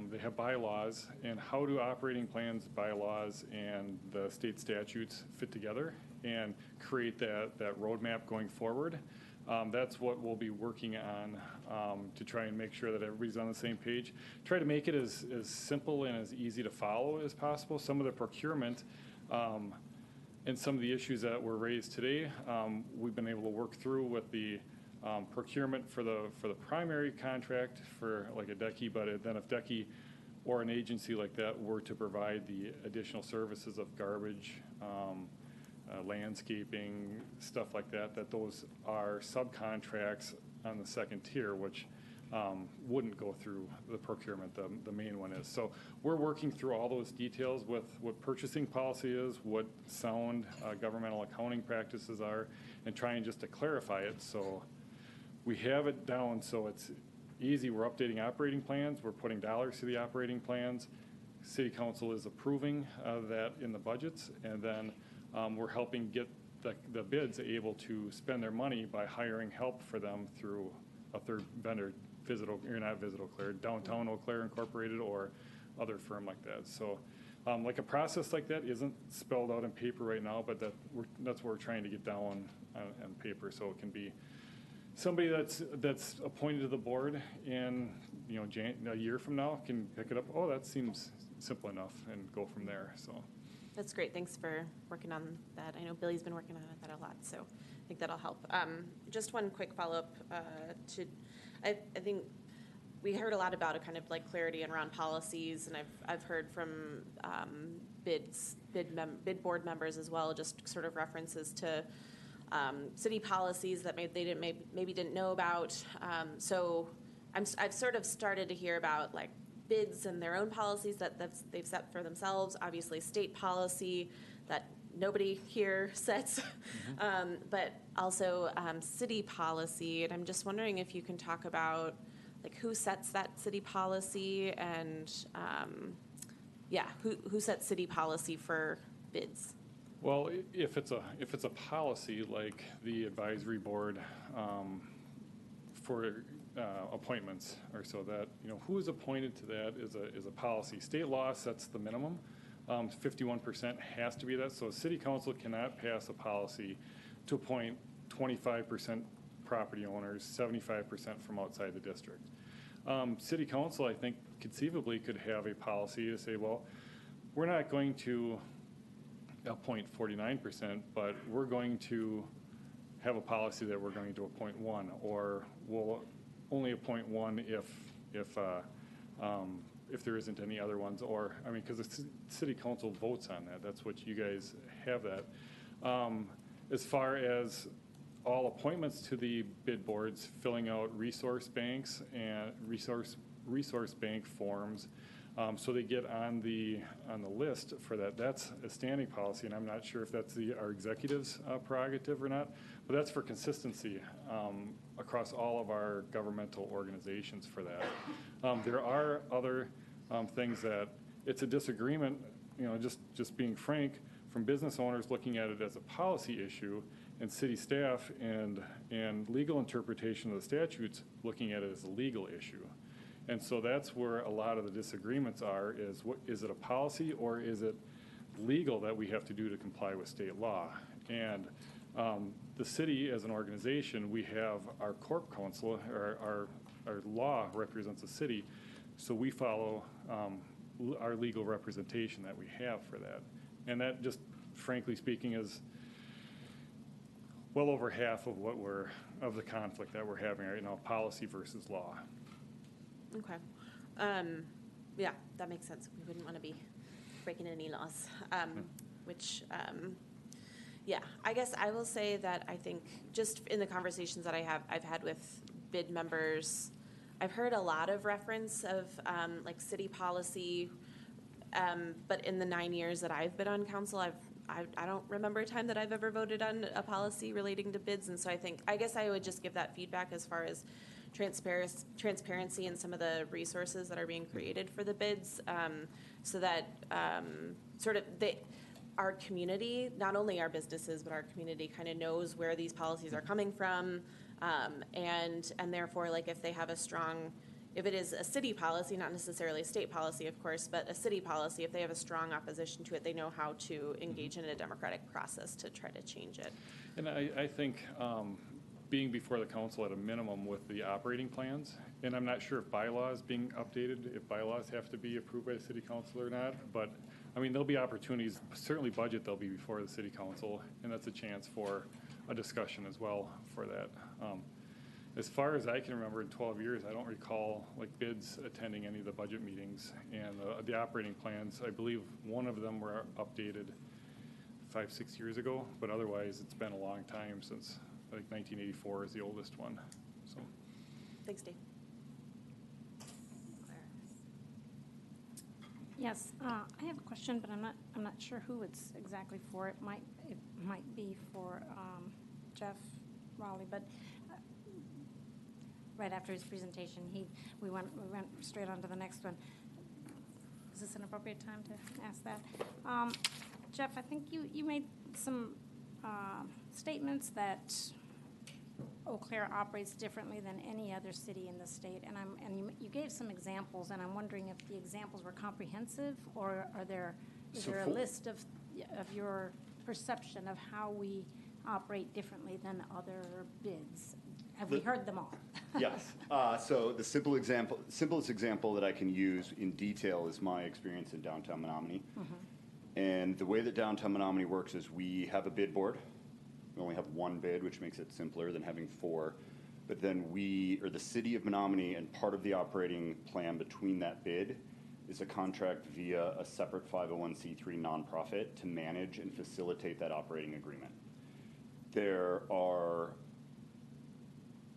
They have bylaws, and how do operating plans, bylaws, and the state statutes fit together and create that roadmap going forward? That's what we'll be working on to try and make sure that everybody's on the same page. Try to make it as simple and as easy to follow as possible. Some of the procurement and some of the issues that were raised today, we've been able to work through with the procurement for the primary contract for like a DECI, but then if DECI or an agency like that were to provide the additional services of garbage, landscaping, stuff like that, those are subcontracts on the second tier, which wouldn't go through the procurement, the main one is. So we're working through all those details with what purchasing policy is, what sound governmental accounting practices are, and trying just to clarify it so we have it down so it's easy. We're updating operating plans. We're putting dollars to the operating plans. City Council is approving that in the budgets, and then we're helping get the bids able to spend their money by hiring help for them through a third vendor, not Visit Eau Claire, Downtown Eau Claire Incorporated, or other firm like that. So like a process like that isn't spelled out in paper right now, but that's what we're trying to get down on paper so it can be somebody that's appointed to the board in a year from now can pick it up. Oh, that seems simple enough, and go from there. So that's great. Thanks for working on that. I know Billy's been working on that a lot, so I think that'll help. Just one quick follow-up I think we heard a lot about a kind of like clarity around policies, and I've heard from bid board members as well, just sort of references to city policies that maybe didn't know about. So I've sort of started to hear about like bids and their own policies that they've set for themselves, obviously state policy that nobody here sets, but also city policy. And I'm just wondering if you can talk about like who sets that city policy and who sets city policy for bids? Well, if it's a policy like the advisory board for appointments, or so that, who is appointed to that is a policy. State law sets the minimum. 51% has to be that. So a city council cannot pass a policy to appoint 25% property owners, 75% from outside the district. City council, I think, conceivably could have a policy to say, well, we're not going to appoint 49%, but we're going to have a policy that we're going to appoint one, or we'll only appoint one if there isn't any other ones, or, because the city council votes on that. That's what you guys have that. As far as all appointments to the bid boards, filling out resource banks and resource bank forms, so they get on the list for that. That's a standing policy, and I'm not sure if that's our executive's prerogative or not, but that's for consistency across all of our governmental organizations for that. There are other things that it's a disagreement, just being frank, from business owners looking at it as a policy issue, and city staff and legal interpretation of the statutes looking at it as a legal issue. And so that's where a lot of the disagreements are, is it a policy or is it legal that we have to do to comply with state law? And the city as an organization, we have our corp council, our law represents the city, so we follow our legal representation that we have for that. And that, just frankly speaking, is well over half of of the conflict that we're having right now, policy versus law. Okay. Yeah, that makes sense. We wouldn't want to be breaking any laws, I guess I will say that I think just in the conversations that I've had with bid members, I've heard a lot of reference of like city policy, but in the 9 years that I've been on council, I don't remember a time that I've ever voted on a policy relating to bids, and so I guess I would just give that feedback as far as transparency in some of the resources that are being created for the bids, so that our community, not only our businesses, but our community kind of knows where these policies are coming from, and therefore, like if they have if it is a city policy, not necessarily a state policy, of course, but a city policy, if they have a strong opposition to it, they know how to engage in a democratic process to try to change it. And I think being before the council at a minimum with the operating plans, and I'm not sure if bylaws being updated, if bylaws have to be approved by the city council or not, but there'll be opportunities, certainly budget they'll be before the city council, and that's a chance for a discussion as well for that. As far as I can remember, in 12 years, I don't recall like bids attending any of the budget meetings, and the operating plans, I believe one of them were updated 5-6 years ago, but otherwise it's been a long time since, I think 1984 is the oldest one. So. Thanks, Dave. Yes, I have a question, but I'm not sure who it's exactly for. It might be for Jeff Raleigh, but right after his presentation, we went straight on to the next one. Is this an appropriate time to ask that? Jeff, I think you made some statements that Eau Claire operates differently than any other city in the state, and you gave some examples, and I'm wondering if the examples were comprehensive, or is there a list of your perception of how we operate differently than other bids? Have we heard them all? Yes. So the simplest example that I can use in detail is my experience in downtown Menominee. Mm-hmm. And the way that downtown Menominee works is we have a bid board. We only have one bid, which makes it simpler than having four. But then the city of Menominee, and part of the operating plan between that bid is a contract via a separate 501c3 nonprofit to manage and facilitate that operating agreement. There are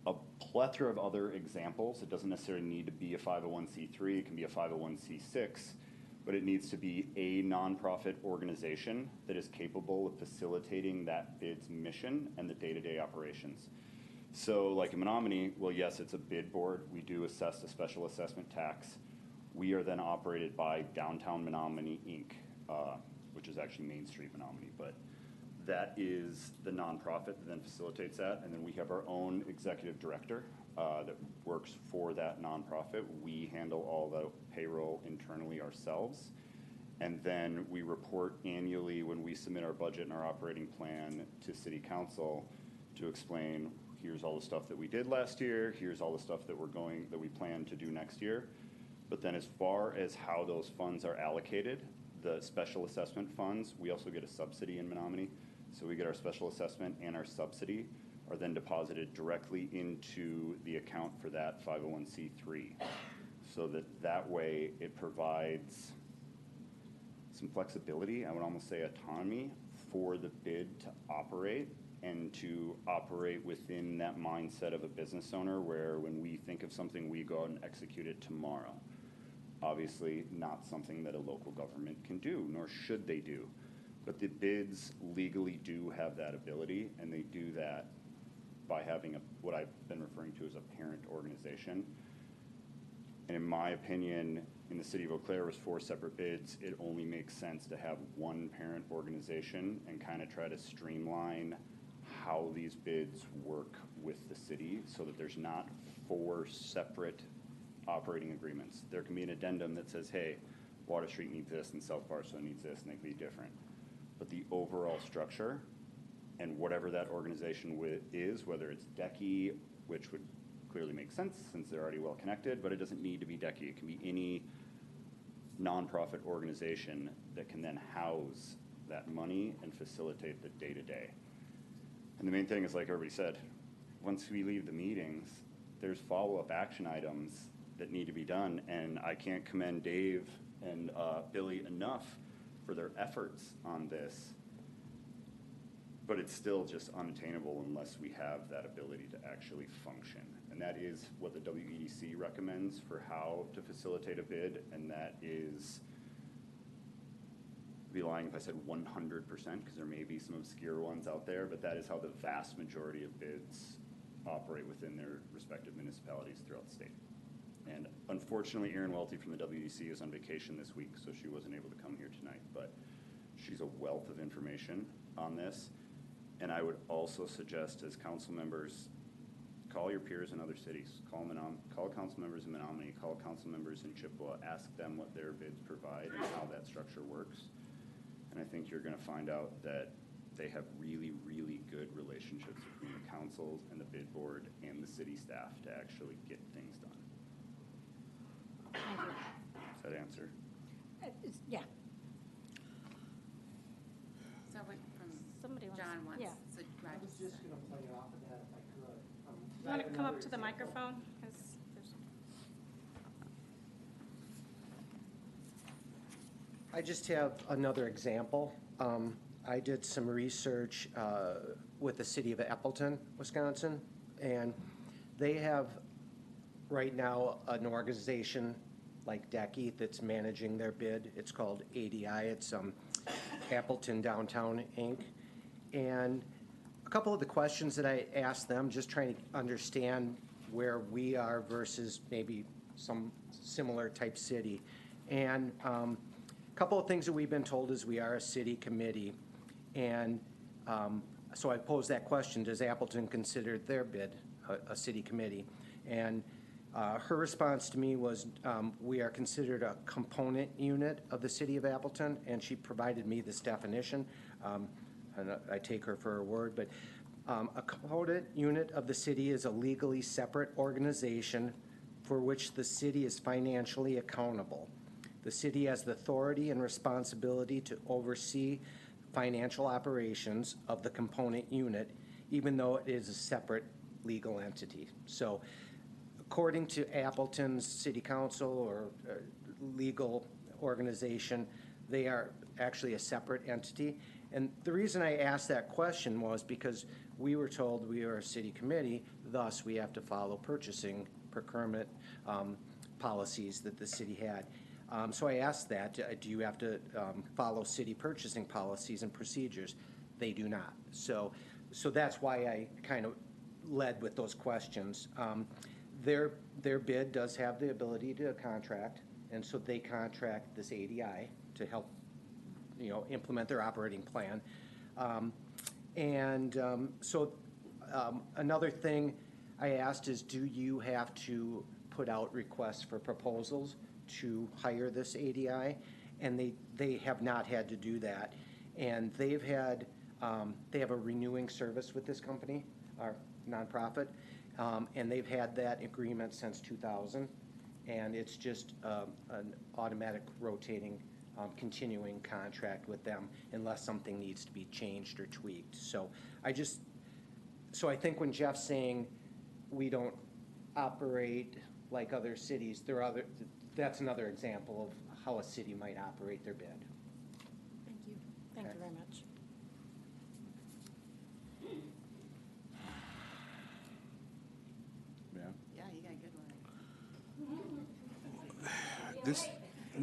a plethora of other examples. It doesn't necessarily need to be a 501c3, it can be a 501c6, but it needs to be a nonprofit organization that is capable of facilitating that bid's mission and the day-to-day operations. So like in Menominee, well, yes, it's a bid board. We do assess a special assessment tax. We are then operated by Downtown Menominee, Inc., which is actually Main Street Menominee, but that is the nonprofit that then facilitates that. And then we have our own executive director that works for that nonprofit. We handle all the payroll internally ourselves. And then we report annually when we submit our budget and our operating plan to City Council to explain, here's all the stuff that we did last year, here's all the stuff that we plan to do next year. But then as far as how those funds are allocated, the special assessment funds, we also get a subsidy in Menominee. So we get our special assessment and our subsidy are then deposited directly into the account for that 501c3. So that way it provides some flexibility, I would almost say autonomy, for the bid to operate and to operate within that mindset of a business owner where when we think of something, we go out and execute it tomorrow. Obviously not something that a local government can do, nor should they do. But the bids legally do have that ability, and they do that by having what I've been referring to as a parent organization. And in my opinion, in the city of Eau Claire, was 4 separate bids. It only makes sense to have one parent organization and kind of try to streamline how these bids work with the city so that there's not 4 separate operating agreements. There can be an addendum that says, hey, Water Street needs this and South Barstow needs this, and they can be different. But the overall structure and whatever that organization is, whether it's DECI, which would clearly make sense since they're already well connected, but it doesn't need to be DECI. It can be any nonprofit organization that can then house that money and facilitate the day-to-day. And the main thing is, like everybody said, once we leave the meetings, there's follow-up action items that need to be done, and I can't commend Dave and Billy enough for their efforts on this, but it's still just unattainable unless we have that ability to actually function. And that is what the WEDC recommends for how to facilitate a bid, and that is, I'd be lying if I said 100%, because there may be some obscure ones out there, but that is how the vast majority of bids operate within their respective municipalities throughout the state. And unfortunately, Erin Welty from the WEDC is on vacation this week, so she wasn't able to come here tonight, but she's a wealth of information on this. And I would also suggest as council members, call your peers in other cities, call council members in Menominee, call council members in Chippewa, ask them what their bids provide and how that structure works. And I think you're gonna find out that they have really, really good relationships between the councils and the bid board and the city staff to actually get things done. Thank you. Does that answer? Yeah. So I went from Somebody wants- John once. yeah. So I was just going to play off of that if I could. You want to come up to the microphone? 'Cause there's- I just have another example. I did some research with the city of Appleton, Wisconsin, and they have right now an organization like DECI that's managing their bid. It's called ADI. It's Appleton Downtown, Inc. And a couple of the questions that I asked them, just trying to understand where we are versus maybe some similar type city. And a couple of things that we've been told is we are a city committee. And so I posed that question, does Appleton consider their bid a city committee? And her response to me was, we are considered a component unit of the city of Appleton, and she provided me this definition. And I take her for her word, but a component unit of the city is a legally separate organization for which the city is financially accountable. The city has the authority and responsibility to oversee financial operations of the component unit, even though it is a separate legal entity. So according to Appleton's city council or legal organization, they are actually a separate entity. And the reason I asked that question was because we were told we are a city committee, thus we have to follow purchasing procurement policies that the city had. So I asked that, do you have to follow city purchasing policies and procedures? They do not. So that's why I kind of led with those questions. Their bid does have the ability to contract, and so they contract this ADI to help, implement their operating plan. Another thing I asked is, do you have to put out requests for proposals to hire this ADI? And they have not had to do that. And they have a renewing service with this company, our nonprofit, and they've had that agreement since 2000. And it's just an automatic rotating, continuing contract with them unless something needs to be changed or tweaked. So I think when Jeff's saying we don't operate like other cities, that's another example of how a city might operate their bid. Thank you. Thank you very much. Yeah, you got a good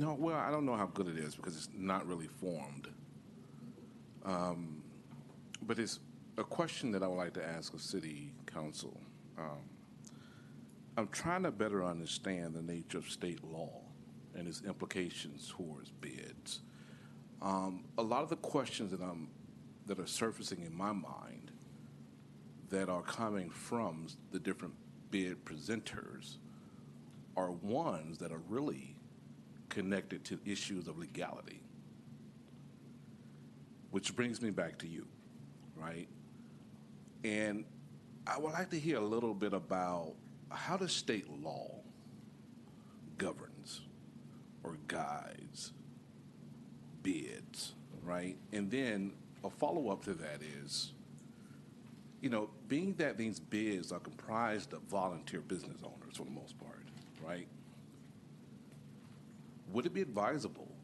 one. Well, I don't know how good it is because it's not really formed. But it's a question that I would like to ask of City Council. I'm trying to better understand the nature of state law and its implications towards bids. A lot of the questions that are surfacing in my mind that are coming from the different bid presenters are ones that are really connected to issues of legality, which brings me back to you, right? And I would like to hear a little bit about how the state law governs or guides bids, right? And then a follow-up to that is, being that these bids are comprised of volunteer business owners for the most part, right? Would it be advisable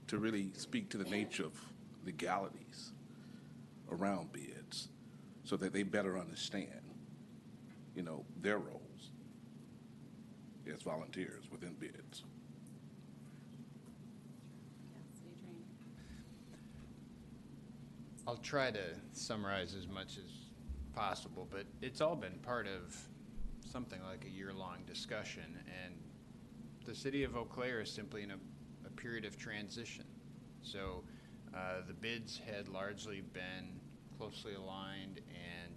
to really speak to the nature of legalities around bids so that they better understand, their roles as volunteers within bids? I'll try to summarize as much as possible, but it's all been part of something like a year-long discussion, and the city of Eau Claire is simply in a period of transition. So the bids had largely been closely aligned and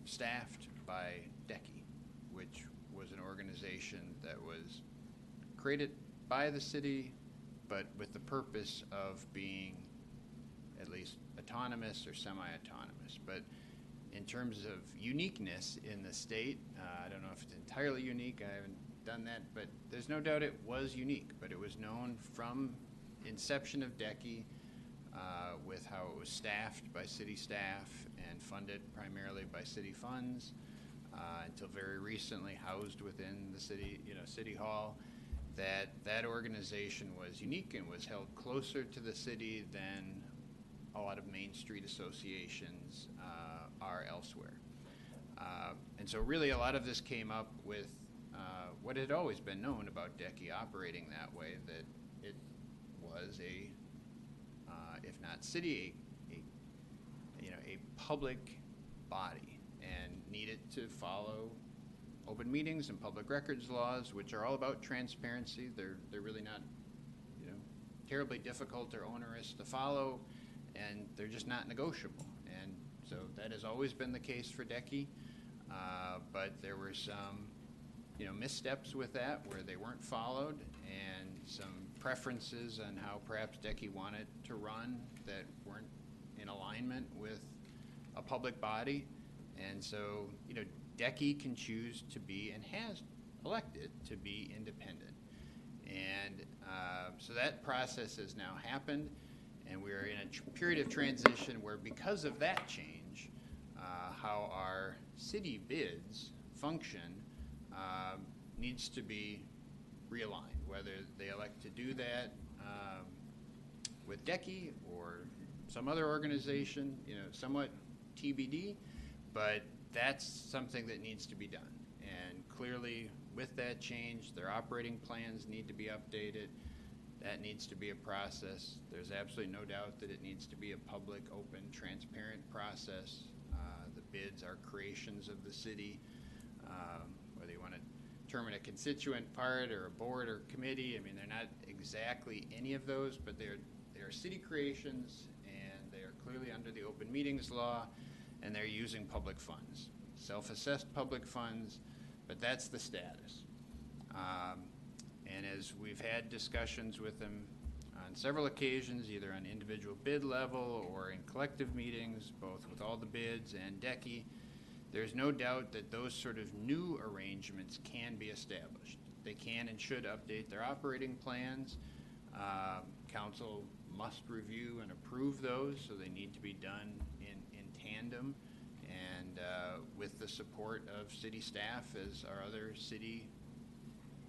staffed by DECI, which was an organization that was created by the city, but with the purpose of being at least autonomous or semi-autonomous. But in terms of uniqueness in the state, I don't know if it's entirely unique, I haven't done that, but there's no doubt it was unique, but it was known from inception of DECI with how it was staffed by city staff and funded primarily by city funds until very recently housed within the city, City Hall. That organization was unique and was held closer to the city than a lot of Main Street associations are elsewhere. And so really a lot of this came up with what had always been known about DECI operating that way, that it was if not city, a public body and needed to follow open meetings and public records laws, which are all about transparency. They're really not, terribly difficult or onerous to follow, and they're just not negotiable. And so that has always been the case for DECI, but there were some, missteps with that where they weren't followed, and some preferences on how perhaps DECI wanted to run that weren't in alignment with a public body. And so, DECI can choose to be, and has elected to be, independent. And so that process has now happened, and we're in a period of transition where, because of that change, how our city bids function needs to be realigned, whether they elect to do that with DECI or some other organization, somewhat TBD, but that's something that needs to be done. And clearly, with that change, their operating plans need to be updated. That needs to be a process. There's absolutely no doubt that it needs to be a public, open, transparent process. The bids are creations of the city, whether you want to term it a constituent part or a board or committee. I mean, they're not exactly any of those, but they are city creations, and they are clearly under the open meetings law, and they're using public funds, self-assessed public funds, but that's the status. And as we've had discussions with them on several occasions, either on individual bid level or in collective meetings, both with all the bids and DECI, there's no doubt that those sort of new arrangements can be established. They can and should update their operating plans. Council must review and approve those, so they need to be done in tandem and with the support of city staff, as our other city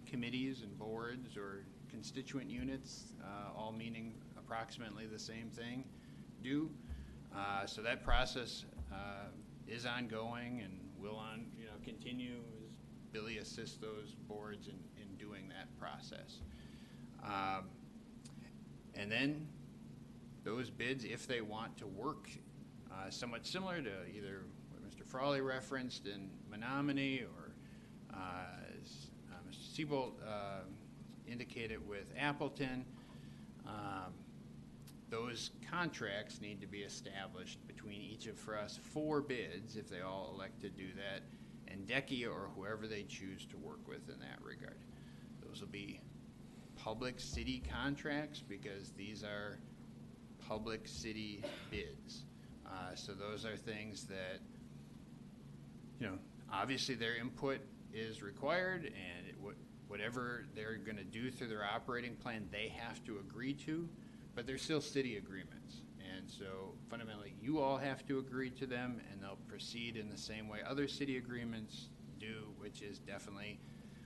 committees and boards or constituent units, all meaning approximately the same thing, do. So that process is ongoing and will continue as Billy assists those boards in doing that process. And then those bids, if they want to work somewhat similar to either what Mr. Frawley referenced in Menominee or as Mr. Siebold indicated with Appleton, those contracts need to be established between each of, for us, 4 bids, if they all elect to do that, and DECI or whoever they choose to work with in that regard. Those will be public city contracts because these are public city bids. So those are things that, obviously their input is required, and whatever they're going to do through their operating plan, they have to agree to, but they're still city agreements. And so fundamentally, you all have to agree to them, and they'll proceed in the same way other city agreements do, which is definitely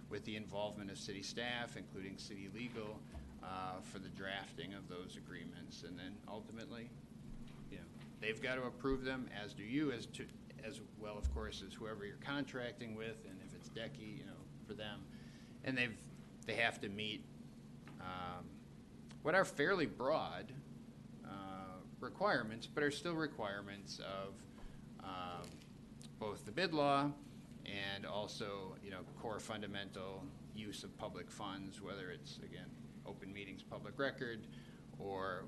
with the involvement of city staff, including city legal, for the drafting of those agreements. And then ultimately, they've got to approve them, as do you, as well, of course, as whoever you're contracting with, and if it's DECI, for them. And they have to meet what are fairly broad requirements, but are still requirements of both the bid law and also, core fundamental use of public funds, whether it's, again, open meetings, public record, or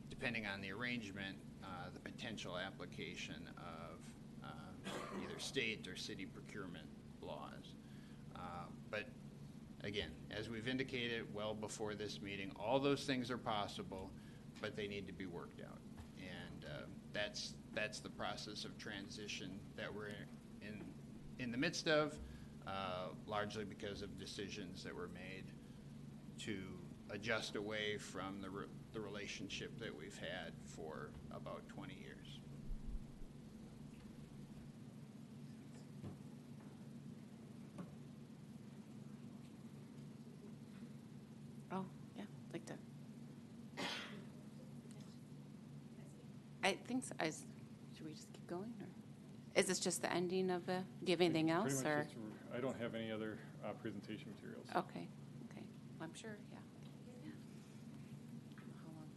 depending on the arrangement, the potential application of either state or city procurement laws. But again, as we've indicated well before this meeting, all those things are possible, but they need to be worked out. And that's the process of transition that we're in the midst of, largely because of decisions that were made to adjust away from the relationship that we've had for about 20 years. Oh, yeah, like to. I think so. Should we just keep going, or is this just the ending of the? Do you have anything Pretty else, much or? I don't have any other presentation materials. Okay, okay. Well, I'm sure, yeah. Yeah. How long?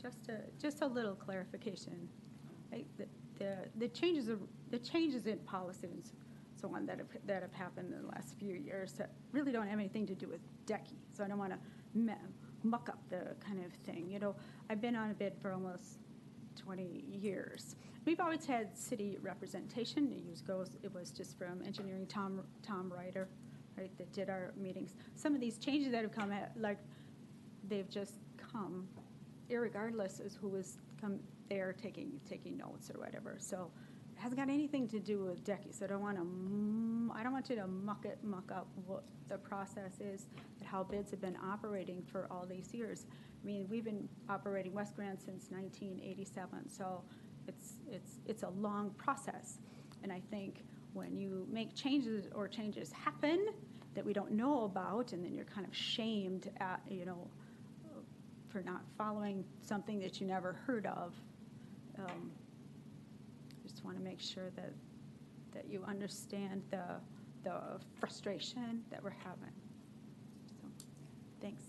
Just keep going. Just a little clarification. Right? The changes in policy and so on that have happened in the last few years that really don't have anything to do with DECI. So I don't want to muck up the kind of thing. I've been on a bid for almost 20 years. We've always had city representation. It was just from engineering Tom Ryder, right, that did our meetings. Some of these changes that have come they've just come irregardless as who was come there taking notes or whatever. So it hasn't got anything to do with DECI. So I don't want you to muck up what the process is and how bids have been operating for all these years. I mean, we've been operating West Grand since 1987, so it's a long process. And I think when you make changes or changes happen that we don't know about, and then you're kind of shamed at, for not following something that you never heard of. Just want to make sure that you understand the frustration that we're having. So, thanks.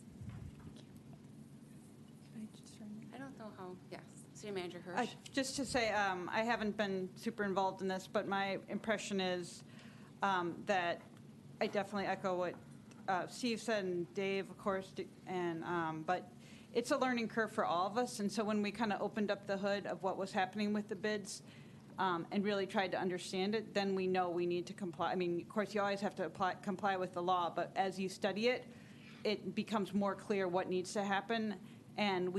I don't know how, yes. City Manager Hirsch. Just to say, I haven't been super involved in this, but my impression is that I definitely echo what Steve said and Dave, of course, but it's a learning curve for all of us. And so when we kind of opened up the hood of what was happening with the bids and really tried to understand it, then we know we need to comply. I mean, of course, you always have to comply with the law, but as you study it, it becomes more clear what needs to happen. And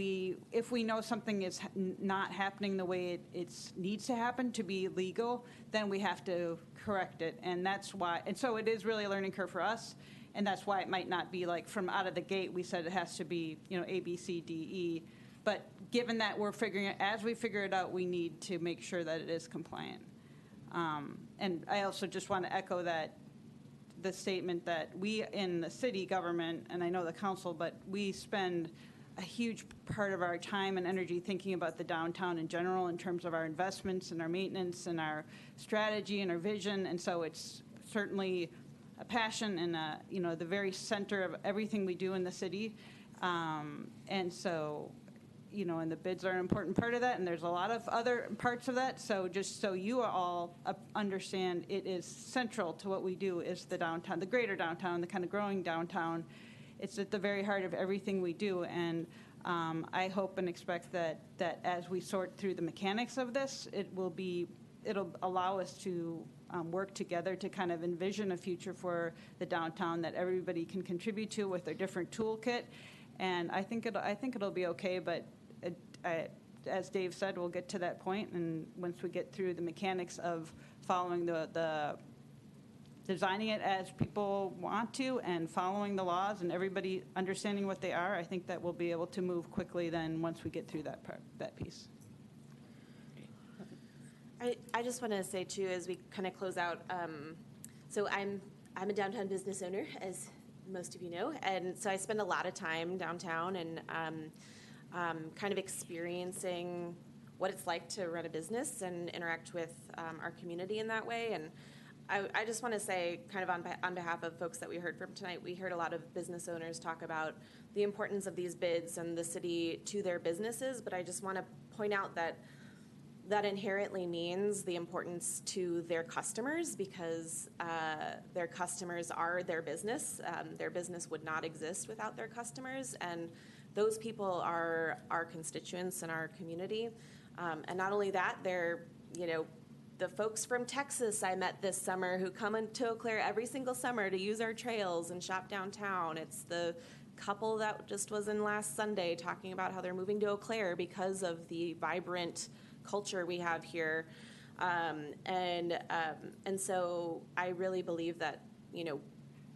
if we know something is not happening the way it needs to happen to be legal, then we have to correct it. And that's why, and so it is really a learning curve for us. And that's why it might not be like from out of the gate, we said it has to be, A, B, C, D, E. But given that we're figuring it, as we figure it out, we need to make sure that it is compliant. And I also just want to echo that the statement that we in the city government, and I know the council, but we spend a huge part of our time and energy thinking about the downtown in general in terms of our investments and our maintenance and our strategy and our vision. And so it's certainly a passion and the very center of everything we do in the city. And so, and the bids are an important part of that, and there's a lot of other parts of that. So just so you all understand, it is central to what we do is the downtown, the greater downtown, the kind of growing downtown. It's at the very heart of everything we do, and I hope and expect that as we sort through the mechanics of this, it'll allow us to work together to kind of envision a future for the downtown that everybody can contribute to with their different toolkit. And I think it'll be okay, but as Dave said, we'll get to that point, and once we get through the mechanics of following the designing it as people want to and following the laws and everybody understanding what they are, I think that we'll be able to move quickly then once we get through that piece. I just want to say too, as we kind of close out, so I'm a downtown business owner, as most of you know, and so I spend a lot of time downtown and kind of experiencing what it's like to run a business and interact with our community in that way. And I just want to say, kind of on behalf of folks that we heard from tonight, we heard a lot of business owners talk about the importance of these bids and the city to their businesses, but I just want to point out that inherently means the importance to their customers, because their customers are their business. Their business would not exist without their customers, and those people are our constituents in our community. And not only that, they're, the folks from Texas I met this summer who come into Eau Claire every single summer to use our trails and shop downtown. It's the couple that just was in last Sunday talking about how they're moving to Eau Claire because of the vibrant culture we have here. And so I really believe that,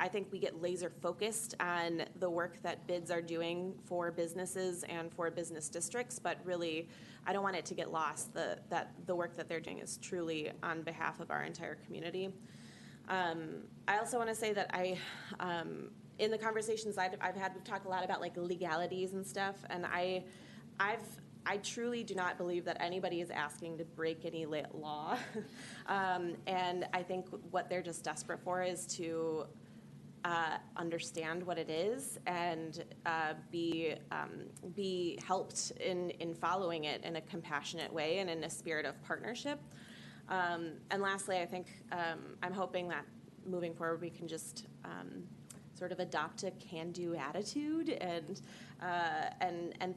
I think we get laser focused on the work that bids are doing for businesses and for business districts, but really, I don't want it to get lost that the work that they're doing is truly on behalf of our entire community. I also want to say that in the conversations I've had, we've talked a lot about like legalities and stuff, and I truly do not believe that anybody is asking to break any law. And I think what they're just desperate for is to understand what it is and be helped in following it in a compassionate way and in a spirit of partnership. And lastly, I think I'm hoping that moving forward we can just sort of adopt a can-do attitude and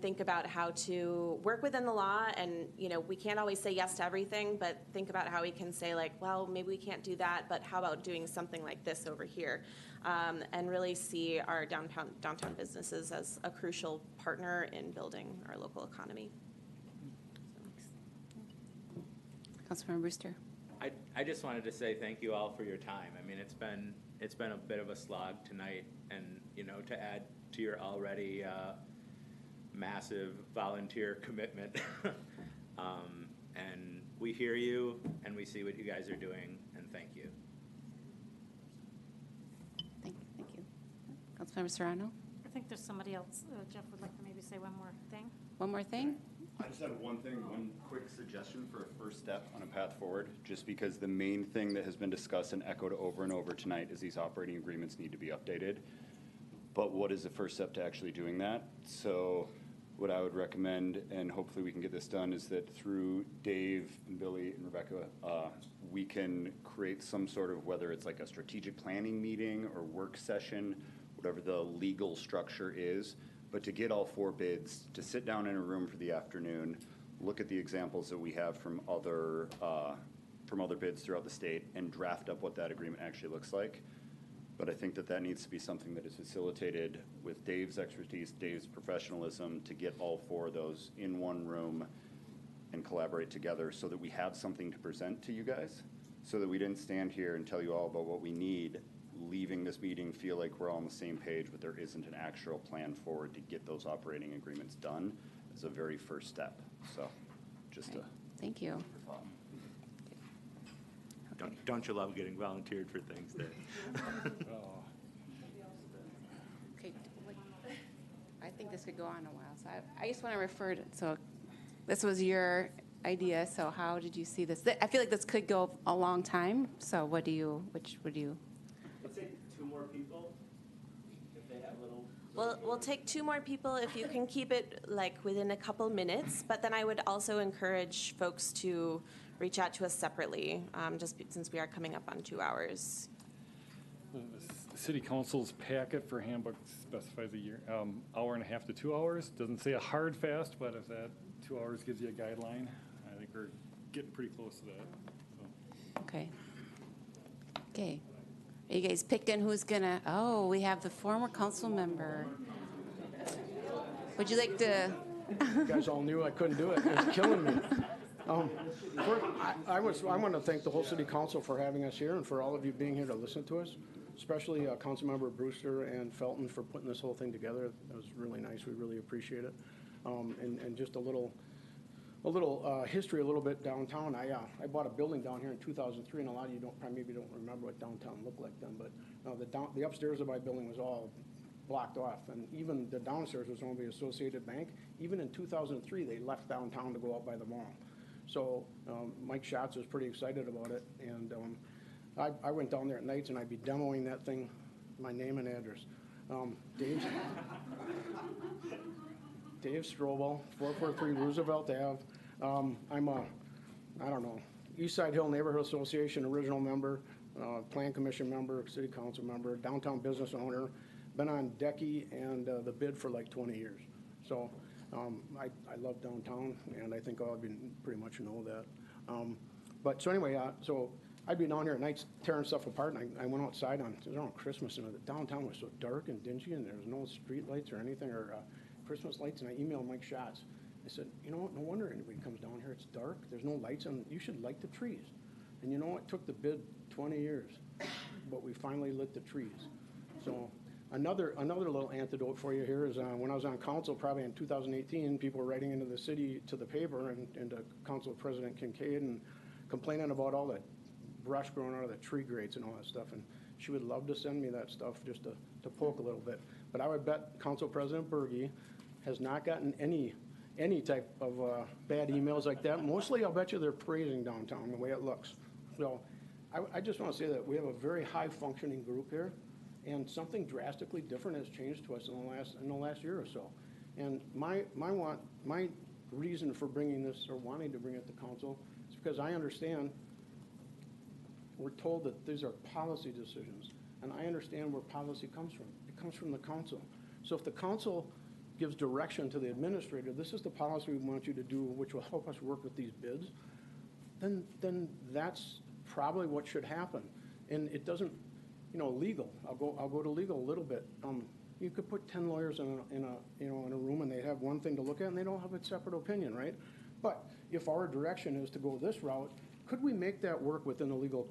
think about how to work within the law. And we can't always say yes to everything, but think about how we can say like, well, maybe we can't do that, but how about doing something like this over here, and really see our downtown businesses as a crucial partner in building our local economy. Councilmember Brewster. I just wanted to say thank you all for your time. I mean, it's been a bit of a slog tonight, and to add to your already massive volunteer commitment. And we hear you, and we see what you guys are doing, and thank you. Thank you. Councilmember Serrano. think there's somebody else. Jeff would like to maybe say one more thing. One more thing? I just have one quick suggestion for a first step on a path forward, just because the main thing that has been discussed and echoed over and over tonight is these operating agreements need to be updated. But what is the first step to actually doing that? So what I would recommend, and hopefully we can get this done, is that through Dave and Billy and Rebecca, we can create some sort of, whether it's like a strategic planning meeting or work session, whatever the legal structure is, but to get all 4 bids, to sit down in a room for the afternoon, look at the examples that we have from other bids throughout the state, and draft up what that agreement actually looks like. But I think that that needs to be something that is facilitated with Dave's expertise, Dave's professionalism, to get all 4 of those in one room and collaborate together so that we have something to present to you guys, so that we didn't stand here and tell you all about what we need, leaving this meeting feel like we're all on the same page, but there isn't an actual plan forward to get those operating agreements done as a very first step. So just a Thank you. Don't you love getting volunteered for things that? Okay, I think this could go on a while, so I just want to refer to, so this was your idea, so how did you see this? I feel like this could go a long time, so which would you? Let's say 2 more people, if they have little. We'll take 2 more people if you can keep it like within a couple minutes, but then I would also encourage folks to reach out to us separately, since we are coming up on 2 hours. The city council's packet for handbook specifies a year, hour and a half to 2 hours. Doesn't say a hard fast, but if that 2 hours gives you a guideline, I think we're getting pretty close to that. So. Okay. Okay. Are you guys picking who's gonna, we have the former council member. Would you like to? You guys all knew I couldn't do it. It was killing me. I want to thank the whole city council for having us here and for all of you being here to listen to us, especially Councilmember Brewster and Felton for putting this whole thing together. That was really nice. We really appreciate it. And just a little history, a little bit downtown. I bought a building down here in 2003, and a lot of you maybe don't remember what downtown looked like then. But the upstairs of my building was all blocked off, and even the downstairs was owned by Associated Bank. Even in 2003, they left downtown to go out by the mall. So Mike Schatz was pretty excited about it, and I went down there at nights, and I'd be demoing that thing, my name and address. Dave Strobel, 443 Roosevelt Ave. I'm East Side Hill Neighborhood Association original member, Plan Commission member, City Council member, downtown business owner. Been on DECI and the bid for like 20 years. So I love downtown, and I think all of you pretty much know that. But so anyway, so I'd be down here at nights tearing stuff apart, and I went outside on Christmas, and the downtown was so dark and dingy, and there was no street lights or anything, or Christmas lights, and I emailed Mike Schatz. I said, you know what, no wonder anybody comes down here. It's dark, there's no lights, and you should light the trees. And you know what, it took the bid 20 years, but we finally lit the trees. So another little antidote for you here is when I was on council, probably in 2018, people were writing into the city, to the paper, and to Council President Kincaid, and complaining about all the brush growing out of the tree grates and all that stuff. And she would love to send me that stuff just to poke a little bit. But I would bet Council President Berge has not gotten any type of bad emails like that. Mostly, I'll bet you they're praising downtown, the way it looks. So I just want to say that we have a very high-functioning group here, and something drastically different has changed to us in the last year or so. And my reason for bringing this, or wanting to bring it to council, is because I understand we're told that these are policy decisions, and I understand where policy comes from. It comes from the council. So if the council gives direction to the administrator, this is the policy we want you to do, which will help us work with these bids, then that's probably what should happen. And it doesn't, legal. I'll go to legal a little bit. You could put 10 lawyers in a room, and they have one thing to look at, and they don't have a separate opinion, right? But if our direction is to go this route, could we make that work within the legal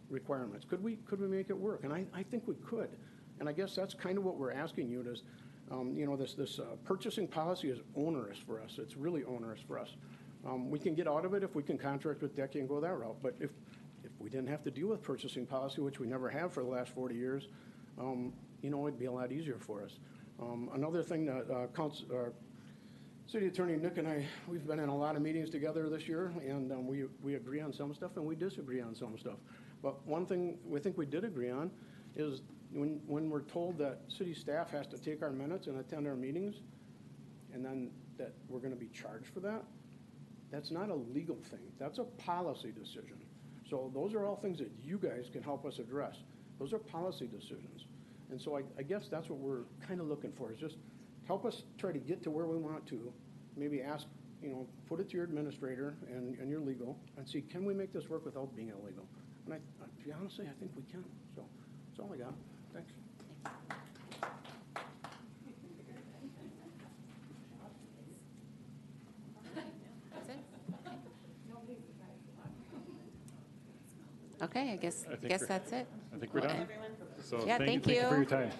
requirements? Could we make it work? And I think we could. And I guess that's kind of what we're asking you is, this purchasing policy is onerous for us. It's really onerous for us. We can get out of it if we can contract with DECI and go that route. But if we didn't have to deal with purchasing policy, which we never have for the last 40 years, it'd be a lot easier for us. Another thing that City Attorney Nick and I, we've been in a lot of meetings together this year, and we agree on some stuff and we disagree on some stuff. But one thing we think we did agree on is when we're told that city staff has to take our minutes and attend our meetings, and then that we're going to be charged for that, that's not a legal thing. That's a policy decision. So those are all things that you guys can help us address. Those are policy decisions. And so I guess that's what we're kind of looking for, is just help us try to get to where we want to. Maybe ask, put it to your administrator and your legal and see, can we make this work without being illegal? And to be honest, I think we can. So that's all I got. Thanks. Okay, I guess that's it. I think we're done. So Yeah, thank you thank for your you. time.